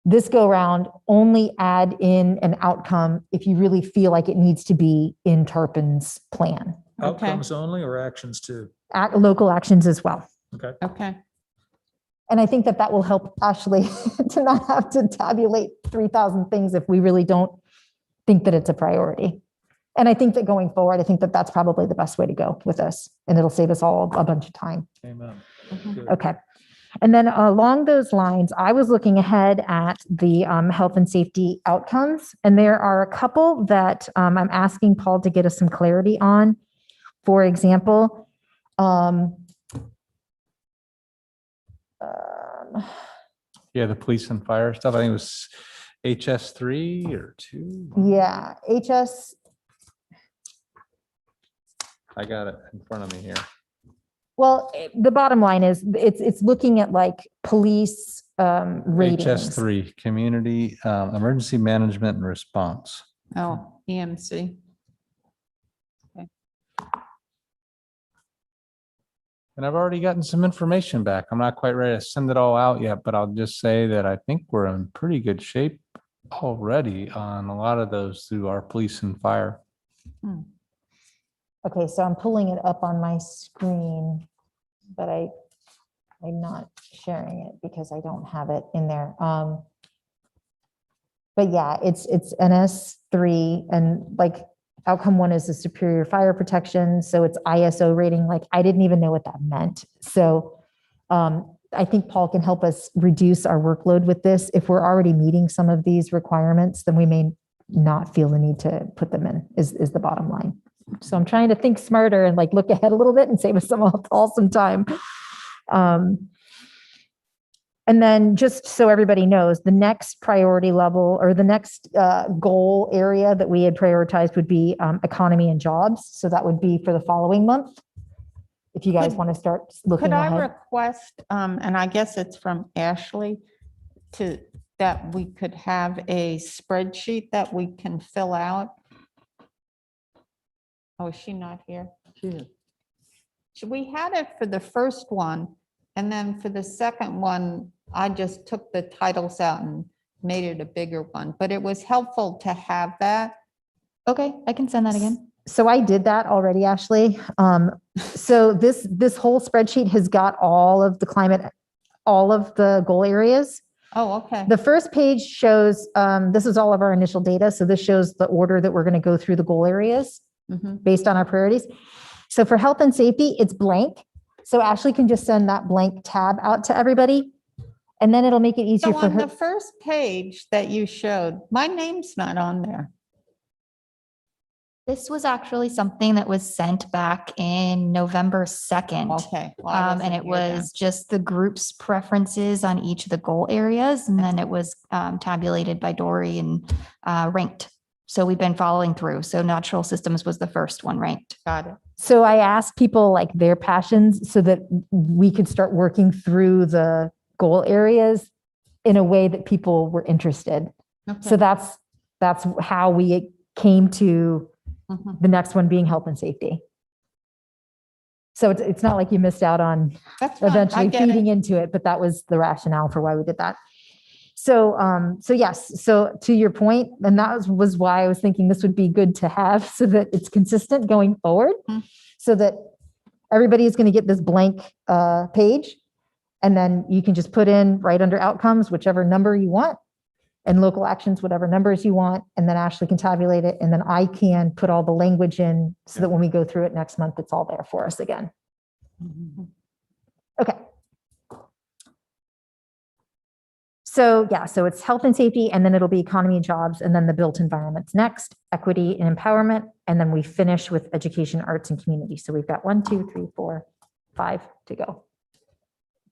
This go around, only add in an outcome if you really feel like it needs to be in Tarpon's plan. Okay. Outcomes only or actions too? Local actions as well. Okay. Okay. And I think that that will help Ashley to not have to tabulate 3,000 things if we really don't think that it's a priority. And I think that going forward, I think that that's probably the best way to go with this, and it'll save us all a bunch of time. Amen. Mhm. Good. Okay. And then along those lines, I was looking ahead at the health and safety outcomes, and there are a couple that I'm asking Paul to get us some clarity on. For example, Yeah, the police and fire stuff. I think it was HS3 or 2. yeah, HS, I got it in front of me here. well, the bottom line is it's looking at like police ratings. HS3, community emergency management and response. Oh, EMC. And I've already gotten some information back. I'm not quite ready to send it all out yet, but I'll just say that I think we're in pretty good shape already on a lot of those through our police and fire. Okay, so I'm pulling it up on my screen, but I'm not sharing it because I don't have it in there. But yeah, it's NS3, and like outcome 1 is the superior fire protection. So it's ISO rating. Like, I didn't even know what that meant. So I think Paul can help us reduce our workload with this. If we're already meeting some of these requirements, then we may not feel the need to put them in, is the bottom line. So I'm trying to think smarter and like look ahead a little bit and save us all some time. And then just so everybody knows, the next priority level or the next goal area that we had prioritized would be economy and jobs. So that would be for the following month. If you guys want to start looking Could I ahead. request, and I guess it's from Ashley, that we could have a spreadsheet that we can fill out? Oh, is she not here? We had it for the first one, and then for the second one, I just took the titles out and made it a bigger one, but it was helpful to have that. Okay, I can send that again. So I did that already, Ashley. So this whole spreadsheet has got all of the climate, all of the goal areas. Oh, okay. The first page shows, this is all of our initial data. So this shows the order that we're going to go through the goal areas Mhm. based on our priorities. So for health and safety, it's blank. So Ashley can just send that blank tab out to everybody. And then it'll make it easier So for on the her. first page that you showed, my name's not on there. This was actually something that was sent back in November 2nd. Okay. well, I And wasn't it here then. was just the group's preferences on each of the goal areas. And then it was tabulated by Dory and ranked. So we've been following through. So natural systems was the first one ranked. Got it. So I asked people like their passions so that we could start working through the goal areas in a way that people were interested. So Okay. that's how we came to Mhm. the next one being health and safety. So it's not like you missed out on That's fine. I eventually get it. feeding into it, but that was the rationale for why we did that. So, so yes, so to your point, and that was why I was thinking this would be good to have so that it's consistent going forward, Mhm. so that everybody is going to get this blank page, and then you can just put in right under outcomes, whichever number you want, and local actions, whatever numbers you want, and then Ashley can tabulate it, and then I can put all the language in so that when we go through it next month, it's all there for us again. Mhm. Okay. So yeah, so it's health and safety, and then it'll be economy and jobs, and then the built environments next, equity and empowerment, and then we finish with education, arts, and community. So we've got 1, 2, 3, 4, 5 to go.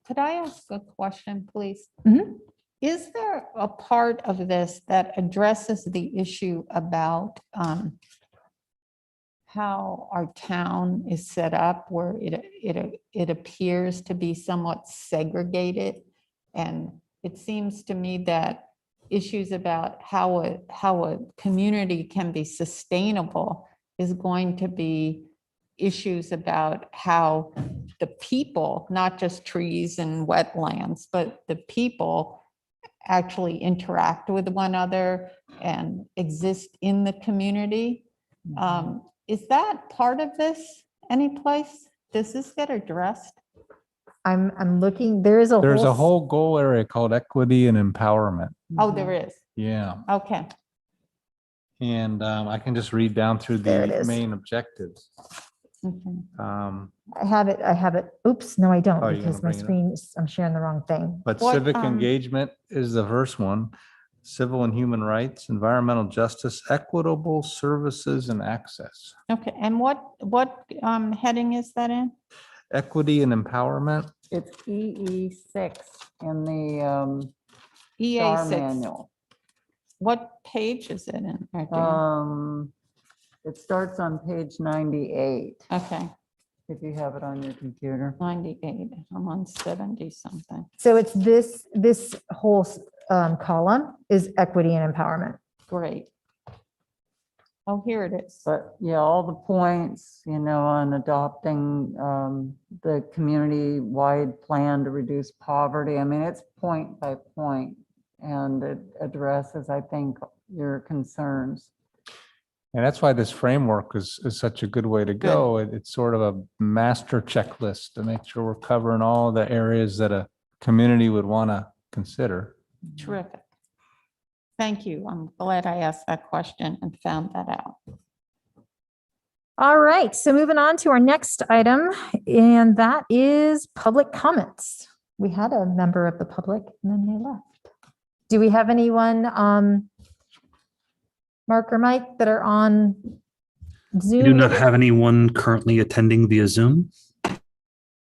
Could I ask a question, please? Mhm. Is there a part of this that addresses the issue about how our town is set up, where it appears to be somewhat segregated? And it seems to me that issues about how a community can be sustainable is going to be issues about how the people, not just trees and wetlands, but the people actually interact with one another and exist in the community. Is that part of this any place? Does this get addressed? I'm looking, there's a There's a whole goal area called equity and empowerment. Oh, there is. Yeah. Okay. And I can just read down through There it the is. main objectives. Mhm. I have it. Oops, no, I don't, Oh, you're because gonna my bring it up? screen, I'm sharing the wrong thing. But What, civic um, engagement is the first one. Civil and human rights, environmental justice, equitable services and access. Okay, and what heading is that in? Equity and empowerment. It's EE6 in the EA STAR 6. manual. What page is it in? Right there? It starts on page 98, Okay, if you have it on your computer. 98. I'm on 70 something. So it's this whole column is equity and empowerment. Great. Oh, here it is. But yeah, all the points, on adopting the community-wide plan to reduce poverty. I mean, it's point by point, and it addresses, I think, your concerns. And that's why this framework is such a good way to go. It's sort of a master checklist to make sure we're covering all the areas that a community would want to consider. Terrific. Thank you. I'm glad I asked that question and found that out. All right, so moving on to our next item, and that is public comments. We had a member of the public and then they left. Do we have anyone, Mark or Mike, that are on Zoom? We do not have anyone currently attending via Zoom.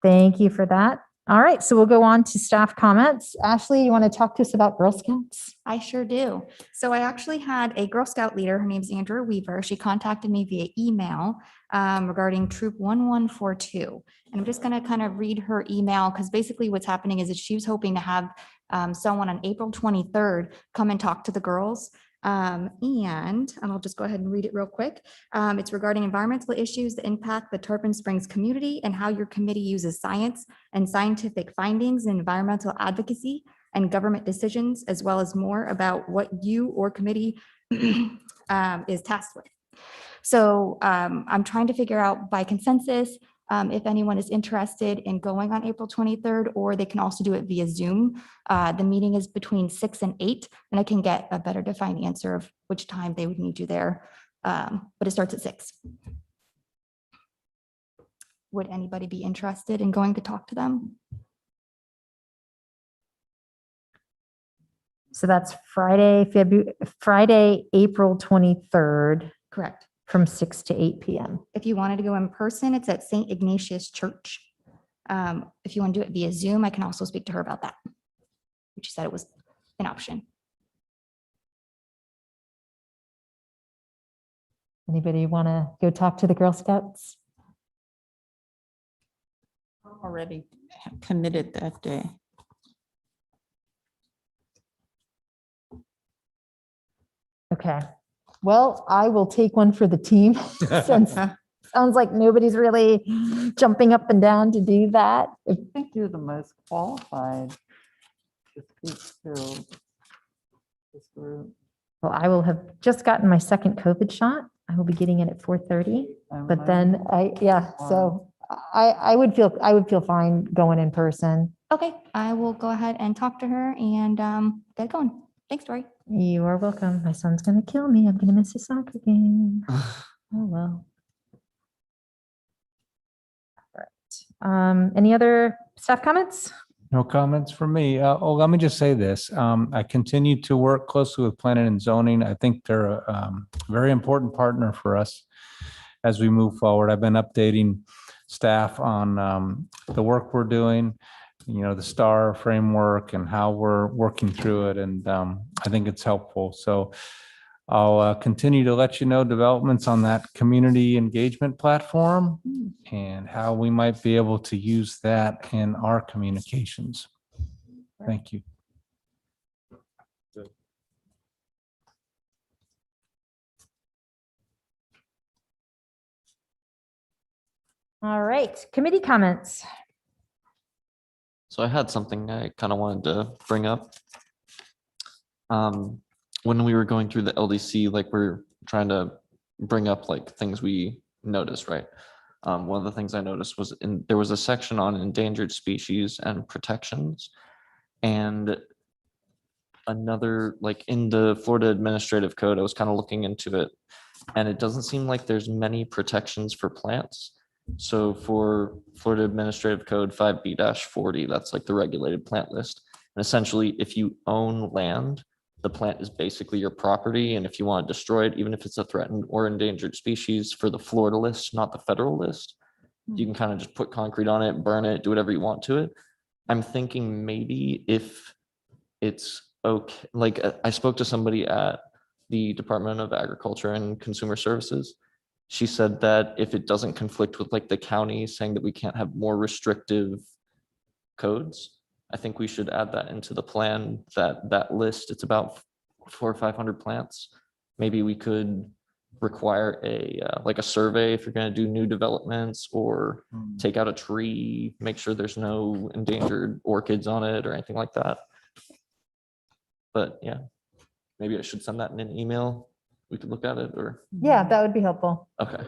Thank you for that. All right, so we'll go on to staff comments. Ashley, you want to talk to us about Girl Scouts? I sure do. So I actually had a Girl Scout leader, her name's Andrea Weaver. She contacted me via email regarding Troop 1142. And I'm just going to kind of read her email because basically what's happening is that she was hoping to have someone on April 23rd come and talk to the girls. And I'll just go ahead and read it real quick. It's regarding environmental issues that impact the Tarpon Springs community and how your committee uses science and scientific findings in environmental advocacy and government decisions, as well as more about what you or committee is tasked with. So I'm trying to figure out by consensus if anyone is interested in going on April 23rd, or they can also do it via Zoom. The meeting is between 6 and 8, and I can get a better defined answer of which time they would need you there. But it starts at 6. would anybody be interested in going to talk to them? So that's Friday, April 23rd Correct. from 6 to 8 PM. If you wanted to go in person, it's at St. Ignatius Church. If you want to do it via Zoom, I can also speak to her about that. She said it was an option. Anybody want to go talk to the Girl Scouts? Already committed that day. Okay. Well, I will take one for the team since sounds like nobody's really jumping up and down to do that. I think you're the most qualified to speak to this group. Well, I will have just gotten my second COVID shot. I will be getting it at 4:30, but then so I would feel fine going in person. Okay, I will go ahead and talk to her and get going. Thanks, Tori. You are welcome. My son's gonna kill me. I'm gonna miss his soccer game. Oh, well. All right. Any other staff comments? No comments from me. Let me just say this. I continue to work closely with planning and zoning. I think they're a very important partner for us as we move forward. I've been updating staff on the work we're doing, the STAR framework and how we're working through it. And I think it's helpful. So I'll continue to let you know developments on that community engagement platform and how we might be able to use that in our communications. Thank you. All right, committee comments. So I had something I kind of wanted to bring up. When we were going through the LDC, like we're trying to bring up like things we noticed, right? One of the things I noticed was there was a section on endangered species and protections, and another like in the Florida Administrative Code, I was kind of looking into it, and it doesn't seem like there's many protections for plants. So for Florida Administrative Code 5B-40, that's like the regulated plant list. And essentially, if you own land, the plant is basically your property. And if you want to destroy it, even if it's a threatened or endangered species for the Florida list, not the federal list, you can kind of just put concrete on it, burn it, do whatever you want to it. I'm thinking maybe if it's okay, like I spoke to somebody at the Department of Agriculture and Consumer Services. She said that if it doesn't conflict with like the county saying that we can't have more restrictive codes, I think we should add that into the plan, that list. It's about 400 or 500 plants. Maybe we could require like a survey if you're going to do new developments, or take out a tree, make sure there's no endangered orchids on it or anything like that. But yeah, maybe I should send that in an email. We could look at it, or Yeah, that would be helpful. okay.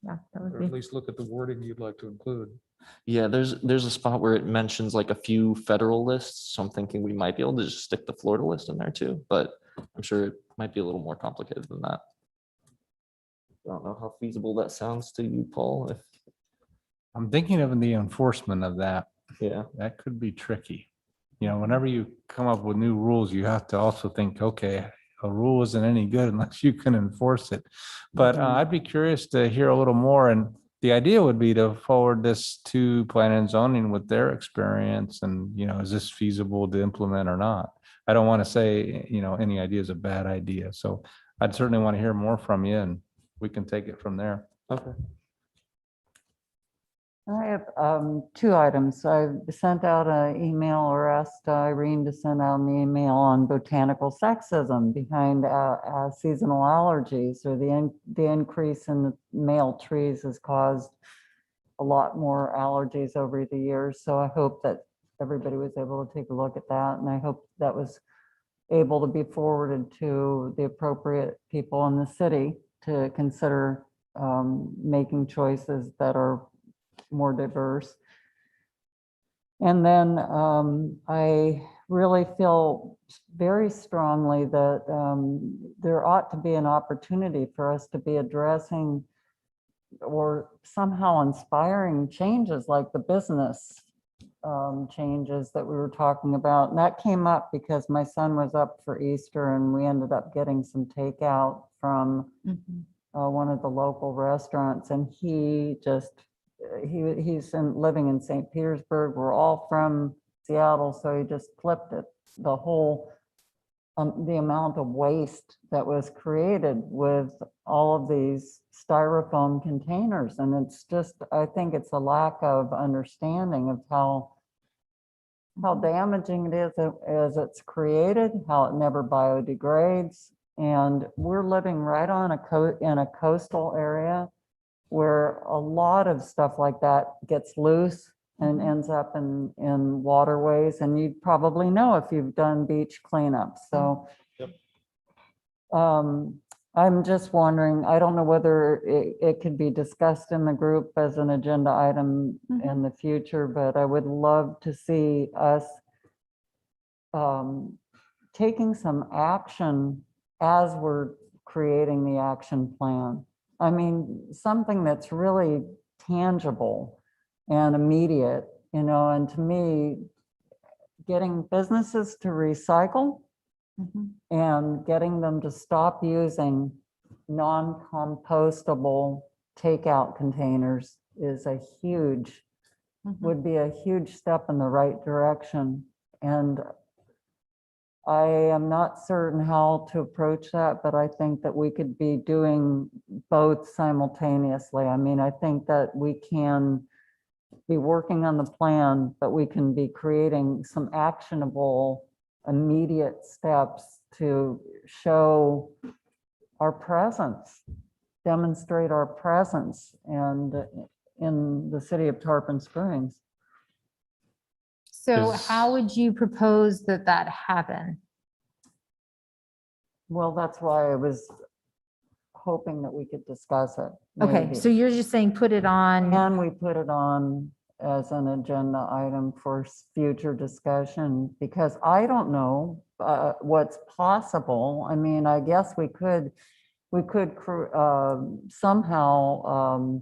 Yeah, that would Or at be. least look at the wording you'd like to include. Yeah, there's a spot where it mentions like a few federal lists, so I'm thinking we might be able to just stick the Florida list in there too, but I'm sure it might be a little more complicated than that. I don't know how feasible that sounds to you, Paul. If I'm thinking of the enforcement of that. yeah, That could be tricky. Whenever you come up with new rules, you have to also think, okay, a rule isn't any good unless you can enforce it. But I'd be curious to hear a little more. And the idea would be to forward this to planning and zoning with their experience. And, is this feasible to implement or not? I don't want to say, any idea is a bad idea. So I'd certainly want to hear more from you, and we can take it from there. okay. I have two items. I sent out an email, or asked Irene to send out an email on botanical sexism behind seasonal allergies, or the increase in the male trees has caused a lot more allergies over the years. So I hope that everybody was able to take a look at that, and I hope that was able to be forwarded to the appropriate people in the city to consider making choices that are more diverse. And then I really feel very strongly that there ought to be an opportunity for us to be addressing or somehow inspiring changes like the business changes that we were talking about. And that came up because my son was up for Easter and we ended up getting some takeout from one of the local restaurants, and he just, he's living in St. Petersburg. We're all from Seattle, so he just flipped it. The whole, the amount of waste that was created with all of these styrofoam containers. And it's just, I think it's a lack of understanding of how damaging it is as it's created, how it never biodegrades. And we're living right on in a coastal area where a lot of stuff like that gets loose and ends up in waterways. And you probably know if you've done beach cleanups. So I'm just wondering, I don't know whether it could be discussed in the group as an agenda item in the future, but I would love to see us taking some action as we're creating the action plan. I mean, something that's really tangible and immediate, you know, and to me, getting businesses to recycle and getting them to stop using non-compostable takeout containers is a huge, would be a huge step in the right direction. And I am not certain how to approach that, but I think that we could be doing both simultaneously. I mean, I think that we can be working on the plan, but we can be creating some actionable, immediate steps to show our presence, demonstrate our presence and in the city of Tarpon Springs. So Is- how would you propose that that happen? Well, that's why I was hoping that we could discuss it. Okay, maybe. so you're just saying put it on, And we put it on as an agenda item for future discussion, because I don't know what's possible. I mean, I guess we could somehow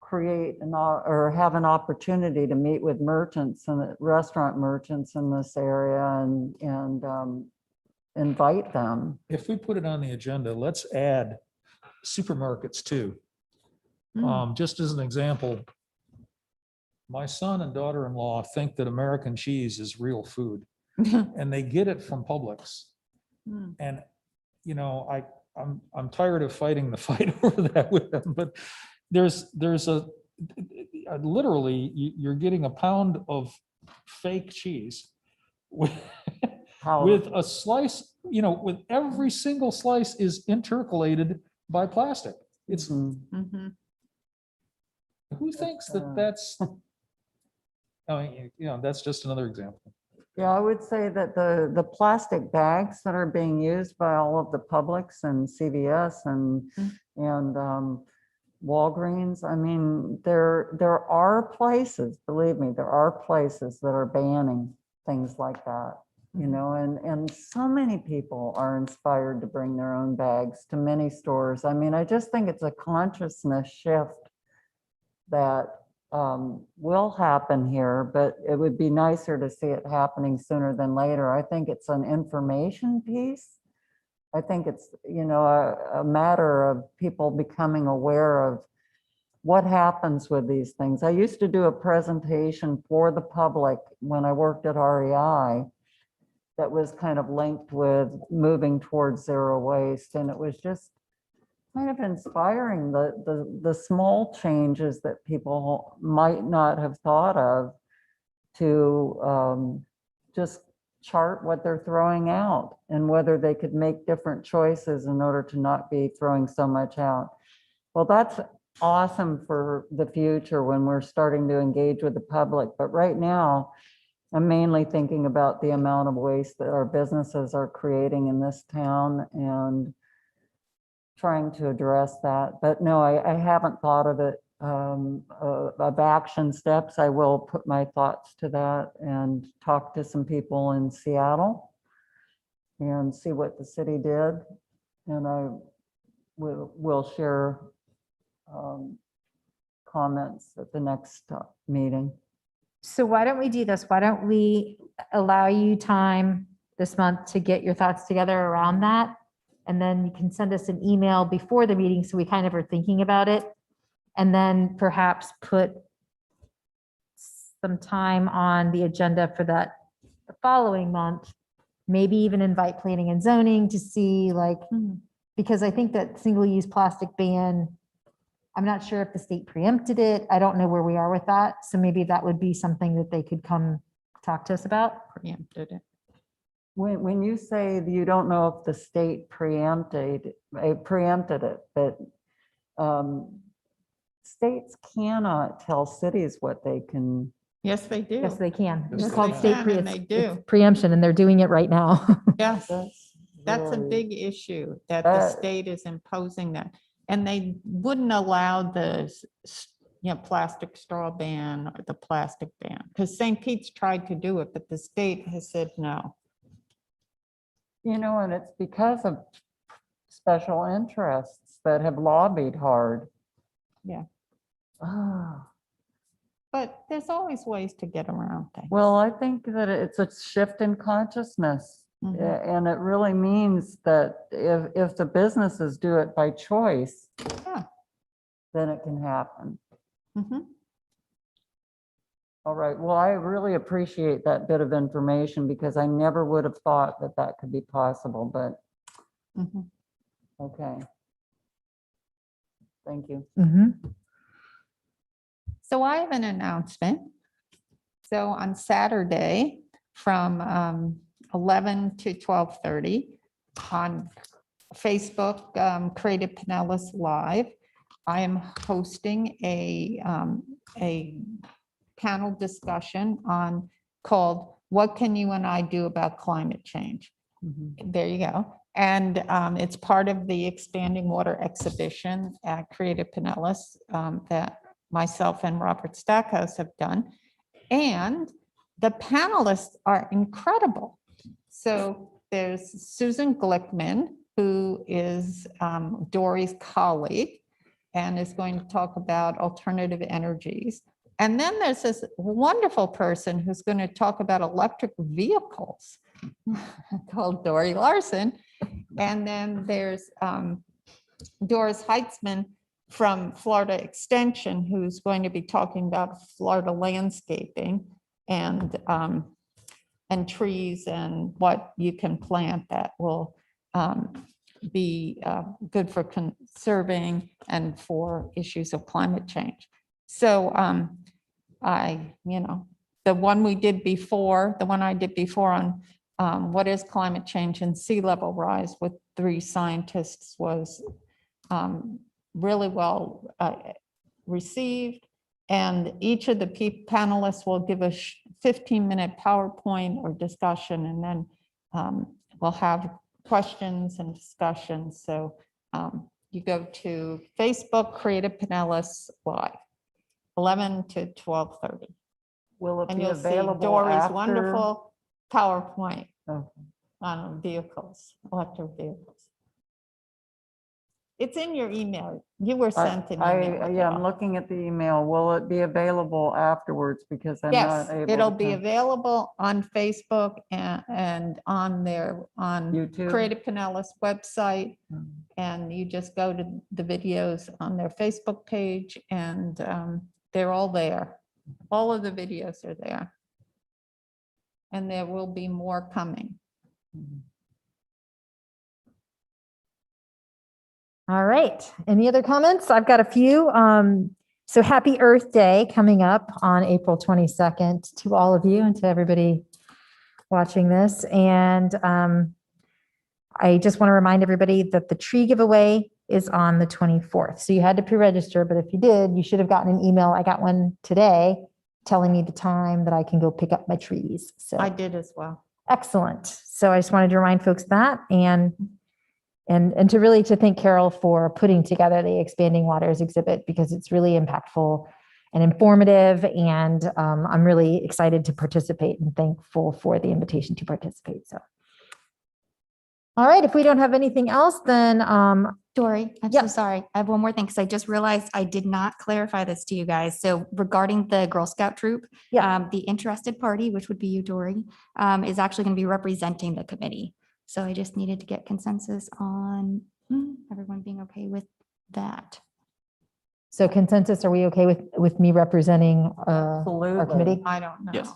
create or have an opportunity to meet with merchants and restaurant merchants in this area and invite them. If we put it on the agenda, let's add supermarkets too. Just as an example, my son and daughter-in-law think that American cheese is real food and they get it from Publix. And, you know, I'm tired of fighting the fight over that with them, but there's literally, you're getting a pound of fake cheese with a slice, you know, with every single slice is intercalated by plastic. It's, Mhm. who thinks that that's, I mean, you know, that's just another example. Yeah, I would say that the plastic bags that are being used by all of the Publix and CVS and Walgreens, I mean, there are places, believe me, there are places that are banning things like that, you know, and so many people are inspired to bring their own bags to many stores. I mean, I just think it's a consciousness shift that will happen here, but it would be nicer to see it happening sooner than later. I think it's an information piece. I think it's, you know, a matter of people becoming aware of what happens with these things. I used to do a presentation for the public when I worked at REI that was kind of linked with moving towards zero waste. And it was just kind of inspiring, the small changes that people might not have thought of to just chart what they're throwing out and whether they could make different choices in order to not be throwing so much out. Well, that's awesome for the future when we're starting to engage with the public. But right now, I'm mainly thinking about the amount of waste that our businesses are creating in this town and trying to address that. But no, I haven't thought of it of action steps. I will put my thoughts to that and talk to some people in Seattle and see what the city did. And I will share comments at the next meeting. So why don't we do this? Why don't we allow you time this month to get your thoughts together around that? And then you can send us an email before the meeting, so we kind of are thinking about it. And then perhaps put some time on the agenda for that the following month. Maybe even invite planning and zoning to see like, because I think that single-use plastic ban, I'm not sure if the state preempted it. I don't know where we are with that. So maybe that would be something that they could come talk to us about. Preempted it. When you say you don't know if the state preempted it, but states cannot tell cities what they can. Yes, they do. Yes, they can. Yes, It's they called can. state And they do. preemption, and they're doing it right now. Yes, that's a really- big issue, that the That- state is imposing that. And they wouldn't allow the, plastic straw ban or the plastic ban, because St. Pete's tried to do it, but the state has said no. And it's because of special interests that have lobbied hard. Yeah. Ah. But there's always ways to get around things. Well, I think that it's a shift in consciousness. Mhm. And it really means that if the businesses do it by choice, Yeah. then it can happen. Mhm. All right. Well, I really appreciate that bit of information because I never would have thought that that could be possible, but Mhm. okay. Thank you. Mhm. So I have an announcement. So on Saturday from 11 to 12:30 on Facebook, Creative Pinellas Live, I am hosting a panel discussion called "What Can You and I Do About Climate Change?" There you go. And it's part of the Expanding Water exhibition at Creative Pinellas that myself and Robert Stackhouse have done. And the panelists are incredible. So there's Susan Glickman, who is Dory's colleague and is going to talk about alternative energies. And then there's this wonderful person who's going to talk about electric vehicles called Dory Larson. And then there's Doris Heitzman from Florida Extension, who's going to be talking about Florida landscaping and trees and what you can plant that will be good for conserving and for issues of climate change. So the one I did before on what is climate change and sea level rise with 3 scientists was really well received. And each of the panelists will give a 15-minute PowerPoint or discussion, and then we'll have questions and discussions. So you go to Facebook, Creative Pinellas Live, 11 to 12:30. Will it And be you'll see available Dory's after? wonderful PowerPoint Okay. on vehicles, electric vehicles. It's in your email. You were sent an email. with it Yeah, I'm all. looking at the email. Will it be available afterwards? Because I'm Yes, not able. it'll to be come. available on Facebook and on YouTube? Creative Pinellas website. Mm. And you just go to the videos on their Facebook page and they're all there. All of the videos are there. And there will be more coming. All right. Any other comments? I've got a few. So happy Earth Day coming up on April 22nd to all of you and to everybody watching this. And I just want to remind everybody that the tree giveaway is on the 24th. So you had to pre-register, but if you did, you should have gotten an email. I got one today telling me the time that I can go pick up my trees. So I did as well. excellent. So I just wanted to remind folks that and to really to thank Carol for putting together the Expanding Waters exhibit because it's really impactful and informative. And I'm really excited to participate and thankful for the invitation to participate. So, all right, if we don't have anything else, then Dory, I'm Yeah. so sorry. I have one more thing because I just realized I did not clarify this to you guys. So regarding the Girl Scout troop, Yeah. the interested party, which would be you, Dory, is actually going to be representing the committee. So I just needed to get consensus on everyone being okay with that. So consensus, are we okay with me representing our Absolutely. committee? I don't know. Yes.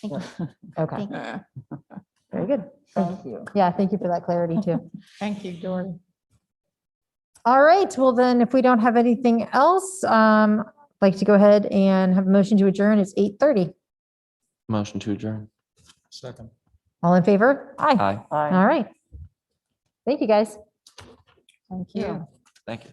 Thank you. Okay, Thank you. very good. Thank you. Yeah, thank you for that clarity too. Thank you, Dory. All right, well then, if we don't have anything else, I'd like to go ahead and have a motion to adjourn. It's 8:30. Motion to adjourn. Second. All in favor? Aye. Aye. Aye. All right. Thank you, guys. Thank you. you. Thank you.